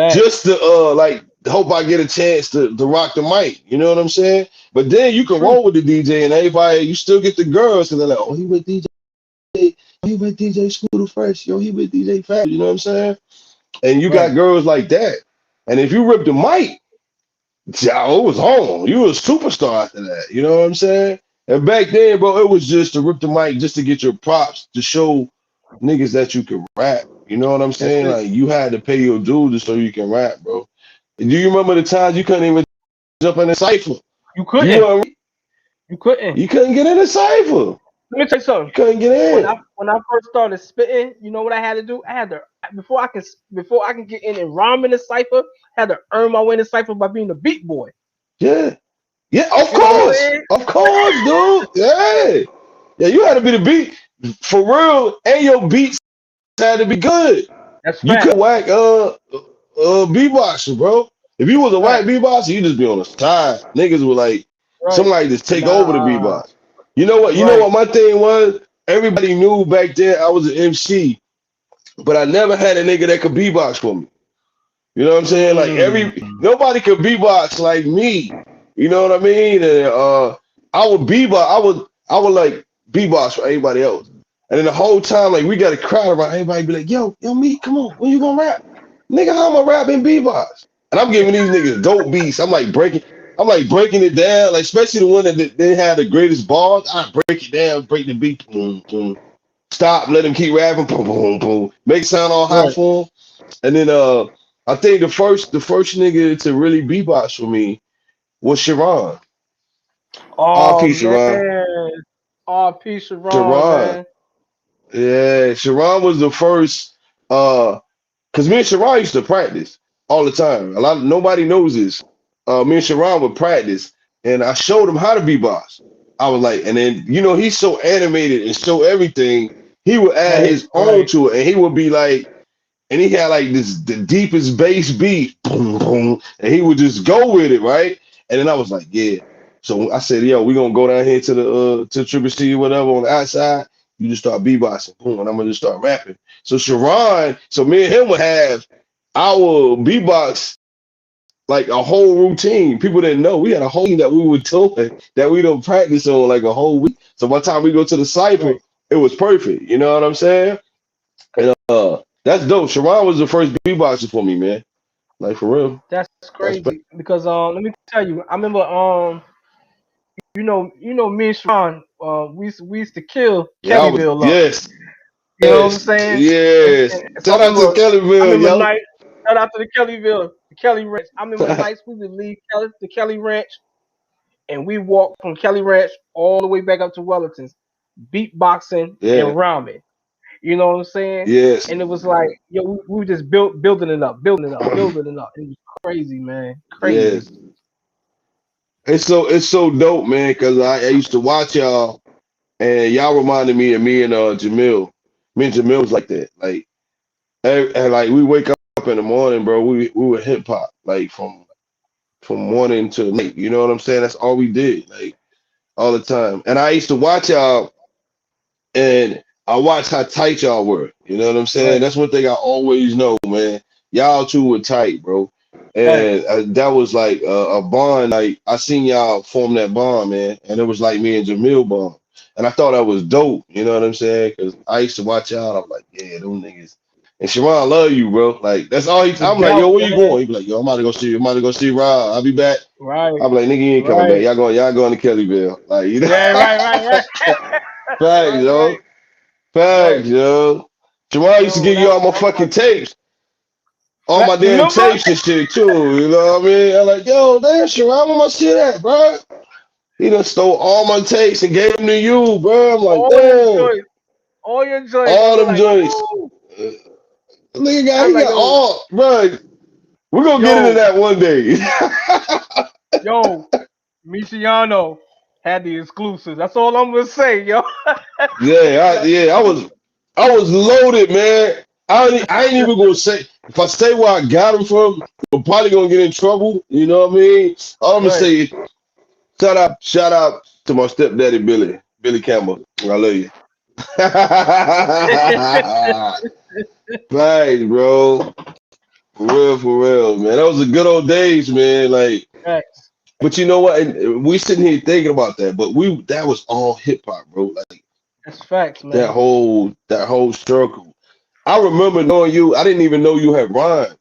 just Facts. to like hope I get a chance to rock the mic. You know what I'm saying? But then you can True. roll with the DJ and everybody, you still get the girls because they're like, oh, he with DJ, he with DJ Scooter Fresh, yo, he with DJ Fat. You know what I'm saying? And you got Right. girls like that. And if you rip the mic, yeah, it was on. You was a superstar after that. You know what I'm saying? And back then, bro, it was just to rip the mic just to get your props to show niggas that you can rap. You know what I'm That's saying? it. Like you had to pay your dues so you can rap, bro. Do you remember the times you couldn't even jump in a cipher? You You couldn't. know what I mean? You couldn't. You couldn't get in a cipher. Let me tell you You something. couldn't get When I in. when I first started spitting, you know what I had to do? I had to before I can get in and rhyme in the cipher, I had to earn my way in the cipher by being a beat boy. Yeah. Yeah, You know what I'm saying? Of course, dude. Yeah. Yeah, you had to be the beat for real, and your beats had to be good. That's You could facts. whack beatboxer, bro. If you was a whack Facts. beatboxer, you just be on the side. Niggas were like Right. somebody just take over the Nah. beatbox. You know what? You know Right. what my thing was? Everybody knew back then I was an MC, but I never had a nigga that could beatbox for me. You know what I'm saying? Like Mm. nobody could beatbox like me. You know what I mean? And I would beatbox. I would like beatbox for everybody else. And then the whole time, like we got a crowd around. Everybody be like, yo, me, come on, when you gonna rap, nigga? How am I rapping beatbox? And I'm giving these niggas dope beats. I'm like breaking it down. Like especially the one that they had the greatest bars. I break it down, break the beat, boom, boom. Stop, let them keep rapping, boom, boom, boom. Make it sound all high Right. for them. And then I think the first nigga to really beatbox for me was Sharon. Oh R.P. Sharon. man, R.P. Sharon, Sharon. man. Yeah, Sharon was the first. Cause me and Sharon used to practice all the time. Nobody knows this. Me and Sharon would practice, and I showed him how to beatbox. I was like, and then he's so animated and so everything. He would add Right, his own right, to it, and he would be like, and he had like the deepest bass beat, boom, boom, and he would just go with it, right? And then I was like, yeah. So I said, yo, we gonna go down here to Triple C or whatever on the outside. You just start beatboxing, boom, and I'm gonna just start rapping. So Sharon, so me and him would have our beatbox like a whole routine. People didn't know we had a whole that we were doing that we don't practice on like a whole week. So by the time we go to the cipher, right. it was perfect. You know what I'm saying? And that's dope. Sharon was the first beatboxer for me, man. Like for real. That's That's crazy because let me tell you, I remember me and Sharon, we used to kill yeah. I was Kellyville up. yes, You know what I'm yes, saying? And yes. so Shout out to I Kellyville, remember yo. night. Shout out to the Kellyville, the Kelly Ranch. I remember nights we would leave the Kelly Ranch, and we walked from Kelly Ranch all the way back up to Wellington's, beatboxing Yeah, and rhyming. You know what I'm saying? yes, And it was like, yo, we were just building it up, building it up, building it up. It was crazy, man, crazy. yes. It's so dope, man. Cause I used to watch y'all, and y'all reminded me of me and Jamil. Me and Jamil was like that. Like and like we wake up in the morning, bro. We were hip hop like from morning to night. You know what I'm saying? That's all we did, like all the time. And I used to watch y'all, and I watched how tight y'all were. You know what I'm saying? Right. That's one thing I always know, man. Y'all two were tight, bro. And Thanks. that was like a bond. Like I seen y'all form that bond, man, and it was like me and Jamil bond. And I thought that was dope. You know what I'm saying? Because I used to watch y'all. I'm like, yeah, them niggas. And Sharon, I love you, bro. Like that's all he. No I'm like, yo, doubt, where you man. going? He be like, yo, I'm about to go see. I'm about to go see Rob. I'll be back. Right. I'm like, nigga, you ain't coming back. Right. Y'all going to Kellyville. Like, you know. Yeah. Right. Right. Right. Facts, right. Right. yo. Facts, Right. yo. Jamal used to Yo, give you all my fucking tapes, all my damn remember tapes and shit too. You know what I mean? I'm like, yo, damn, Sharon, where my shit at, bro? He done stole all my tapes and gave them to you, bro. I'm like, all your damn, joints, all your joints. I all was them like, joints. oh, Uh, Nigga got, I was he like, got yo, all, bro. We're gonna get into yo, that one day. yo, Michiano had the exclusives. That's all I'm gonna say, yo. Yeah, Got yeah, I was loaded, man. I ain't even gonna say if I say where I got them from, we're probably gonna get in trouble. You know what I mean? All I'm gonna right. say is shout out to my stepdaddy Billy Campbell. I love you. Thanks, bro. For real, man. That was the good old days, man. Like, Facts. but you know what? And we sitting here thinking about that, but that was all hip hop, bro. Like That's facts, that man. whole circle. I remember knowing you. I didn't even know you had rhymed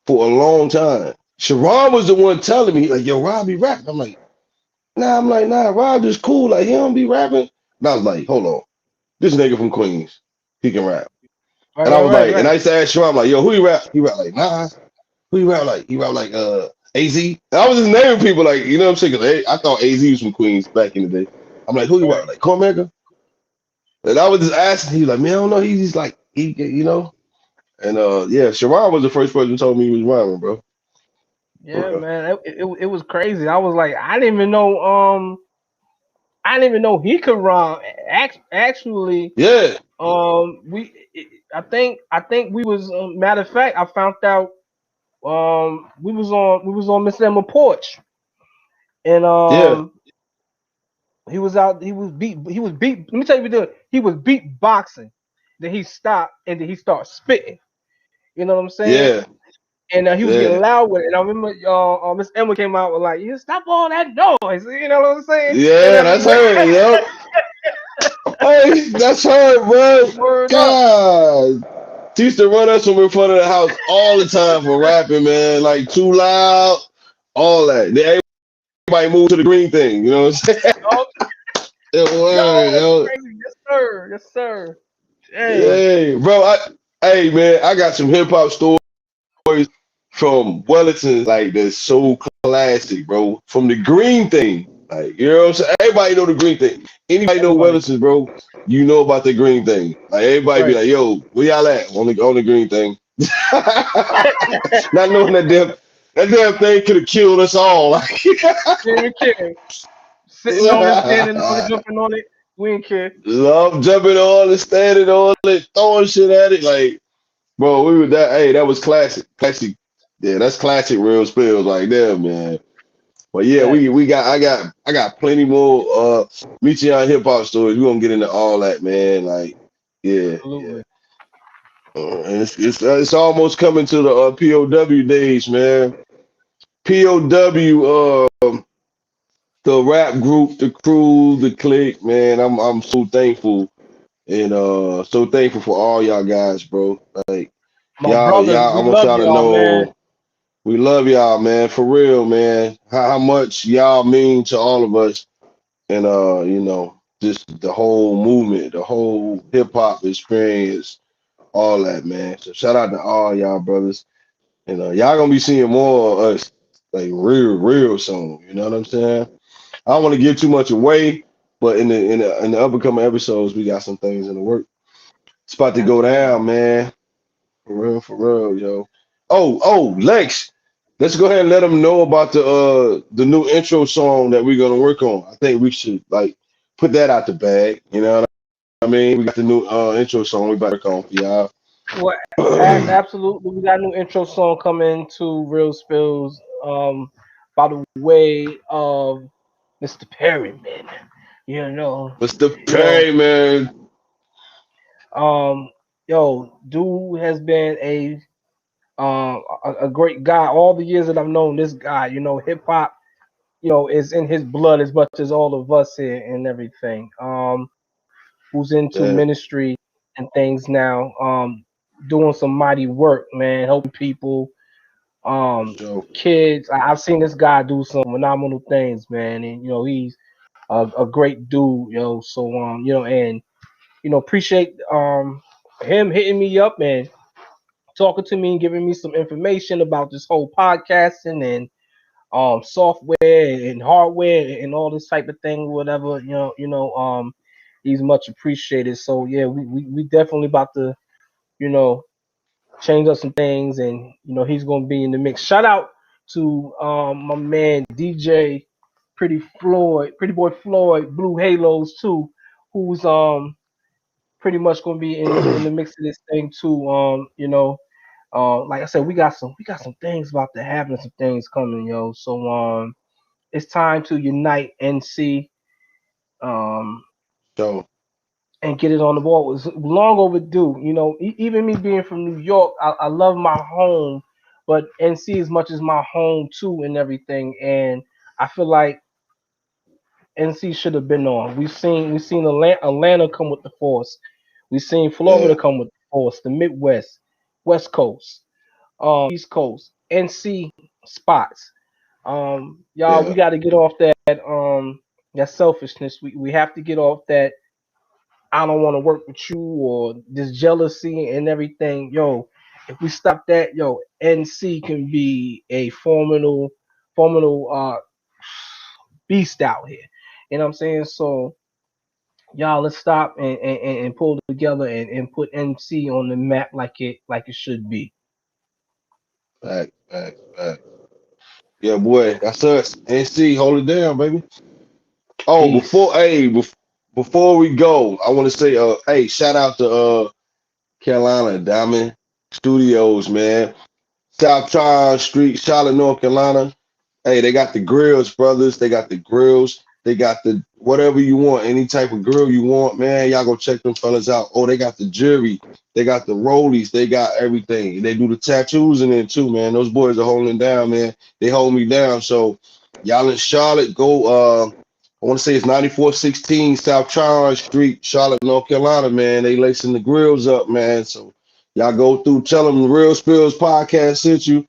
for a long time. Sharon was the one telling me, like, yo, Rob be rapping. I'm like, nah, Rob is cool. Like, he don't be rapping. And I was like, hold on. This nigga from Queens, he can rap. Right, And I right, was right, like, and right. I used to ask Sharon, I'm like, yo, who he rap? He rap like, nah. Who he rap like? He rap like AZ. And I was just naming people like, you know what I'm saying? 'Cause I thought AZ was from Queens back in the day. I'm like, who he Right. rap like? Cormega? And I was just asking, he was like, man, I don't know. He's just like, you know? And yeah, Sharon was the first person who told me he was rhyming, bro. For Yeah, real. man. It was crazy. I was like, I didn't even know he could rhyme. Actually, Yeah, I think we was matter of fact, I found out we was on Miss Emma porch, and yeah, he was beat. Let me tell you what he did. He was beatboxing. Then he stopped and then he started spitting. You know what I'm saying? yeah, And he was getting yeah. loud with it. And I remember Miss Emma came out with like, "You stop all that noise." You know what I'm saying? And Yeah, that's everybody, her, yo. Hey, that's her, bro. word up. God. She used to run us from in front of the house all the time for rapping, man. Like too loud, all that. Then everybody moved to the green thing, you know what I'm saying? Oh, It yo, was, that's yo. crazy. Yes, sir. Yes, sir. Dang. Hey, bro. Hey, man, I got some hip hop stories. from Wellington, like that's so classic, bro. From the green thing, like you know what I'm saying. Everybody know the green thing. Anybody know Everybody. Wellington, bro? You know about the green thing. Like everybody be Right. like, "Yo, where y'all at on the green thing?" Not knowing that damn thing could have killed us all. Like, Didn't even care. Sitting on it, standing on it, jumping on it. We ain't care. love jumping on it, standing on it, throwing shit at it. Like, bro, we were that. Hey, that was classic, classic. Yeah, that's classic real spills right there, man. But yeah, we Facts. got I got plenty more Missy on hip hop stories. We're gonna get into all that, man. Like, yeah, yeah. Absolutely. And it's almost coming to the POW days, man. POW, the rap group, the crew, the clique, man. I'm so thankful and so thankful for all y'all guys, bro. Like My brothers, y'all, I we want love y'all to y'all, man. know we love y'all, man, for real, man. How much y'all mean to all of us and just the whole movement, the whole hip hop experience, all that, man. So shout out to all y'all brothers. And y'all gonna be seeing more of us like real soon. You know what I'm saying? I don't want to give too much away, but in the upcoming episodes, we got some things in the work. It's about to go Absolutely. down, man. For real, yo. Oh, Lex. Let's go ahead and let them know about the new intro song that we're gonna work on. I think we should like put that out the bag. You know what I mean? We got the new intro song we about to work on for y'all. Well, absolutely. We got a new intro song coming to Real Spills. By the way of Mr. Perryman. You know, Mr. you know, Perry, man. um, dude has been a great guy. All the years that I've known this guy, hip hop, is in his blood as much as all of us here and everything. Who's into Yeah, ministry and things now. Doing some mighty work, man, helping people, so kids. I've seen this guy do some phenomenal things, man, and he's a great dude, So and appreciate him hitting me up and talking to me and giving me some information about this whole podcasting and software and hardware and all this type of thing, whatever, he's much appreciated. So yeah, we definitely about to, you know, change up some things and he's gonna be in the mix. Shout out to my man DJ Pretty Boy Floyd, Blue Halos too, who's pretty much gonna be in the mix of this thing too. Like I said, we got some things about to happen, some things coming, yo. So it's time to unite NC um so and get it on the ball. It was long overdue. Even me being from New York, I love my home, but NC as much as my home too and everything. And I feel like NC should have been on. We've seen Atlanta come with the force. We've seen Florida yeah, come with the force. The Midwest, West Coast, East Coast, NC spots. Y'all, we yeah. got to get off that selfishness. We have to get off that I don't want to work with you or this jealousy and everything. Yo, if we stop that, NC can be a formidable beast out here. You know what I'm saying? So y'all, let's stop and pull together and put NC on the map like it should be. Fact. Yeah, boy, that's us. NC, hold it down, baby. Oh, Peace. before we go, I want to say, hey, shout out to Carolina Diamond Studios, man. South Charles Street, Charlotte, North Carolina. Hey, they got the grills, brothers. They got the grills. They got the whatever you want, any type of grill you want, man. Y'all go check them fellas out. Oh, they got the jury. They got the rollies. They got everything. They do the tattoos in there too, man. Those boys are holding it down, man. They hold me down. So y'all in Charlotte, go I want to say it's 9416 South Charles Street, Charlotte, North Carolina, man. They lacing the grills up, man. So y'all go through, tell them the Real Spills podcast sent you.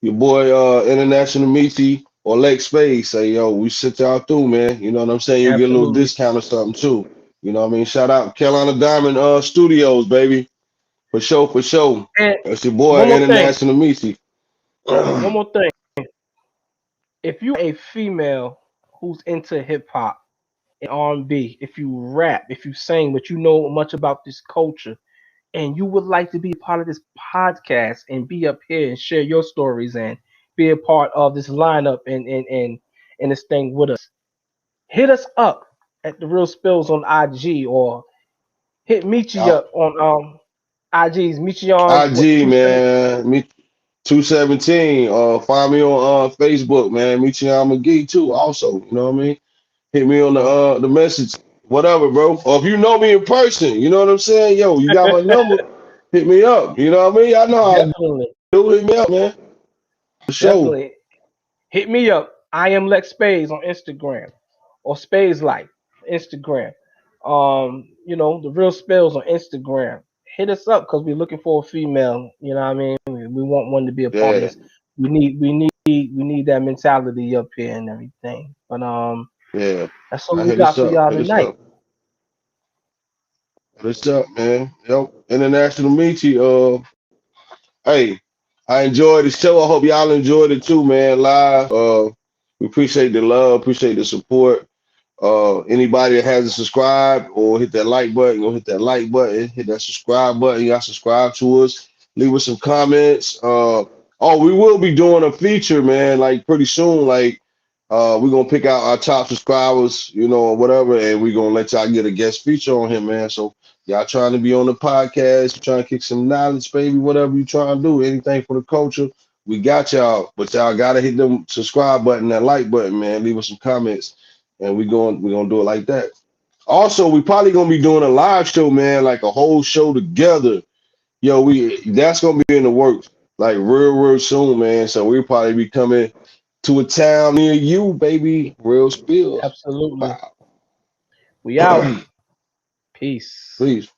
Your boy International Meaty or Lake Space say, yo, we sit y'all through, man. You know what I'm saying? You'll get a little Absolutely. discount or something too. You know what I mean? Shout out Carolina Diamond Studios, baby. For sure. And That's your boy one more thing. International Meaty. One more thing. If you a female who's into hip hop and R&B, if you rap, if you sing, but you know much about this culture, and you would like to be a part of this podcast and be up here and share your stories and be a part of this lineup and this thing with us, hit us up at the Real Spills on IG or hit Michi Out. up on IG's Michi on what IG, 27. man. Me 217. Find me on Facebook, man. Michiana McGee too. Also, you know what I mean? Hit me on the message, whatever, bro. Or if you know me in person, you know what I'm saying? Yo, you got my number. Hit me up. You know what I mean? I know how to Definitely, do. Hit me up, man. For sure. definitely. Hit me up. I am Lex Spades on Instagram or Spades Life Instagram. The real spells on Instagram. Hit us up because we're looking for a female. You know what I mean? We want one to be a part of Yeah, this. We need that mentality up here and everything. But yeah. that's all I we hit us got for up. y'all Hit us tonight. up. Hit us up, man. Yep. International meeting. Hey, I enjoyed the show. I hope y'all enjoyed it too, man. Live. We appreciate the love, appreciate the support. Anybody that hasn't subscribed or hit that like button, go hit that like button, hit that subscribe button. Y'all subscribe to us. Leave us some comments. Oh, we will be doing a feature, man, like pretty soon. Like, we're gonna pick out our top subscribers, or whatever, and we're gonna let y'all get a guest feature on him, man. So y'all trying to be on the podcast, trying to kick some knowledge, baby, whatever you trying to do, anything for the culture. We got y'all, but y'all gotta hit them subscribe button, that like button, man. Leave us some comments and we're gonna do it like that. Also, we probably gonna be doing a live show, man, like a whole show together. Yo, we that's gonna be in the works, like real soon, man. So we'll probably be coming to a town near you, baby. Real spills. Absolutely. Wow. We out. Peace. Please.